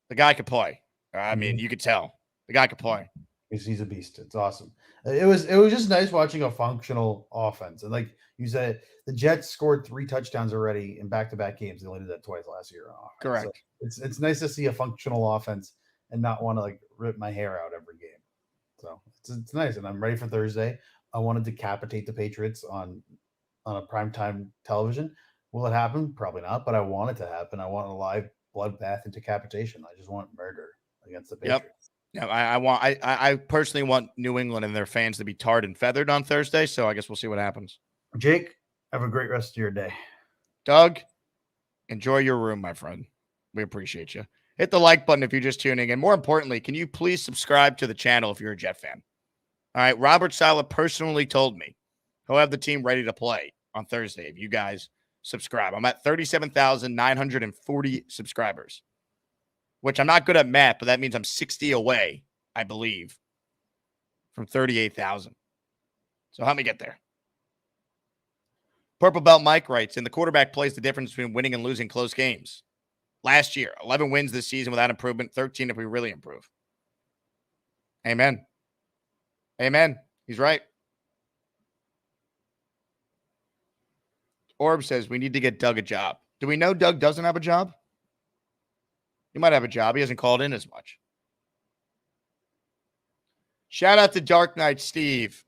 The guy could play. I mean, you could tell. The guy could play. He's a beast. It's awesome. It was just nice watching a functional offense. And like you said, the Jets scored 3 touchdowns already in back-to-back games. They only did that twice last year. Correct. It's nice to see a functional offense and not want to like rip my hair out every game. So it's nice, and I'm ready for Thursday. I want to decapitate the Patriots on a primetime television. Will it happen? Probably not, but I want it to happen. I want a live bloodbath and decapitation. I just want murder against the Patriots. Yeah, I personally want New England and their fans to be tarred and feathered on Thursday, so I guess we'll see what happens. Jake, have a great rest of your day. Doug, enjoy your room, my friend. We appreciate you. Hit the like button if you're just tuning in. More importantly, can you please subscribe to the channel if you're a Jet fan? All right, Robert Saleh personally told me he'll have the team ready to play on Thursday if you guys subscribe. I'm at 37,940 subscribers, which I'm not good at math, but that means I'm 60 away, I believe, from 38,000. So help me get there. Purple Belt Mike writes, and the quarterback plays the difference between winning and losing close games. Last year, 11 wins this season without improvement, 13 if we really improve. Amen. Amen. He's right. Orb says we need to get Doug a job. Do we know Doug doesn't have a job? He might have a job. He hasn't called in as much. Shout out to Dark Knight Steve.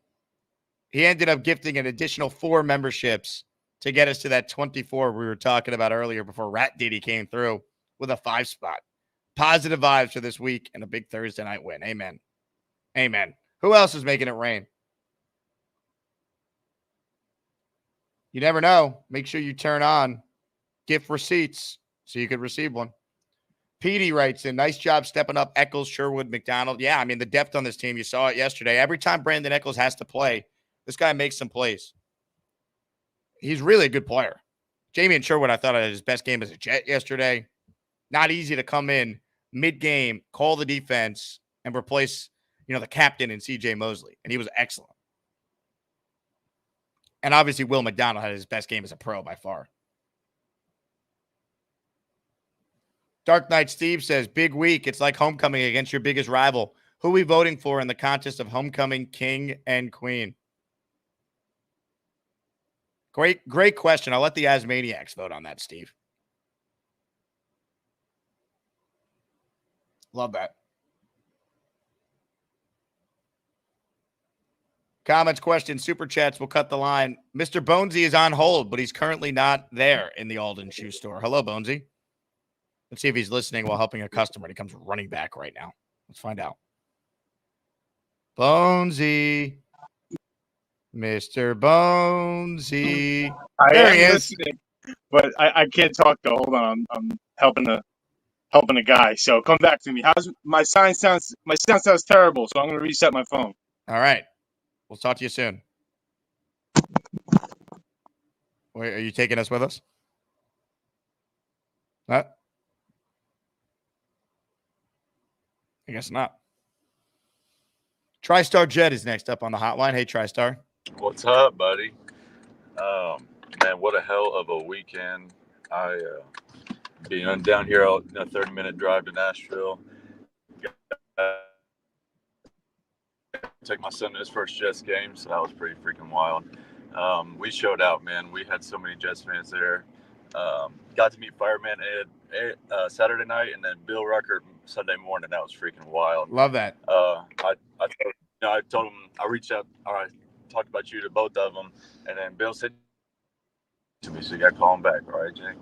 He ended up gifting an additional 4 memberships to get us to that 24 we were talking about earlier before Rat Diddy came through with a 5 spot. Positive vibes for this week and a big Thursday night win. Amen. Amen. Who else is making it rain? You never know. Make sure you turn on gift receipts so you could receive one. Petey writes in, nice job stepping up Eccles, Sherwood, McDonald. Yeah, I mean, the depth on this team, you saw it yesterday. Every time Brandon Eccles has to play, this guy makes some plays. He's really a good player. Jamie and Sherwood, I thought, had his best game as a Jet yesterday. Not easy to come in mid-game, call the defense, and replace, the captain in C.J. Mosley. And he was excellent. And obviously, Will McDonald had his best game as a pro by far. Dark Knight Steve says, big week. It's like homecoming against your biggest rival. Who are we voting for in the contest of homecoming king and queen? Great question. I'll let the Asmaniacs vote on that, Steve. Love that. Comments, questions, super chats. We'll cut the line. Mr. Bonesy is on hold, but he's currently not there in the Alden Shoe Store. Hello, Bonesy. Let's see if he's listening while helping a customer. He comes running back right now. Let's find out. Bonesy. Mr. Bonesy. There he is. But I can't talk though. Hold on. I'm helping a guy. So come back to me. How's my sound sounds terrible, so I'm gonna reset my phone. All right. We'll talk to you soon. Wait, are you taking us with us? What? I guess not. TriStar Jet is next up on the hotline. Hey, TriStar. What's up, buddy? Man, what a hell of a weekend. Being down here, a 30-minute drive to Nashville. Took my son to his first Jets game, so that was pretty freaking wild. We showed out, man. We had so many Jets fans there. Got to meet Fireman Ed Saturday night, and then Bill Ruckert Sunday morning. That was freaking wild. Love that. I told him, I reached out, I talked about you to both of them, and then Bill said to me, so you got to call him back, all right, Jake?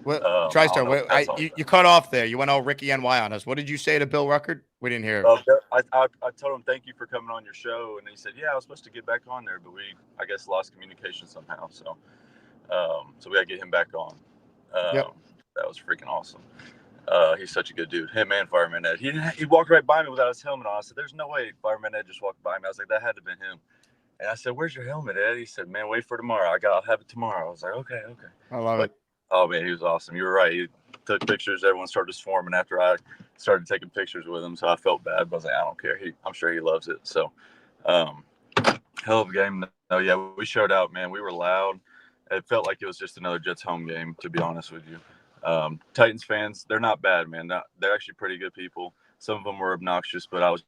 Well, TriStar, you cut off there. You went all Ricky NY on us. What did you say to Bill Ruckert? We didn't hear. I told him thank you for coming on your show, and he said, yeah, I was supposed to get back on there, but we, I guess, lost communication somehow. So we got to get him back on. Yep. That was freaking awesome. He's such a good dude. Him and Fireman Ed. He walked right by me without his helmet on. I said, there's no way Fireman Ed just walked by me. I was like, that had to have been him. And I said, where's your helmet, Ed? He said, man, wait for tomorrow. I'll have it tomorrow. I was like, okay. I love it. Oh, man, he was awesome. You were right. He took pictures. Everyone started swarming after I started taking pictures with him, so I felt bad. But I was like, I don't care. I'm sure he loves it. So, hell of a game. Oh, yeah, we showed out, man. We were loud. It felt like it was just another Jets home game, to be honest with you. Titans fans, they're not bad, man. They're actually pretty good people. Some of them were obnoxious, but I was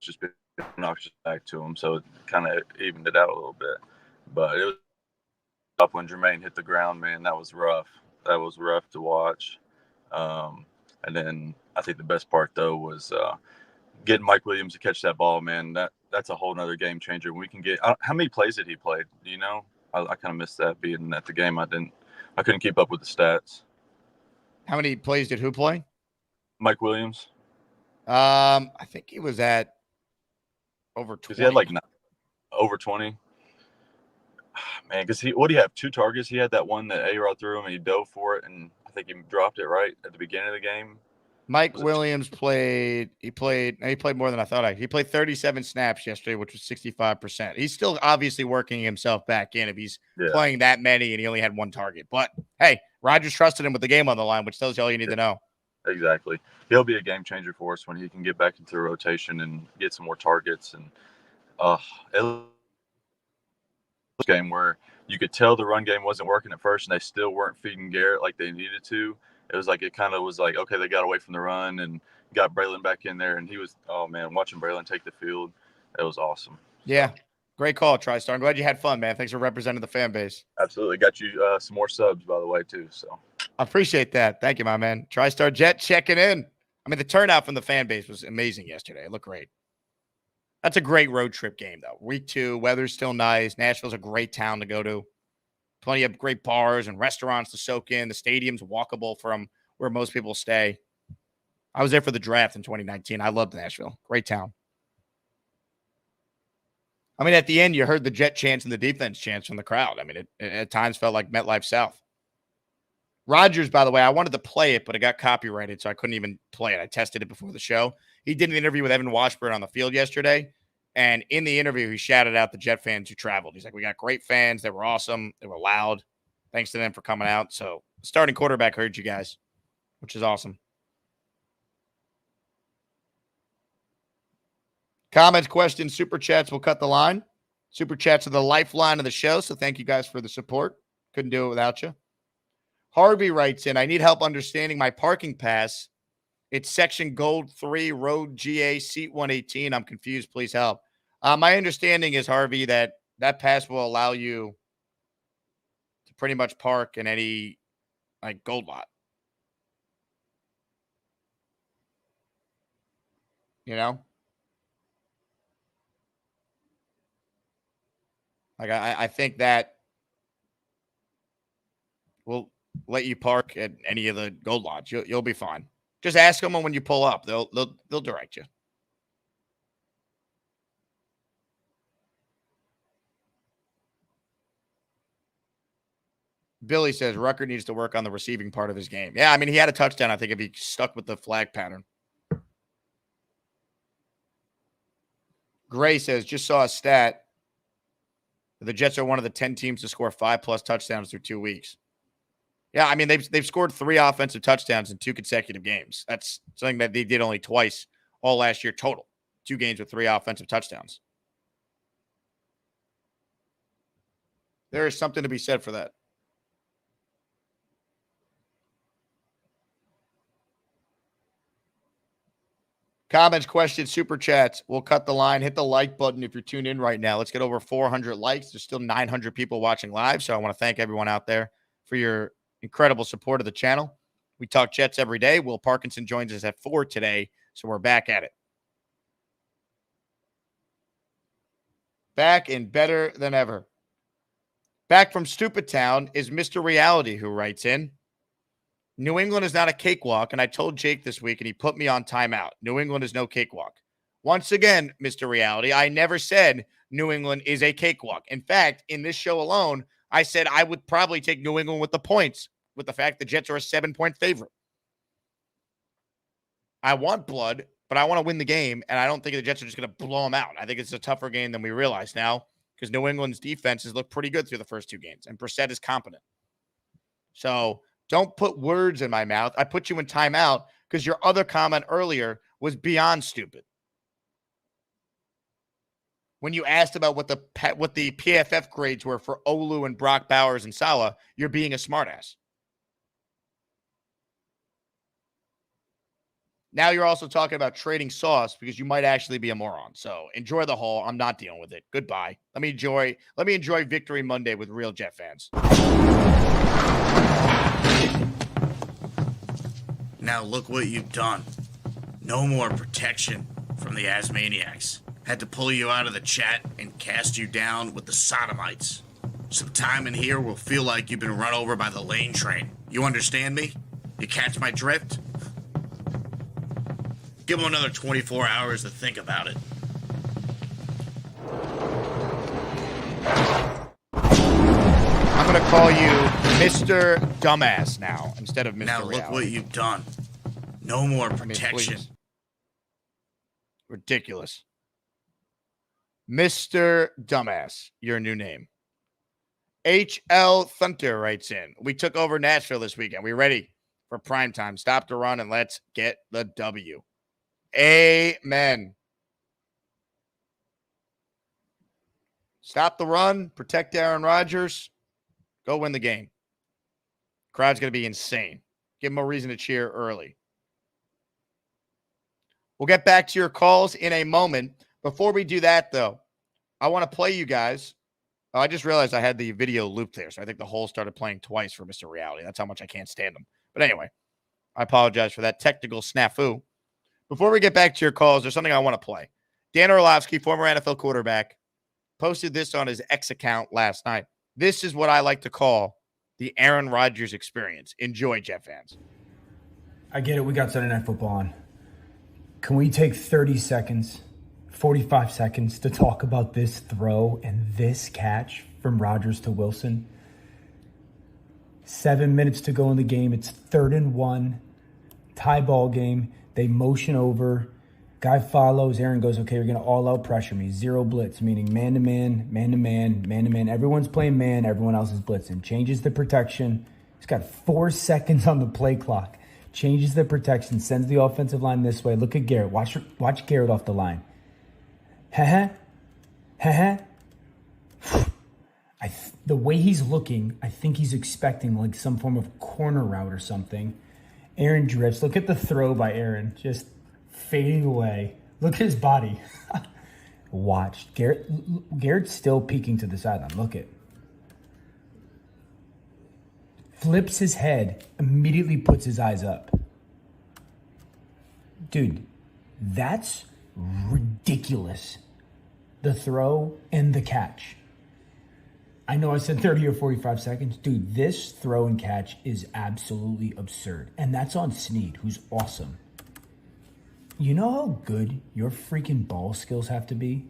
just being obnoxious back to them, so it kind of evened it out a little bit. But it was up when Jermaine hit the ground, man. That was rough. That was rough to watch. And then I think the best part, though, was getting Mike Williams to catch that ball, man. That's a whole nother game changer. We can get how many plays did he play? Do you know? I kind of missed that being at the game. I couldn't keep up with the stats. How many plays did who play? Mike Williams. I think he was at over 20. He had like over 20. Man, because what do you have? 2 targets. He had that one that A-Rod threw him and he dove for it, and I think he dropped it right at the beginning of the game. Mike Williams played more than I thought. He played 37 snaps yesterday, which was 65%. He's still obviously working himself back in if he's playing that many and he only had 1 target. But hey, Rodgers trusted him with the game on the line, which tells you all you need to know. Exactly. He'll be a game changer for us when he can get back into the rotation and get some more targets. And it was a game where you could tell the run game wasn't working at first and they still weren't feeding Garrett like they needed to. It was like, okay, they got away from the run and got Braylon back in there. And he was, oh man, watching Braylon take the field, it was awesome. Yeah. Great call, TriStar. I'm glad you had fun, man. Thanks for representing the fan base. Absolutely. Got you some more subs, by the way, too. So I appreciate that. Thank you, my man. TriStar Jet checking in. I mean, the turnout from the fan base was amazing yesterday. It looked great. That's a great road trip game, though. Week 2, weather's still nice. Nashville's a great town to go to. Plenty of great bars and restaurants to soak in. The stadium's walkable from where most people stay. I was there for the draft in 2019. I loved Nashville. Great town. I mean, at the end, you heard the Jet chants and the defense chants from the crowd. I mean, it at times felt like MetLife South. Rodgers, by the way, I wanted to play it, but it got copyrighted, so I couldn't even play it. I tested it before the show. He did an interview with Evan Washburn on the field yesterday, and in the interview, he shouted out the Jet fans who traveled. He's like, we got great fans. They were awesome. They were loud. Thanks to them for coming out. So the starting quarterback heard you guys, which is awesome. Comments, questions, super chats will cut the line. Super chats are the lifeline of the show, so thank you guys for the support. Couldn't do it without you. Harvey writes in, I need help understanding my parking pass. It's section gold 3, road GA, seat 118. I'm confused. Please help. My understanding is, Harvey, that pass will allow you to pretty much park in any gold lot. You know? I think that will let you park at any of the gold lots. You'll be fine. Just ask them when you pull up. They'll direct you. Billy says Rucker needs to work on the receiving part of his game. Yeah, I mean, he had a touchdown, I think, if he stuck with the flag pattern. Gray says, just saw a stat. The Jets are one of the 10 teams to score 5+ touchdowns through 2 weeks. Yeah, I mean, they've scored 3 offensive touchdowns in 2 consecutive games. That's something that they did only twice all last year total. 2 games with 3 offensive touchdowns. There is something to be said for that. Comments, questions, super chats. We'll cut the line. Hit the like button if you're tuned in right now. Let's get over 400 likes. There's still 900 people watching live, so I want to thank everyone out there for your incredible support of the channel. We talk Jets every day. Will Parkinson joins us at 4 today, so we're back at it. Back and better than ever. Back from Stupid Town is Mr. Reality, who writes in, New England is not a cakewalk, and I told Jake this week, and he put me on timeout. New England is no cakewalk. Once again, Mr. Reality, I never said New England is a cakewalk. In fact, in this show alone, I said I would probably take New England with the points, with the fact the Jets are a 7-point favorite. I want blood, but I want to win the game, and I don't think the Jets are just going to blow them out. I think it's a tougher game than we realize now because New England's defenses look pretty good through the first 2 games, and Brissett is competent. So don't put words in my mouth. I put you in timeout because your other comment earlier was beyond stupid. When you asked about what the PFF grades were for Olu and Brock Bowers and Salah, you're being a smartass. Now you're also talking about trading Sauce because you might actually be a moron. So enjoy the haul. I'm not dealing with it. Goodbye. Let me enjoy Victory Monday with real Jet fans. Now look what you've done. No more protection from the Asmaniacs. Had to pull you out of the chat and cast you down with the sodomites. Some time in here will feel like you've been run over by the lane train. You understand me? You catch my drift? Give him another 24 hours to think about it. I'm going to call you Mr. Dumbass now instead of Mr. Now look what you've done. No more protection. Ridiculous. Mr. Dumbass, your new name. H.L. Thunter writes in. We took over Nashville this weekend. We ready for primetime. Stop the run and let's get the W. Amen. Stop the run. Protect Aaron Rodgers. Go win the game. Crowd's going to be insane. Give them a reason to cheer early. We'll get back to your calls in a moment. Before we do that, though, I want to play you guys. Oh, I just realized I had the video looped there, so I think the whole started playing twice for Mr. Reality. That's how much I can't stand them. But anyway, I apologize for that technical snafu. Before we get back to your calls, there's something I want to play. Dan Orlovsky, former NFL quarterback, posted this on his X account last night. This is what I like to call the Aaron Rodgers experience. Enjoy, Jet fans. I get it. We got Sunday Night Football on. Can we take 30 seconds, 45 seconds to talk about this throw and this catch from Rodgers to Wilson? 7 minutes to go in the game. It's 3rd and 1. Tie ball game. They motion over. Guy follows. Aaron goes, okay, we're going to all-out pressure me. 0 blitz, meaning man-to-man, man-to-man, man-to-man. Everyone's playing man. Everyone else is blitzing. Changes the protection. He's got 4 seconds on the play clock. Changes the protection. Sends the offensive line this way. Look at Garrett. Watch Garrett off the line. The way he's looking, I think he's expecting like some form of corner route or something. Aaron drifts. Look at the throw by Aaron. Just fading away. Look at his body. Watch. Garrett's still peeking to the sideline. Look at. Flips his head. Immediately puts his eyes up. Dude, that's ridiculous. The throw and the catch. I know I said 30 or 45 seconds. Dude, this throw and catch is absolutely absurd. And that's on Snead, who's awesome. You know how good your freaking ball skills have to be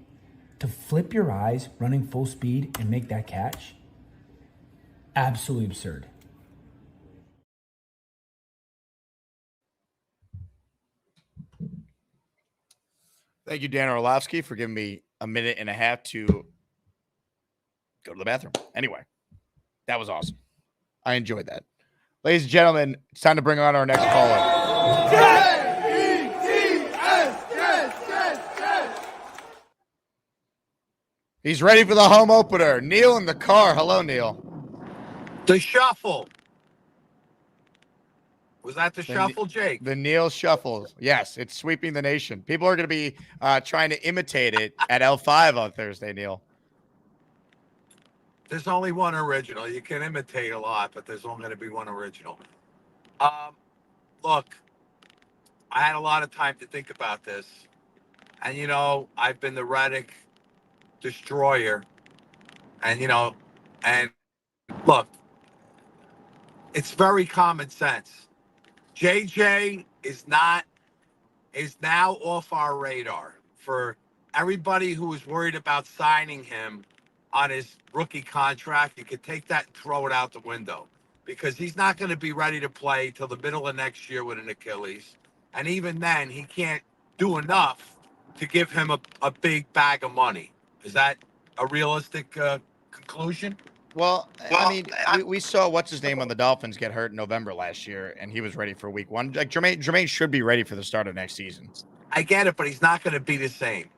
to flip your eyes running full speed and make that catch? Absolutely absurd. Thank you, Dan Orlovsky, for giving me a minute and a half to go to the bathroom. Anyway, that was awesome. I enjoyed that. Ladies and gentlemen, it's time to bring on our next caller. He's ready for the home opener. Neil in the car. Hello, Neil. The shuffle. Was that the shuffle, Jake? The Neil shuffle. Yes, it's sweeping the nation. People are going to be trying to imitate it at L5 on Thursday, Neil. There's only one original. You can imitate a lot, but there's only going to be one original. Look, I had a lot of time to think about this. And, you know, I've been the Reddick destroyer. And, you know, and look, it's very common sense. JJ is now off our radar. For everybody who was worried about signing him on his rookie contract, you could take that and throw it out the window because he's not going to be ready to play till the middle of next year with an Achilles. And even then, he can't do enough to give him a big bag of money. Is that a realistic conclusion? Well, I mean, we saw what's his name on the Dolphins get hurt in November last year, and he was ready for week 1. Like Jermaine should be ready for the start of next season. I get it, but he's not going to be the same.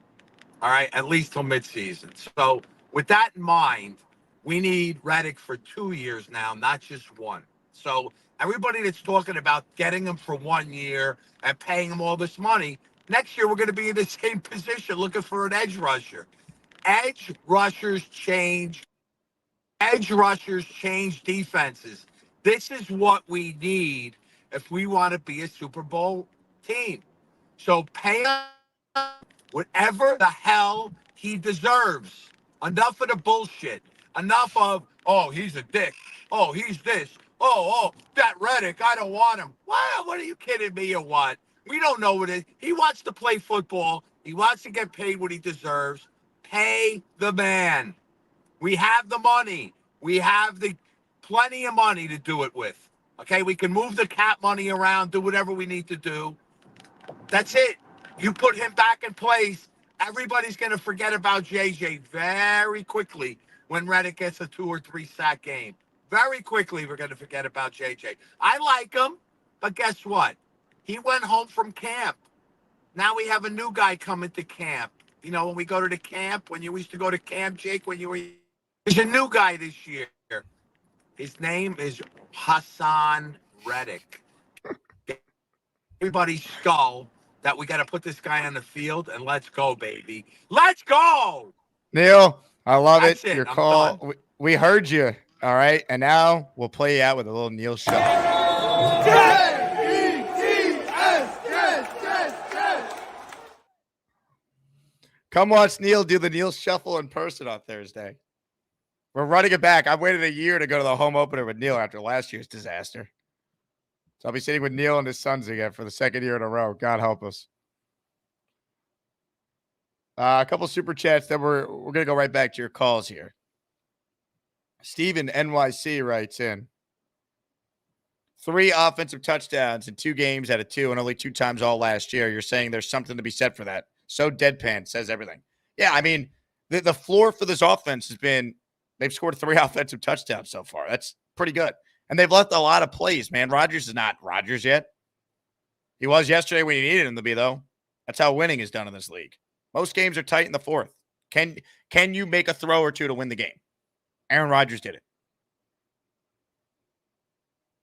All right, at least till midseason. So with that in mind, we need Reddick for 2 years now, not just 1. So everybody that's talking about getting him for 1 year and paying him all this money, next year we're going to be in the same position looking for an edge rusher. Edge rushers change defenses. This is what we need if we want to be a Super Bowl team. So pay him whatever the hell he deserves. Enough of the bullshit. Enough of, oh, he's a dick. Oh, he's this. That Reddick, I don't want him. What are you kidding me or what? We don't know what it is. He wants to play football. He wants to get paid what he deserves. Pay the man. We have the money. We have the plenty of money to do it with. Okay, we can move the cap money around, do whatever we need to do. That's it. You put him back in place, everybody's going to forget about JJ very quickly when Reddick gets a 2 or 3 sack game. Very quickly, we're going to forget about JJ. I like him, but guess what? He went home from camp. Now we have a new guy coming to camp. You know, when we go to the camp, when you used to go to camp, Jake, when you were... There's a new guy this year. His name is Hassan Reddick. Everybody's skull that we got to put this guy on the field and let's go, baby. Let's go. Neil, I love That's it. Your I'm call. done. We heard you. All right. And now we'll play you out with a little Neil shuffle. Come watch Neil do the Neil shuffle in person on Thursday. We're running it back. I waited a year to go to the home opener with Neil after last year's disaster. So I'll be sitting with Neil and his sons again for the second year in a row. God help us. A couple super chats, then we're going to go right back to your calls here. Steven NYC writes in 3 offensive touchdowns in 2 games out of 2 and only 2 times all last year. You're saying there's something to be said for that. So deadpan says everything. Yeah, I mean, the floor for this offense has been they've scored 3 offensive touchdowns so far. That's pretty good. And they've left a lot of plays, man. Rodgers is not Rodgers yet. He was yesterday when you needed him to be, though. That's how winning is done in this league. Most games are tight in the 4th. Can you make a throw or 2 to win the game? Aaron Rodgers did it.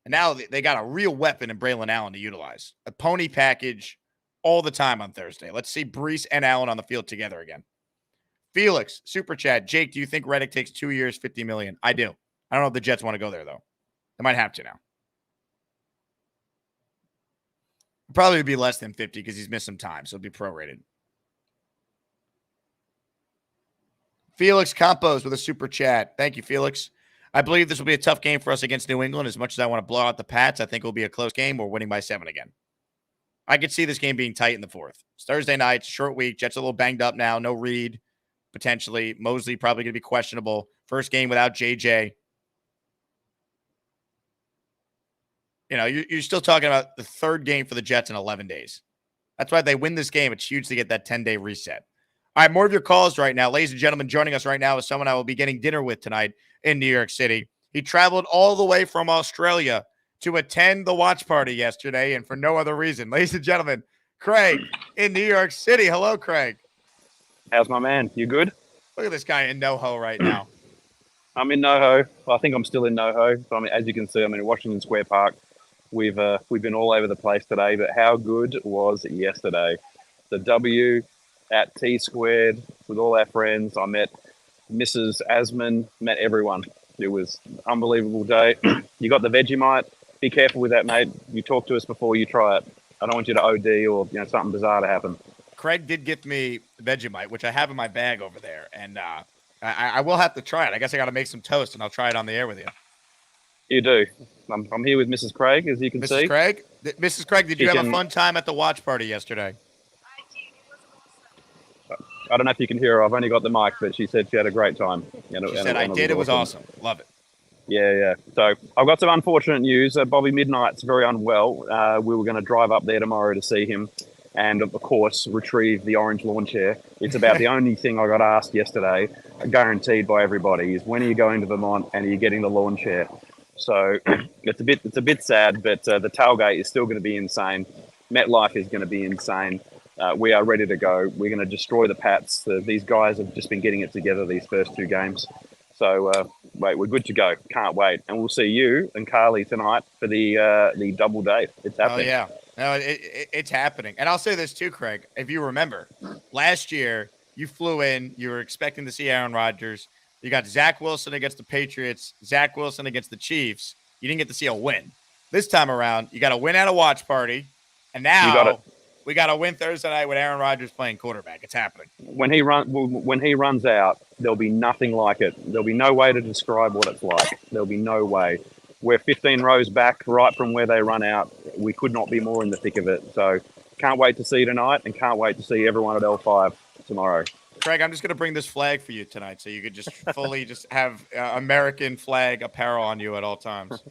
And now they got a real weapon in Braylon Allen to utilize. A pony package all the time on Thursday. Let's see Brees and Allen on the field together again. Felix, super chat. Jake, do you think Reddick takes 2 years, $50 million? I do. I don't know if the Jets want to go there, though. They might have to now. Probably would be less than 50 because he's missed some time, so it'll be prorated. Felix Campos with a super chat. Thank you, Felix. I believe this will be a tough game for us against New England. As much as I want to blow out the Pats, I think it will be a close game. We're winning by 7 again. I could see this game being tight in the 4th. It's Thursday night, short week. Jets a little banged up now. No Reed, potentially. Mosley probably going to be questionable. First game without JJ. You know, you're still talking about the 3rd game for the Jets in 11 days. That's why they win this game. It's huge to get that 10-day reset. All right, more of your calls right now. Ladies and gentlemen, joining us right now is someone I will be getting dinner with tonight in New York City. He traveled all the way from Australia to attend the watch party yesterday and for no other reason. Ladies and gentlemen, Craig in New York City. Hello, Craig. How's my man? You good? Look at this guy in NoHo right now. I'm in NoHo. I think I'm still in NoHo. So as you can see, I'm in Washington Square Park. We've been all over the place today, but how good was yesterday? The W at T Squared with all our friends. I met Mrs. Asman, met everyone. It was an unbelievable day. You got the Vegemite. Be careful with that, mate. You talk to us before you try it. I don't want you to OD or something bizarre to happen. Craig did gift me Vegemite, which I have in my bag over there, and I will have to try it. I guess I got to make some toast, and I'll try it on the air with you. You do. I'm here with Mrs. Craig, as you can see. Mrs. Craig, did you have a fun time at the watch party yesterday? I don't know if you can hear her. I've only got the mic, but she said she had a great time. She said I did. It was awesome. Love it. Yeah. So I've got some unfortunate news. Bobby Midnight's very unwell. We were going to drive up there tomorrow to see him and, of course, retrieve the orange lawn chair. It's about the only thing I got asked yesterday, guaranteed by everybody, is when are you going to Vermont and are you getting the lawn chair? So it's a bit sad, but the tailgate is still going to be insane. MetLife is going to be insane. We are ready to go. We're going to destroy the Pats. These guys have just been getting it together these first 2 games. So, we're good to go. Can't wait. And we'll see you and Carly tonight for the double date. It's happening. Oh, yeah. No, it's happening. And I'll say this too, Craig. If you remember, last year you flew in, you were expecting to see Aaron Rodgers. You got Zach Wilson against the Patriots, Zach Wilson against the Chiefs. You didn't get to see a win. This time around, you got to win at a watch party. And now we got to win Thursday night with Aaron Rodgers playing quarterback. It's happening. When he runs out, there'll be nothing like it. There'll be no way to describe what it's like. There'll be no way. We're 15 rows back right from where they run out. We could not be more in the thick of it. So can't wait to see you tonight and can't wait to see everyone at L5 tomorrow. Craig, I'm just going to bring this flag for you tonight so you could just fully just have American flag apparel on you at all times.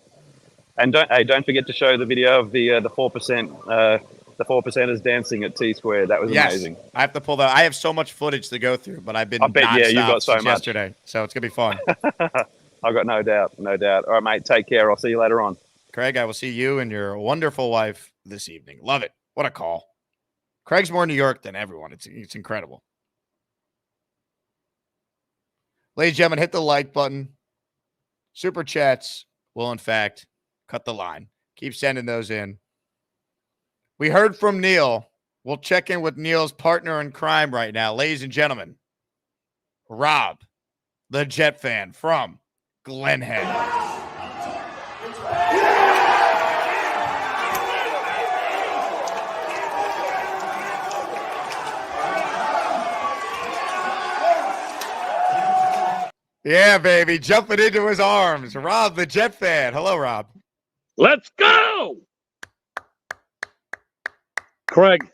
And don't forget to show the video of the 4%. The 4%ers dancing at T Squared. That was amazing. I have to pull that. I have so much footage to go through, but I've been you've got so much yesterday, so it's gonna be fun. I've got no doubt. All right, mate. Take care. I'll see you later on. Craig, I will see you and your wonderful wife this evening. Love it. What a call. Craig's more New York than everyone. It's incredible. Ladies and gentlemen, hit the like button. Super chats will, in fact, cut the line. Keep sending those in. We heard from Neil. We'll check in with Neil's partner in crime right now. Ladies and gentlemen, Rob, the Jet fan from Glen Head. Yeah, baby, jumping into his arms. Rob, the Jet fan. Hello, Rob. Let's go! Craig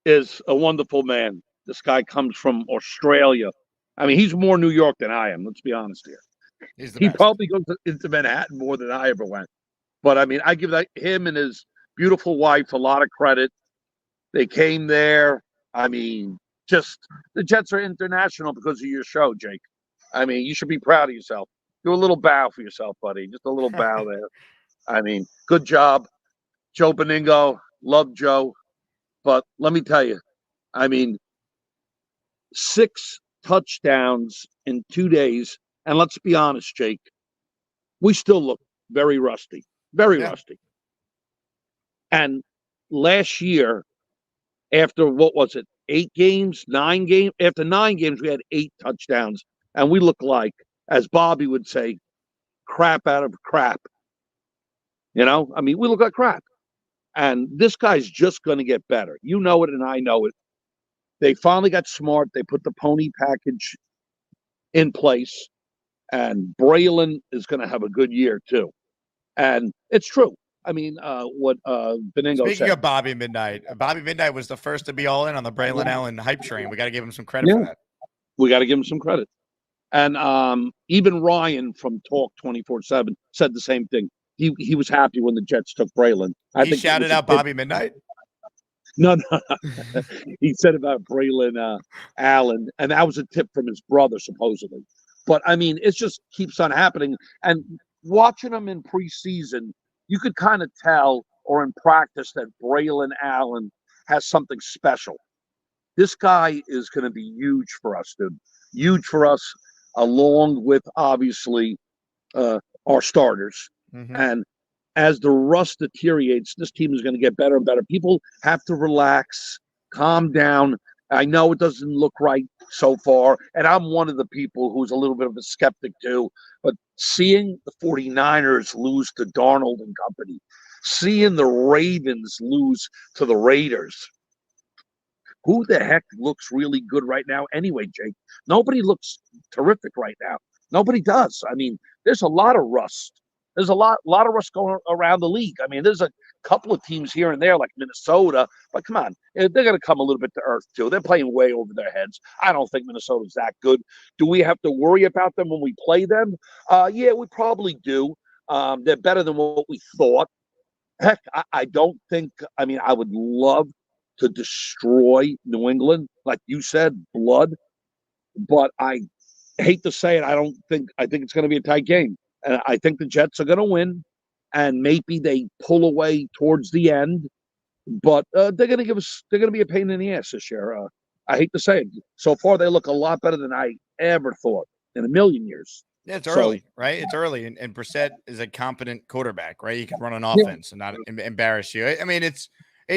is a wonderful man. This guy comes from Australia. I mean, he's more New York than I am. Let's be honest here. He probably goes into Manhattan more than I ever went. But, I mean, I give him and his beautiful wife a lot of credit. They came there. I mean, just the Jets are international because of your show, Jake. I mean, you should be proud of yourself. Do a little bow for yourself, buddy. Just a little bow there. I mean, good job. Joe Benigno. Love Joe. But let me tell you, I mean, 6 touchdowns in 2 days. And let's be honest, Jake, we still look very rusty. Very rusty. And last year, after, 8 games, 9 games? After 9 games, we had 8 touchdowns. And we look like, as Bobby would say, crap out of crap. You know? I mean, we look like crap. And this guy's just going to get better. You know it, and I know it. They finally got smart. They put the pony package in place. And Braylon is going to have a good year, too. And it's true. I mean, what Benigno said. Speaking of Bobby Midnight was the first to be all in on the Braylon Allen hype train. We got to give him some credit for that. We got to give him some credit. And even Ryan from Talk 24/7 said the same thing. He was happy when the Jets took Braylon. He shouted out Bobby Midnight? No. He said about Braylon Allen, and that was a tip from his brother, supposedly. But, I mean, it just keeps on happening. And watching him in preseason, you could kind of tell, or in practice, that Braylon Allen has something special. This guy is going to be huge for us, dude. Huge for us, along with, obviously, our starters. Mm-hmm. And as the rust deteriorates, this team is going to get better and better. People have to relax, calm down. I know it doesn't look right so far, and I'm one of the people who's a little bit of a skeptic too, but seeing the 49ers lose to Darnold and company, seeing the Ravens lose to the Raiders, who the heck looks really good right now anyway, Jake? Nobody looks terrific right now. Nobody does. I mean, there's a lot of rust. There's a lot of rust going around the league. I mean, there's a couple of teams here and there like Minnesota, but come on, they're going to come a little bit to earth too. They're playing way over their heads. I don't think Minnesota's that good. Do we have to worry about them when we play them? Yeah, we probably do. They're better than what we thought. Heck, I don't think, I mean, I would love to destroy New England, like you said, blood, but I hate to say it, I think it's going to be a tight game. And I think the Jets are going to win, and maybe they pull away towards the end. But they're going to be a pain in the ass this year. I hate to say it. So far, they look a lot better than I ever thought in a million years. Yeah, it's early, right? It's early, and Brissett is a competent quarterback, right? He can run an offense and not embarrass you. I mean, it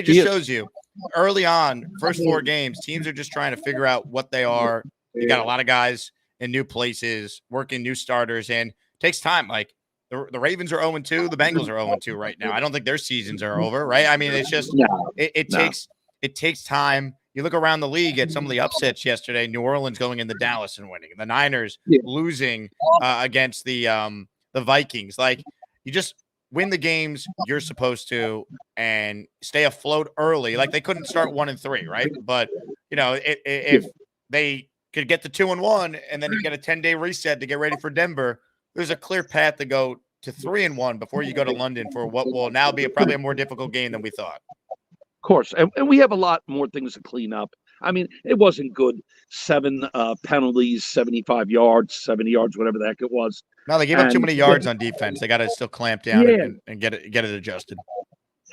just shows you early on, first 4 games, teams are just trying to figure out what they are. You got a lot of guys in new places, working new starters in. Takes time. Like The Ravens are 0-2. The Bengals are 0-2 right now. I don't think their seasons are over, right? I mean, it's just it takes time. You look around the league at some of the upsets yesterday. New Orleans going into Dallas and winning. The Niners losing against the Vikings. Like, you just win the games you're supposed to and stay afloat early. Like, they couldn't start 1-3, right? But if they could get to 2-1 and then you get a 10-day reset to get ready for Denver, there's a clear path to go to 3-1 before you go to London for what will now be probably a more difficult game than we thought. Of course. And we have a lot more things to clean up. I mean, it wasn't good. 7 penalties, 75 yards, 70 yards, whatever the heck it was. No, they gave up too many yards on defense. They got to still clamp down and get it adjusted.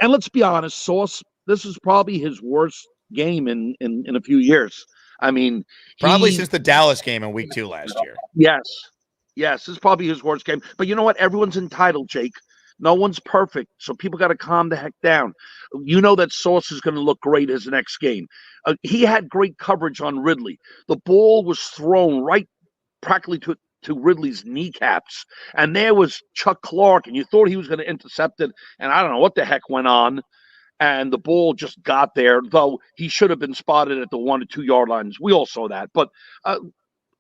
And let's be honest, Sauce, this is probably his worst game in a few years. I mean, probably since the Dallas game in week 2 last year. Yes, this is probably his worst game. But you know what? Everyone's entitled, Jake. No one's perfect, so people got to calm the heck down. You know that Sauce is going to look great his next game. He had great coverage on Ridley. The ball was thrown right practically to Ridley's kneecaps, and there was Chuck Clark, and you thought he was going to intercept it, and I don't know what the heck went on, and the ball just got there, though he should have been spotted at the 1 to 2 yard lines. We all saw that, but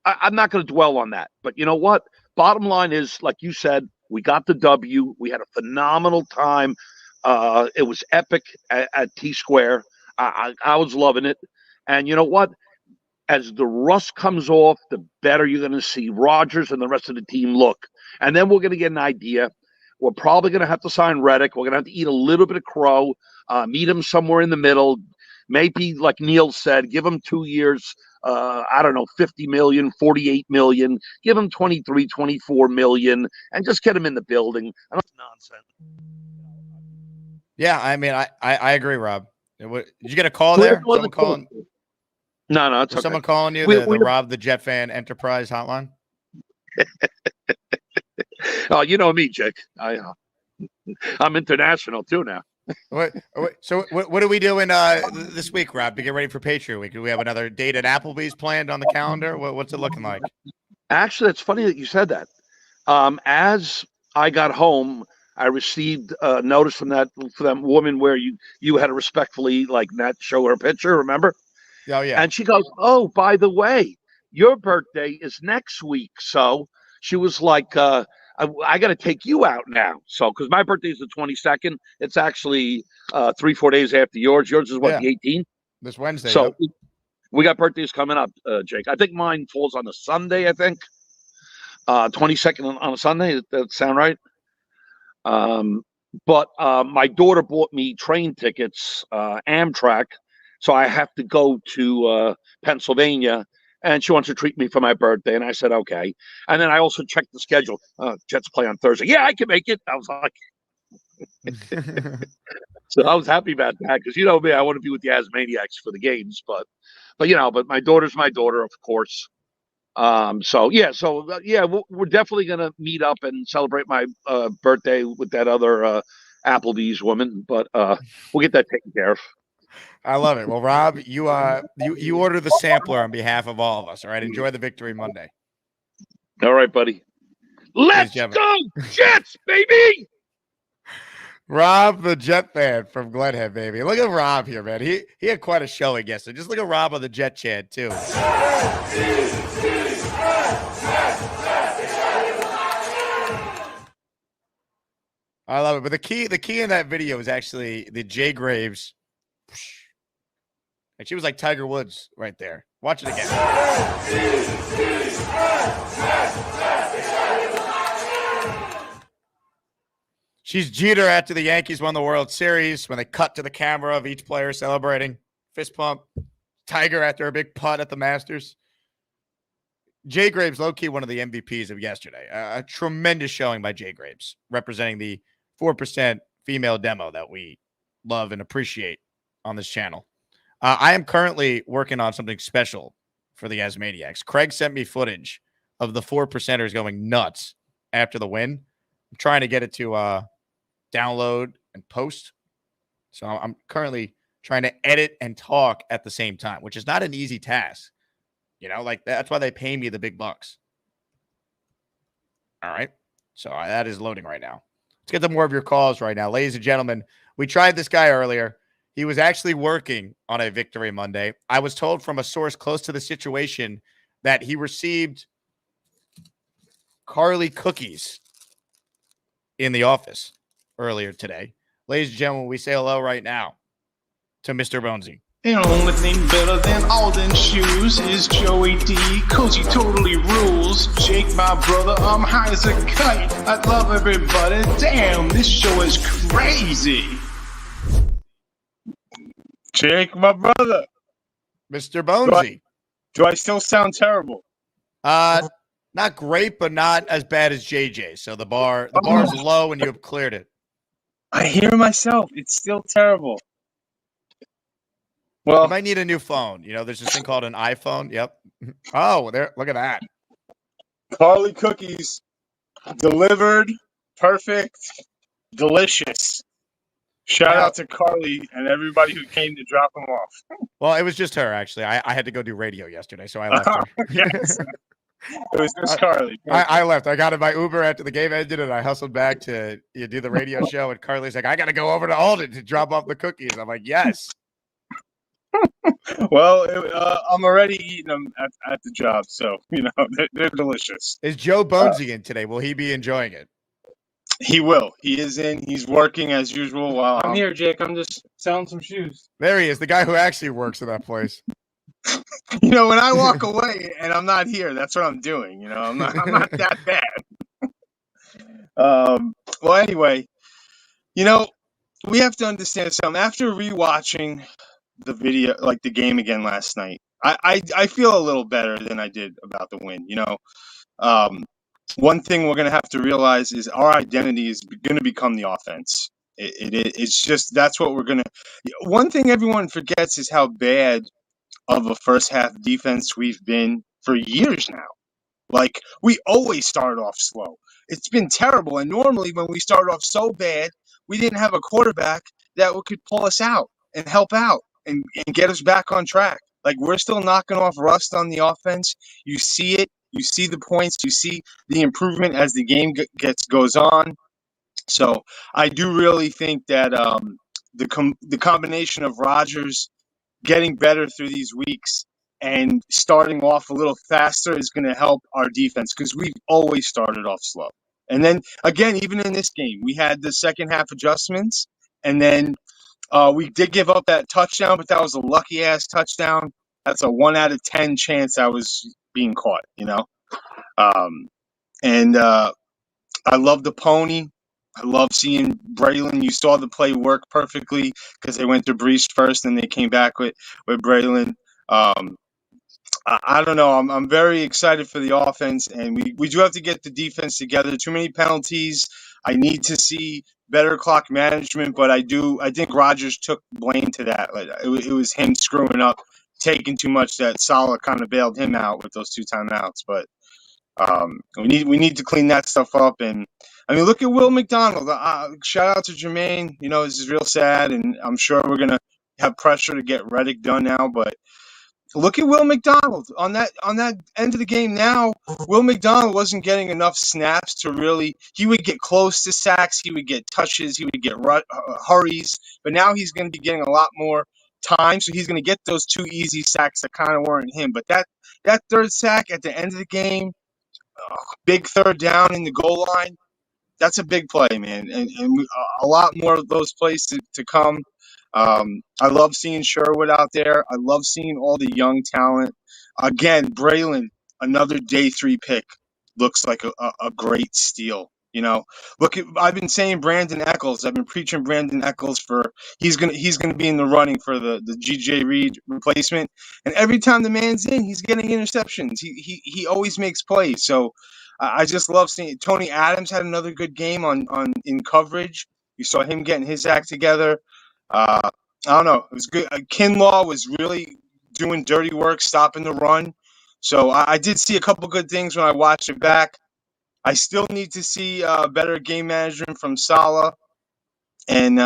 I'm not going to dwell on that. But you know what? Bottom line is, like you said, we got the W. We had a phenomenal time. It was epic at T-Square. I was loving it. And you know what? As the rust comes off, the better you're going to see Rodgers and the rest of the team look. And then we're going to get an idea. We're probably going to have to sign Reddick. We're going to have to eat a little bit of crow, meet him somewhere in the middle. Maybe, like Neil said, give him 2 years. I don't know, 50 million, 48 million, give him 23, 24 million, and just get him in the building. I don't nonsense. Yeah, I mean, I agree, Rob. Did you get a call there? Someone calling? No, it's okay. Someone calling you the Rob the Jet Fan Enterprise hotline? Oh, you know me, Jake. I'm international too now. So what are we doing this week, Rob, to get ready for Patriot Week? Do we have another date at Applebee's planned on the calendar? What's it looking like? Actually, it's funny that you said that. As I got home, I received a notice from that woman where you had to respectfully not show her picture, remember? Oh, yeah. And she goes, "Oh, by the way, your birthday is next week." So she was like, I got to take you out now. So, because my birthday is the 22nd, it's actually 3-4 days after yours. Yours is what, the 18th? This Wednesday. So we got birthdays coming up, Jake. I think mine falls on a Sunday, 22nd on a Sunday. Does that sound right? But my daughter bought me train tickets, Amtrak. So I have to go to Pennsylvania. And she wants to treat me for my birthday. And I said, okay. And then I also checked the schedule. Jets play on Thursday. Yeah, I can make it. I was like, so I was happy about that because, you know me, I want to be with the Asmaniacs for the games. But my daughter's my daughter, of course. We're definitely going to meet up and celebrate my birthday with that other Applebee's woman. But we'll get that taken care of. I love it. Well, Rob, you order the sampler on behalf of all of us. All right. Enjoy the victory Monday. All right, buddy. Let's go, Jets, baby. Rob, the Jet Fan from Glenhead, baby. Look at Rob here, man. He had quite a show, I guess. So just look at Rob on the Jet Chat, too. I love it. But the key in that video is actually the Jay Graves. And she was like Tiger Woods right there. Watch it again. She's Jeter after the Yankees won the World Series when they cut to the camera of each player celebrating. Fist pump. Tiger after a big putt at the Masters. Jay Graves, low-key one of the MVPs of yesterday. A tremendous showing by Jay Graves, representing the 4% female demo that we love and appreciate on this channel. I am currently working on something special for the Asmaniacs. Craig sent me footage of the 4%ers going nuts after the win. I'm trying to get it to download and post. So I'm currently trying to edit and talk at the same time, which is not an easy task. You know, like that's why they pay me the big bucks. All right. So that is loading right now. Let's get to more of your calls right now. Ladies and gentlemen, we tried this guy earlier. He was actually working on a Victory Monday. I was told from a source close to the situation that he received Carly cookies in the office earlier today. Ladies and gentlemen, we say hello right now to Mr. Bonesy. The only thing better than all them shoes is Joey D, cause he totally rules. Jake, my brother, I'm high as a kite. I love everybody. Damn, this show is crazy. Jake, my brother. Mr. Bonesy. Do I still sound terrible? Not great, but not as bad as JJ. So the bar is low and you have cleared it. I hear myself. It's still terrible. Well, you might need a new phone. You know, there's this thing called an iPhone. Yep. Oh, there. Look at that. Carly cookies delivered, perfect, delicious. Shout out to Carly and everybody who came to drop them off. Well, it was just her, actually. I had to go do radio yesterday, so I left her. Yes. It was just Carly. I left. I got in my Uber after the game ended, and I hustled back to do the radio show. And Carly's like, I got to go over to Alden to drop off the cookies. I'm like, yes. Well, I'm already eating them at the job, so, they're delicious. Is Joe Bonesy in today? Will he be enjoying it? He will. He is in. He's working as usual. While I'm here, Jake. I'm just selling some shoes. There he is, the guy who actually works in that place. When I walk away and I'm not here, that's what I'm doing. I'm not that bad. Well, anyway, we have to understand something. After rewatching the video, like the game again last night, I feel a little better than I did about the win. One thing we're going to have to realize is our identity is going to become the offense. It's just, that's what we're going to. One thing everyone forgets is how bad of a first half defense we've been for years now. Like, we always start off slow. It's been terrible. And normally when we start off so bad, we didn't have a quarterback that could pull us out and help out and get us back on track. Like, we're still knocking off rust on the offense. You see it. You see the points. You see the improvement as the game goes on. So I do really think that the combination of Rodgers getting better through these weeks and starting off a little faster is going to help our defense, because we've always started off slow. And then, again, even in this game, we had the second half adjustments, and then we did give up that touchdown, but that was a lucky-ass touchdown. That's a 1 out of 10 chance I was being caught, And I love the pony. I love seeing Braylon. You saw the play work perfectly because they went to Brees first and they came back with Braylon. I don't know. I'm very excited for the offense, and we do have to get the defense together. Too many penalties. I need to see better clock management, but I think Rodgers took blame to that. Like, it was him screwing up, taking too much, that Salah kind of bailed him out with those 2 timeouts. But we need to clean that stuff up. And I mean, look at Will McDonald. Shout out to Jermaine. This is real sad, and I'm sure we're gonna have pressure to get Reddick done now. But look at Will McDonald on that end of the game. Now, Will McDonald wasn't getting enough snaps to really. He would get close to sacks. He would get touches. He would get hurries. But now he's going to be getting a lot more time, so he's going to get those 2 easy sacks that kind of weren't him. But that third sack at the end of the game. Big third down in the goal line, that's a big play, man. And a lot more of those plays to come. I love seeing Sherwood out there. I love seeing all the young talent. Again, Braylon, another day 3 pick, looks like a great steal. I've been saying Brandon Eccles. I've been preaching Brandon Eccles he's gonna be in the running for the GJ Reed replacement. And every time the man's in, he's getting interceptions. He always makes plays. So I just love seeing Tony Adams had another good game in coverage. You saw him getting his act together. I don't know. It was good. Kinlaw was really doing dirty work, stopping the run. So I did see a couple good things when I watched it back. I still need to see better game management from Salah. And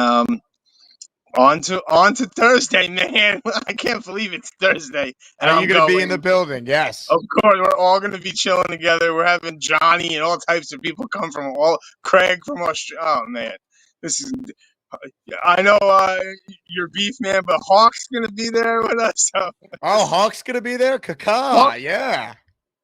On to Thursday, man. I can't believe it's Thursday. And Are you I'm going to be in going. the building? Yes. Of course, we're all going to be chilling together. We're having Johnny and all types of people come from Craig from Australia. Oh, man. This is. I know you're beef, man, but Hawk's going to be there with us. So. Oh, Hawk's going to be there? Kaka, yeah.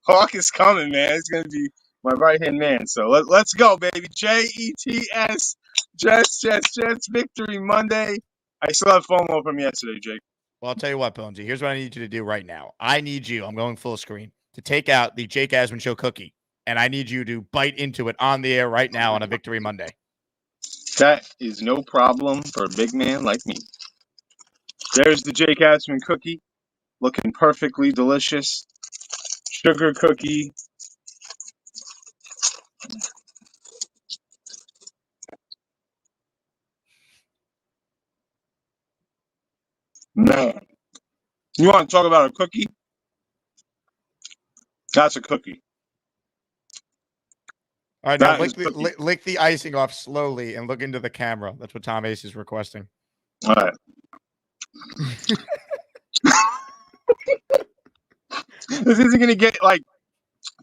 Hawk is coming, man. It's going to be my right-hand man. So let's go, baby. Jets, Jets, victory Monday. I still have FOMO from yesterday, Jake. Well, I'll tell you what, Bonesy. Here's what I need you to do right now. I need you, I'm going full screen, to take out the Jake Asman Show cookie, and I need you to bite into it on the air right now on a Victory Monday. That is no problem for a big man like me. There's the Jake Asman cookie, looking perfectly delicious. Sugar cookie. Man, you want to talk about a cookie? That's a cookie. All right, now That lick the icing off slowly and look into the camera. That's what Tom Ace is requesting. All right. This isn't going to get, like,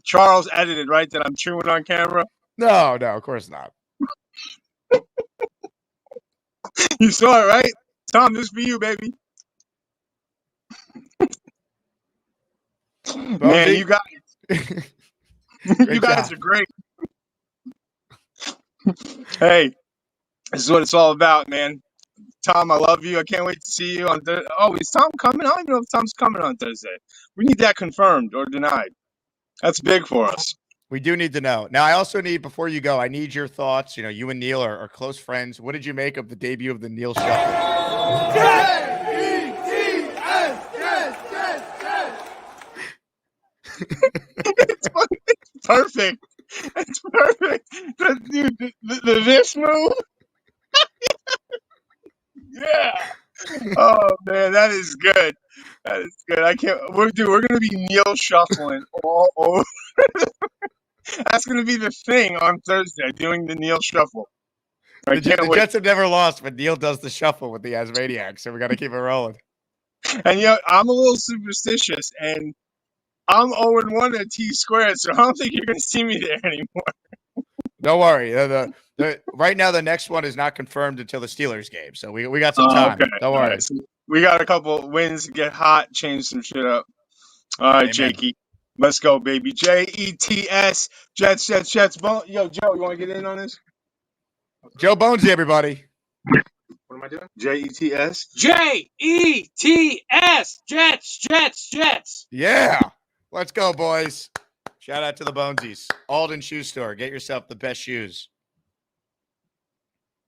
Charles edited, right, that I'm chewing on camera? No, of course not. You saw it, right? Tom, this for you, baby. Man, you guys, you guys are great. Hey, this is what it's all about, man. Tom, I love you. I can't wait to see you on Thursday. Oh, is Tom coming? I don't even know if Tom's coming on Thursday. We need that confirmed or denied. That's big for us. We do need to know. Now, I also need, before you go, I need your thoughts. You know, you and Neil are close friends. What did you make of the debut of the Neil Shuffle? It's perfect. It's perfect. Dude, the this move. Yeah. Oh man, that is good. That is good. I can't. We're gonna be Neil shuffling all over. That's gonna be the thing on Thursday, doing the Neil shuffle. I can't The wait. Jets have never lost, but Neil does the shuffle with the Asmaniacs, so we got to keep it rolling. And I'm a little superstitious, and I'm 0-1 at T squared, so I don't think you're gonna see me there anymore. Don't worry. Right now, the next one is not confirmed until the Steelers game, so we got some time. Okay. Don't worry. Right. So we got a couple wins to get hot, change some shit up. All right, Jakey. Let's go, baby. Jets, Jets. Yo, Joe, you want to get in on this? Joe Bonesy, everybody. What am I doing? Jets. Jets. Yeah. Let's go, boys. Shout out to the Bonesies. Alden Shoe Store. Get yourself the best shoes.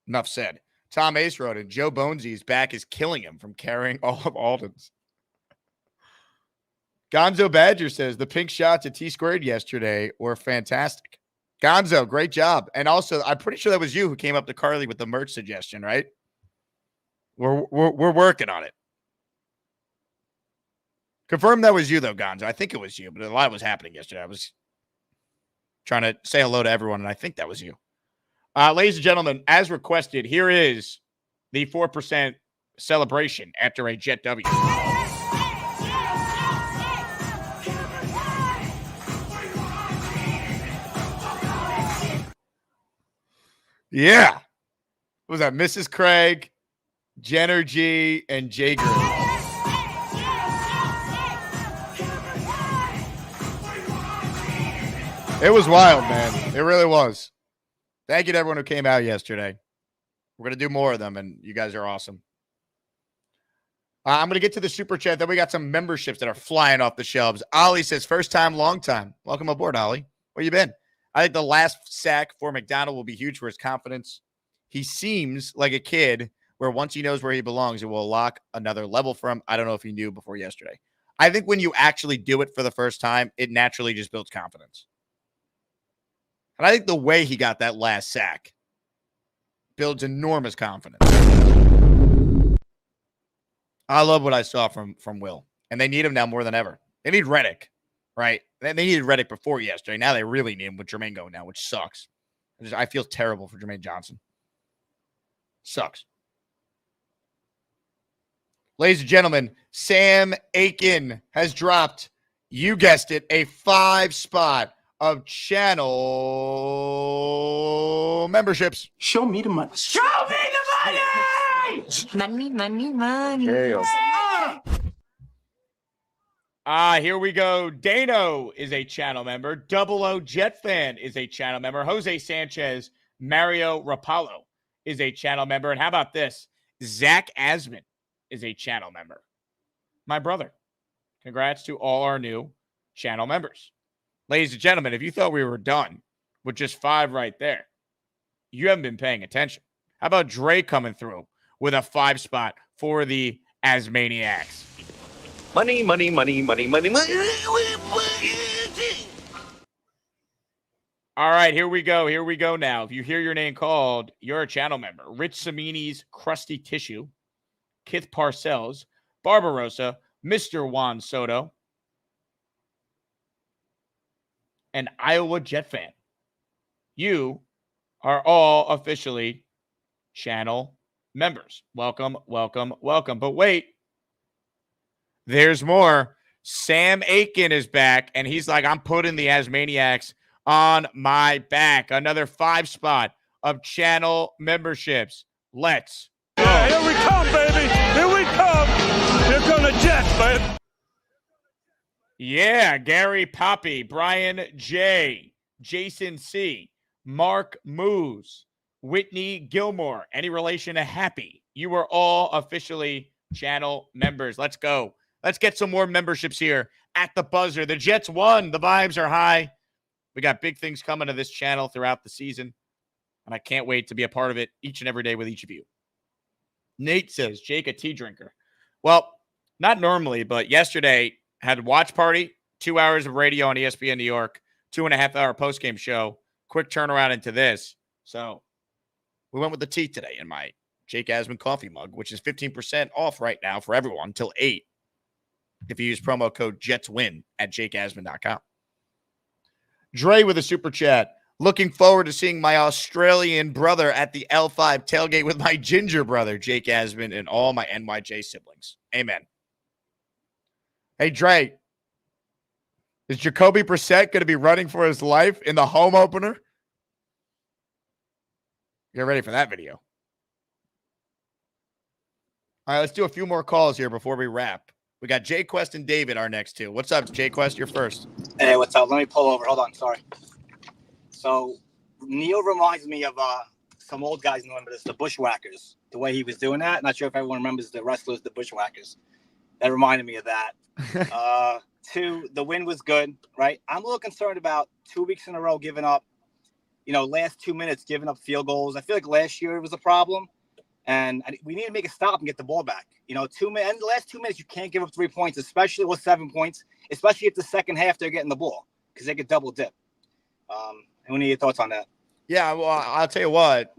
Enough said. Tom Ace wrote it. Joe Bonesy's back is killing him from carrying all of Alden's. Gonzo Badger says the pink shots at T squared yesterday were fantastic. Gonzo, great job. And also, I'm pretty sure that was you who came up to Carly with the merch suggestion, right? We're working on it. Confirm that was you, though, Gonzo. I think it was you, but a lot was happening yesterday. I was trying to say hello to everyone, and I think that was you. Ladies and gentlemen, as requested, here is the 4% celebration after a Jet W. Yeah. What was that? Mrs. Craig, Jenner G, and Jay Green. It was wild, man. It really was. Thank you to everyone who came out yesterday. We're going to do more of them, and you guys are awesome. I'm going to get to the super chat. Then we got some memberships that are flying off the shelves. Ollie says, first time, long time. Welcome aboard, Ollie. Where you been? I think the last sack for McDonald will be huge for his confidence. He seems like a kid where once he knows where he belongs, it will unlock another level for him. I don't know if he knew before yesterday. I think when you actually do it for the first time, it naturally just builds confidence. And I think the way he got that last sack builds enormous confidence. I love what I saw from Will. And they need him now more than ever. They need Reddick, right? They needed Reddick before yesterday. Now they really need him with Jermaine going now, which sucks. I feel terrible for Jermaine Johnson. Sucks. Ladies and gentlemen, Sam Aiken has dropped, you guessed it, a 5-spot of channel memberships. Show me the money. Show me the money! Money. Here we go. Dano is a channel member. Double O Jet Fan is a channel member. Jose Sanchez, Mario Rapallo is a channel member. And how about this? Zach Asman is a channel member. My brother. Congrats to all our new channel members. Ladies and gentlemen, if you thought we were done with just 5 right there, you haven't been paying attention. How about Dre coming through with a 5 spot for the Asmaniacs? Money, money, money, money, money, money. All right, here we go. Here we go now. If you hear your name called, you're a channel member. Rich Samini's Crusty Tissue, Kith Parcells, Barbarossa, Mr. Juan Soto, and Iowa Jet Fan. You are all officially channel members. Welcome, welcome, welcome. But wait, there's more. Sam Aiken is back, and he's like, I'm putting the Asmaniacs on my back. Another 5 spot of channel memberships. Let's go. Yeah, here we come, baby. Here we come. Here come the Jets, baby. Yeah, Gary Poppy, Brian J, Jason C, Mark Moose, Whitney Gilmore, any relation to Happy. You are all officially channel members. Let's go. Let's get some more memberships here at the buzzer. The Jets won. The vibes are high. We got big things coming to this channel throughout the season, and I can't wait to be a part of it each and every day with each of you. Nate says, Jake, a tea drinker. Well, not normally, but yesterday had a watch party, 2 hours of radio on ESPN New York, 2.5-hour postgame show, quick turnaround into this. So we went with the tea today in my Jake Asman coffee mug, which is 15% off right now for everyone until 8 if you use promo code JETSWIN at jakeasman.com. Dre with a super chat. Looking forward to seeing my Australian brother at the L5 tailgate with my ginger brother, Jake Asman, and all my NYJ siblings. Amen. Hey, Dre, is Jacoby Brissett going to be running for his life in the home opener? Get ready for that video. All right, let's do a few more calls here before we wrap. We got Jay Quest and David, our next two. What's up, Jay Quest? You're first. Hey, what's up? Let me pull over. Hold on. Sorry. So Neil reminds me of some old guys know him, but it's the Bushwhackers. The way he was doing that. Not sure if everyone remembers the wrestlers, the Bushwhackers. That reminded me of that. 2, the win was good, right? I'm a little concerned about 2 weeks in a row giving up, last 2 minutes giving up field goals. I feel like last year it was a problem, and we need to make a stop and get the ball back. 2 minutes, and the last 2 minutes, you can't give up 3 points, especially with 7 points, especially if the second half they're getting the ball because they could double dip. And we need your thoughts on that. Yeah, well, I'll tell you what.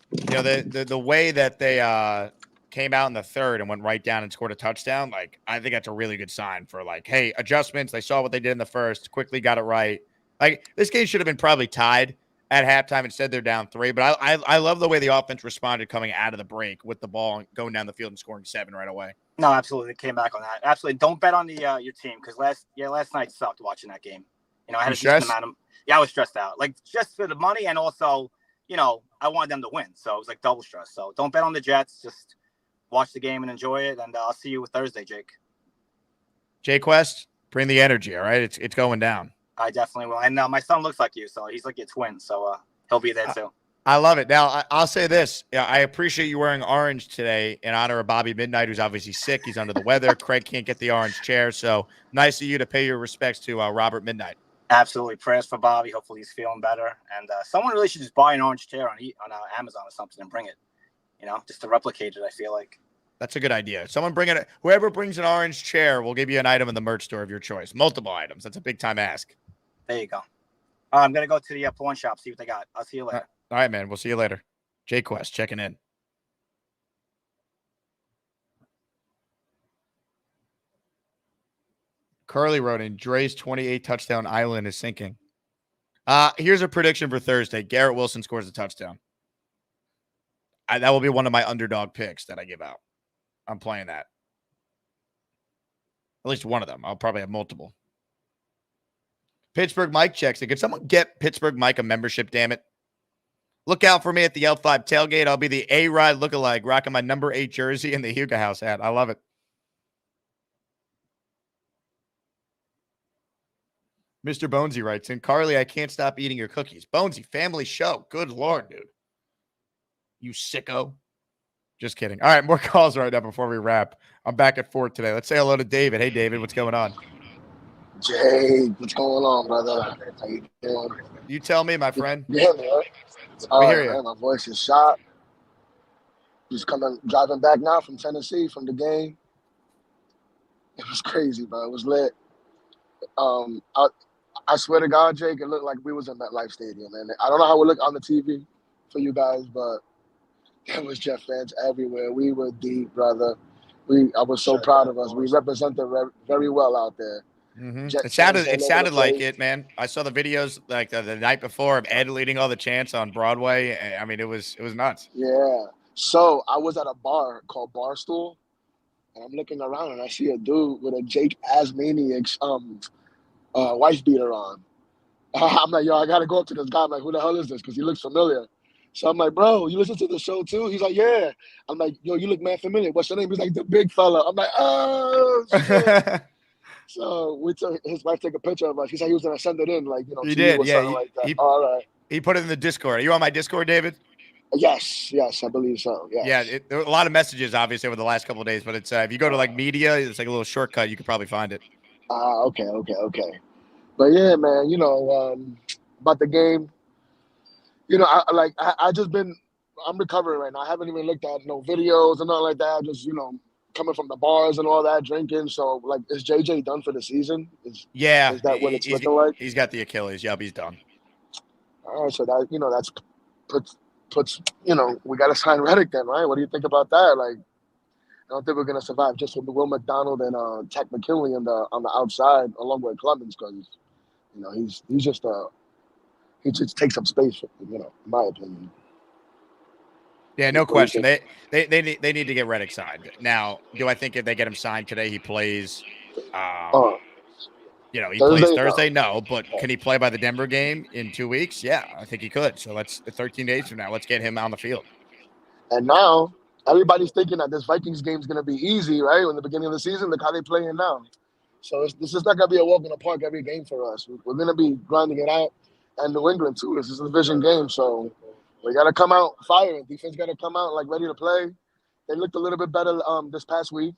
The way that they came out in the third and went right down and scored a touchdown, like, I think that's a really good sign for, like, hey, adjustments. They saw what they did in the first, quickly got it right. Like, this game should have been probably tied at halftime. Instead, they're down 3. But I love the way the offense responded coming out of the break with the ball and going down the field and scoring 7 right away. No, absolutely. They came back on that. Absolutely. Don't bet on the your team because last night sucked watching that game. I had a decent amount of – yeah, I was stressed out. Like, just for the money and also, I wanted them to win. So it was like double stress. So don't bet on the Jets. Just watch the game and enjoy it. And I'll see you Thursday, Jake. Jay Quest, bring the energy, all right? It's going down. I definitely will. And my son looks like you, so he's like your twin. So he'll be there too. I love it. Now, I'll say this. Yeah, I appreciate you wearing orange today in honor of Bobby Midnight, who's obviously sick. He's under the weather. Craig can't get the orange chair. So nice of you to pay your respects to Robert Midnight. Absolutely. Prayers for Bobby. Hopefully he's feeling better. And someone really should just buy an orange chair on Amazon or something and bring it, just to replicate it, I feel like. That's a good idea. Whoever brings an orange chair will give you an item in the merch store of your choice. Multiple items. That's a big time ask. There you go. I'm going to go to the pawn shop, see what they got. I'll see you later. All right, man. We'll see you later. Jay Quest checking in. Curly wrote in, Dre's 28 touchdown island is sinking. Here's a prediction for Thursday. Garrett Wilson scores a touchdown. That will be one of my underdog picks that I give out. I'm playing that. At least one of them. I'll probably have multiple. Pittsburgh Mike checks it. Could someone get Pittsburgh Mike a membership, damn it? Look out for me at the L5 tailgate. I'll be the A-Rod lookalike, rocking my number 8 jersey and the Hugo House hat. I love it. Mr. Bonesy writes in, Carly, I can't stop eating your cookies. Bonesy, family show. Good Lord, dude. You sicko. Just kidding. All right, more calls right now before we wrap. I'm back at 4 today. Let's say hello to David. Hey, David, what's going on? Jake, what's going on, brother? How you doing? You tell me, my friend. Yeah, man. We hear you. Man, my voice is shot. Just driving back now from Tennessee from the game. It was crazy, bro. It was lit. I swear to God, Jake, it looked like we was in MetLife Stadium, man. I don't know how it looked on the TV for you guys, but there was Jet fans everywhere. We were deep, brother. I was so proud of us. We represented very well out there. Mm-hmm. It sounded like it, man. I saw the videos like the night before of Ed leading all the chants on Broadway. I mean, it was nuts. Yeah. So I was at a bar called Barstool, and I'm looking around and I see a dude with a Jake Asman wife beater on. I'm like, yo, I gotta go up to this guy. I'm like, who the hell is this? Because he looks familiar. So I'm like, bro, you listen to the show too? He's like, yeah. I'm like, yo, you look mad familiar. What's your name? He's like, the big fella. I'm like, oh, shit. So we took his wife take a picture of us. He said he was gonna send it in, like, you know, He did, or yeah. something like that. All right. He put it in the Discord. Are you on my Discord, David? Yes, I believe so. Yes. Yeah, there were a lot of messages, obviously, over the last couple of days, but it's if you go to like media, it's like a little shortcut. You could probably find it. Okay. But yeah, man, you know, about the game, you know, I'm recovering right now. I haven't even looked at no videos and nothing like that. Just, you know, coming from the bars and all that, drinking. So, like, is JJ done for the season? Is that what it's looking like? He's got the Achilles. Yep, he's done. All right, so that, you know, that's puts you know, we got to sign Reddick then, right? What do you think about that? Like, I don't think we're gonna survive just with Will McDonald and Tech McKinley on the outside along with Clemens, because, you know, he just takes up space, you know, in my opinion. Yeah, no question. They need to get Reddick signed. Now, do I think if they get him signed today, he plays? You know, he plays Thursday. No, but can he play by the Denver game in 2 weeks? Yeah, I think he could. So 13 days from now, let's get him on the field. And now everybody's thinking that this Vikings game is going to be easy, right? In the beginning of the season, look how they're playing now. So this is not going to be a walk in the park every game for us. We're going to be grinding it out. And New England, too. This is a division game. So we got to come out firing. Defense got to come out, like, ready to play. They looked a little bit better this past week.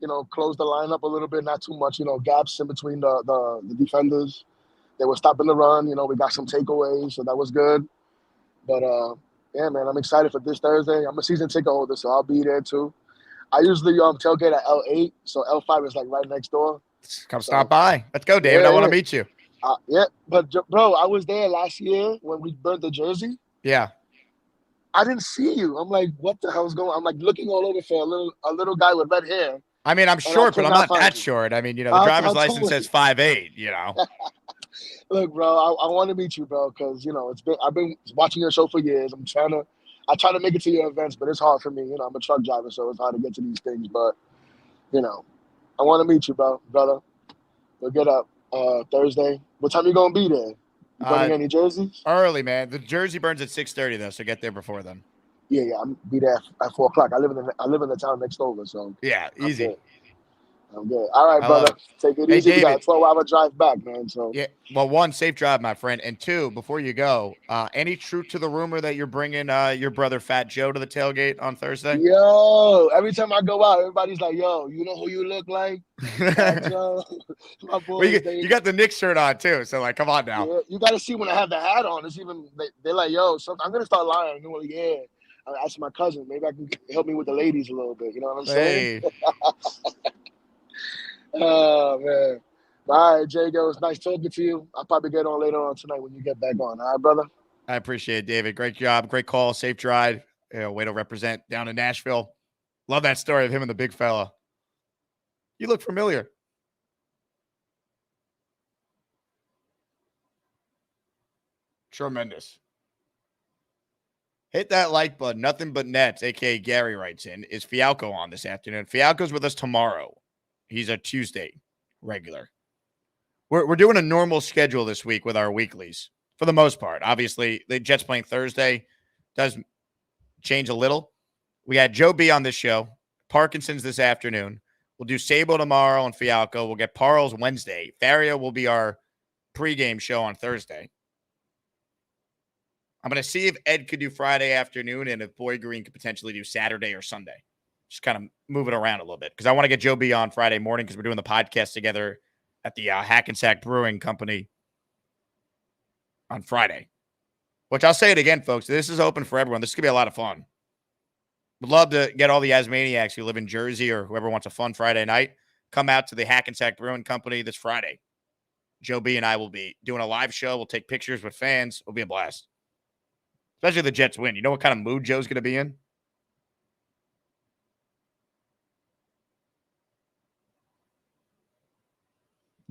You know, closed the lineup a little bit, not too much, you know, gaps in between the defenders. They were stopping the run. You know, we got some takeaways, so that was good. But, yeah, man, I'm excited for this Thursday. I'm a season ticket holder, so I'll be there, too. I usually tailgate at L8, so L5 is, like, right next door. Come stop by. Let's go, David. I want to meet you. Yeah, but, bro, I was there last year when we burnt the jersey. Yeah. I didn't see you. I'm like, what the hell's going on? I'm, like, looking all over for a little guy with red hair. I mean, I'm short, but I'm not that short. I mean, you know, the driver's license says 5'8", you know. Look, bro, I want to meet you, bro, because, you know, I've been watching your show for years. I try to make it to your events, but it's hard for me. You know, I'm a truck driver, so it's hard to get to these things. But, you know, I want to meet you, brother. We'll get up Thursday. What time you going to be there? You burning any jerseys? Early, man. The jersey burns at 6:30, though, so get there before then. Yeah, I'm be there at 4 o'clock. I live in the town next over, so yeah, easy. I'm good. All right, brother. Take it easy. David, we got a 12-hour drive back, man. So yeah, well, 1, safe drive, my friend, and 2, before you go, any truth to the rumor that you're bringing your brother Fat Joe to the tailgate on Thursday? Yo, every time I go out, everybody's like, "Yo, you know who you look like?" Fat Joe. My boy. Well, you got the Knicks shirt on too, so like, come on now. Yeah, you got to see when I have the hat on. It's even they're like, "Yo, so I'm gonna start lying." Well, yeah. I asked my cousin, maybe I can help me with the ladies a little bit. You know what I'm saying? Hey. Oh, man. All right, Jay, it was nice talking to you. I'll probably get on later on tonight when you get back on. All right, brother? I appreciate it, David. Great job. Great call. Safe drive. Way to represent down in Nashville. Love that story of him and the big fella. You look familiar. Tremendous. Hit that like button. Nothing but nets, a.k.a. Gary writes in. Is Fialco on this afternoon? Fialco's with us tomorrow. He's a Tuesday regular. We're doing a normal schedule this week with our weeklies for the most part. Obviously, the Jets playing Thursday does change a little. We got Joe B on this show. Parkinson's this afternoon. We'll do Sabo tomorrow and Fialco. We'll get Parles Wednesday. Faria will be our pregame show on Thursday. I'm going to see if Ed could do Friday afternoon and if Boy Green could potentially do Saturday or Sunday. Just kind of move it around a little bit because I want to get Joe B on Friday morning because we're doing the podcast together at the Hackensack Brewing Company on Friday. Which I'll say it again, folks. This is open for everyone. This is going to be a lot of fun. Would love to get all the Asmaniacs who live in Jersey or whoever wants a fun Friday night come out to the Hackensack Brewing Company this Friday. Joe B and I will be doing a live show. We'll take pictures with fans. It'll be a blast. Especially if the Jets win. You know what kind of mood Joe's going to be in?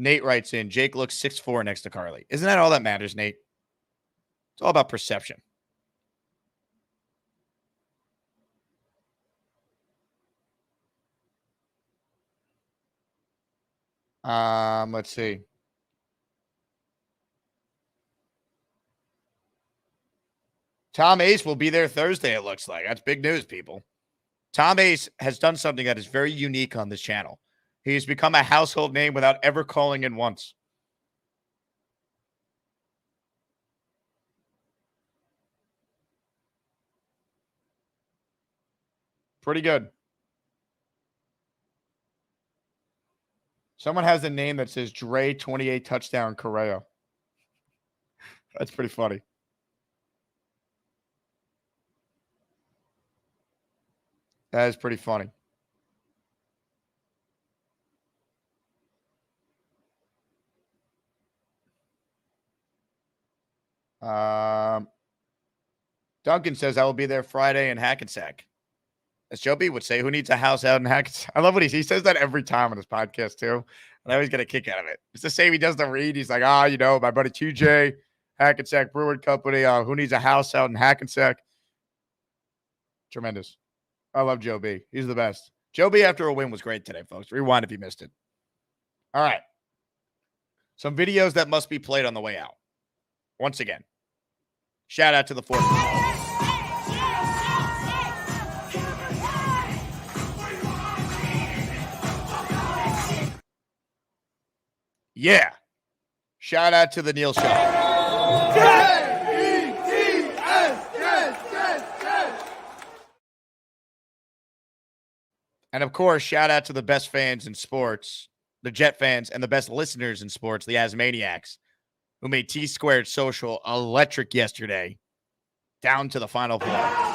Nate writes in, Jake looks 6'4" next to Carly. Isn't that all that matters, Nate? It's all about perception. Let's see. Tom Ace will be there Thursday, it looks like. That's big news, people. Tom Ace has done something that is very unique on this channel. He's become a household name without ever calling in once. Pretty good. Someone has a name that says Dre 28 touchdown Correa. That's pretty funny. That is pretty funny. Duncan says, I will be there Friday in Hackensack. As Joe B would say, who needs a house out in Hackensack? I love what he says that every time on his podcast, too. And I always get a kick out of it. It's the same. He does the read. He's like, my buddy TJ, Hackensack Brewing Company. Who needs a house out in Hackensack? Tremendous. I love Joe B. He's the best. Joe B after a win was great today, folks. Rewind if you missed it. All right. Some videos that must be played on the way out. Once again, shout out to the fourth. Yeah. Shout out to the Neil Show. And of course, shout out to the best fans in sports, the Jet fans, and the best listeners in sports, the Asmaniacs, who made T-Squared Social electric yesterday, down to the Final Four.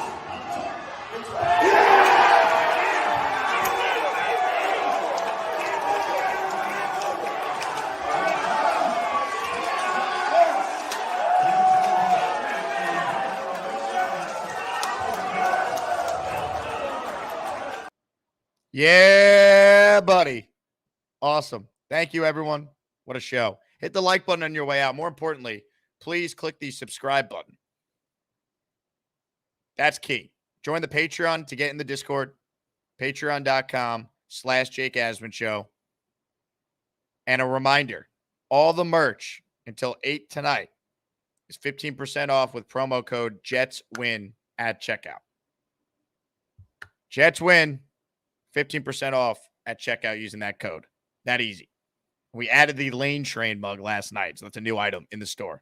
Yeah, buddy. Awesome. Thank you, everyone. What a show. Hit the like button on your way out. More importantly, please click the subscribe button. That's key. Join the Patreon to get in the Discord. Patreon.com/Jake Asman Show. And a reminder, all the merch until 8 tonight is 15% off with promo code JETSWIN at checkout. JETSWIN. 15% off at checkout using that code. That easy. We added the Lane Train mug last night, so that's a new item in the store.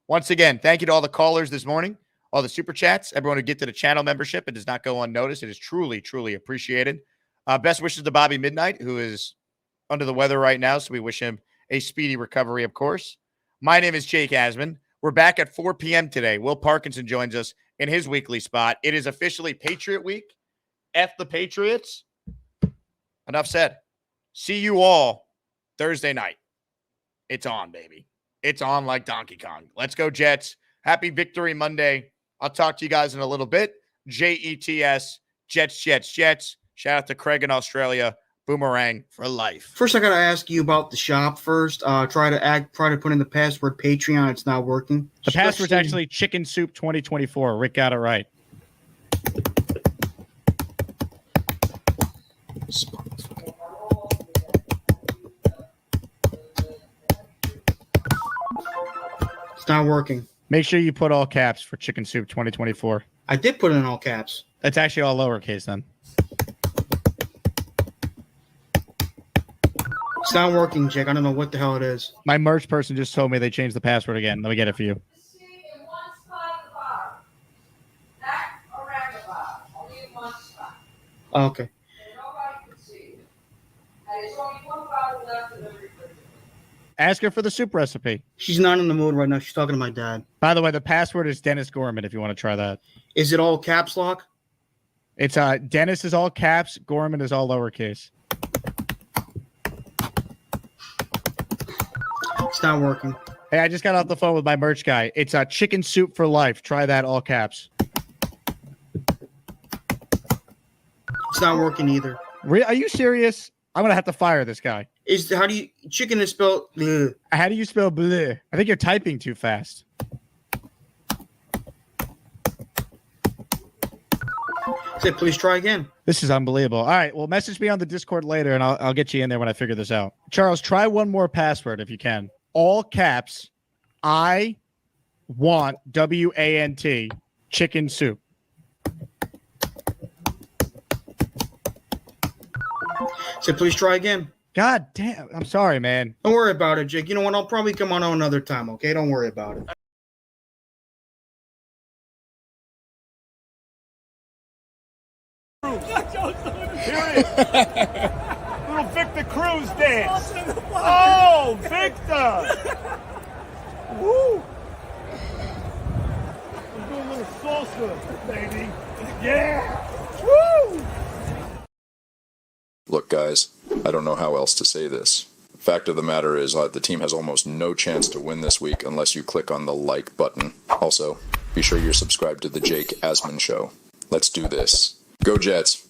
Once again, thank you to all the callers this morning, all the super chats, everyone who get to the channel membership. It does not go unnoticed. It is truly, truly appreciated. Best wishes to Bobby Midnight, who is under the weather right now, so we wish him a speedy recovery, of course. My name is Jake Asman. We're back at 4 p.m. today. Will Parkinson joins us in his weekly spot. It is officially Patriot Week. F the Patriots. Enough said. See you all Thursday night. It's on, baby. It's on like Donkey Kong. Let's go, Jets. Happy Victory Monday. I'll talk to you guys in a little bit. JETS, Jets, Jets, Jets. Shout out to Craig in Australia. Boomerang for life. First, I got to ask you about the shop first. Try to put in the password Patreon. It's not working. The password's actually Chicken Soup 2024. Rick got it right. It's not working. Make sure you put all caps for Chicken Soup 2024. I did put it in all caps. It's actually all lowercase then. It's not working, Jake. I don't know what the hell it is. My merch person just told me they changed the password again. Let me get it for you. Oh, okay. Ask her for the soup recipe. She's not in the mood right now. She's talking to my dad. By the way, the password is Dennis Gorman if you want to try that. Is it all caps lock? It's Dennis is all caps, Gorman is all lowercase. It's not working. Hey, I just got off the phone with my merch guy. It's Chicken Soup for Life. Try that, all caps. It's not working either. Are you serious? I'm gonna have to fire this guy. How do you chicken is spelled bleh. How do you spell bleh? I think you're typing too fast. Say, please try again. This is unbelievable. All right, well, message me on the Discord later, and I'll get you in there when I figure this out. Charles, try one more password if you can. All caps. I want WANT chicken soup. Say, please try again. God damn. I'm sorry, man. Don't worry about it, Jake. You know what? I'll probably come on another time, okay? Don't worry about it. Here it is. Little Victor Cruz dance. Oh, Victor. Woo. I'm doing a little salsa, baby. Yeah. Woo. Look, guys, I don't know how else to say this. Fact of the matter is, the team has almost no chance to win this week unless you click on the like button. Also, be sure you're subscribed to the Jake Asman Show. Let's do this. Go Jets!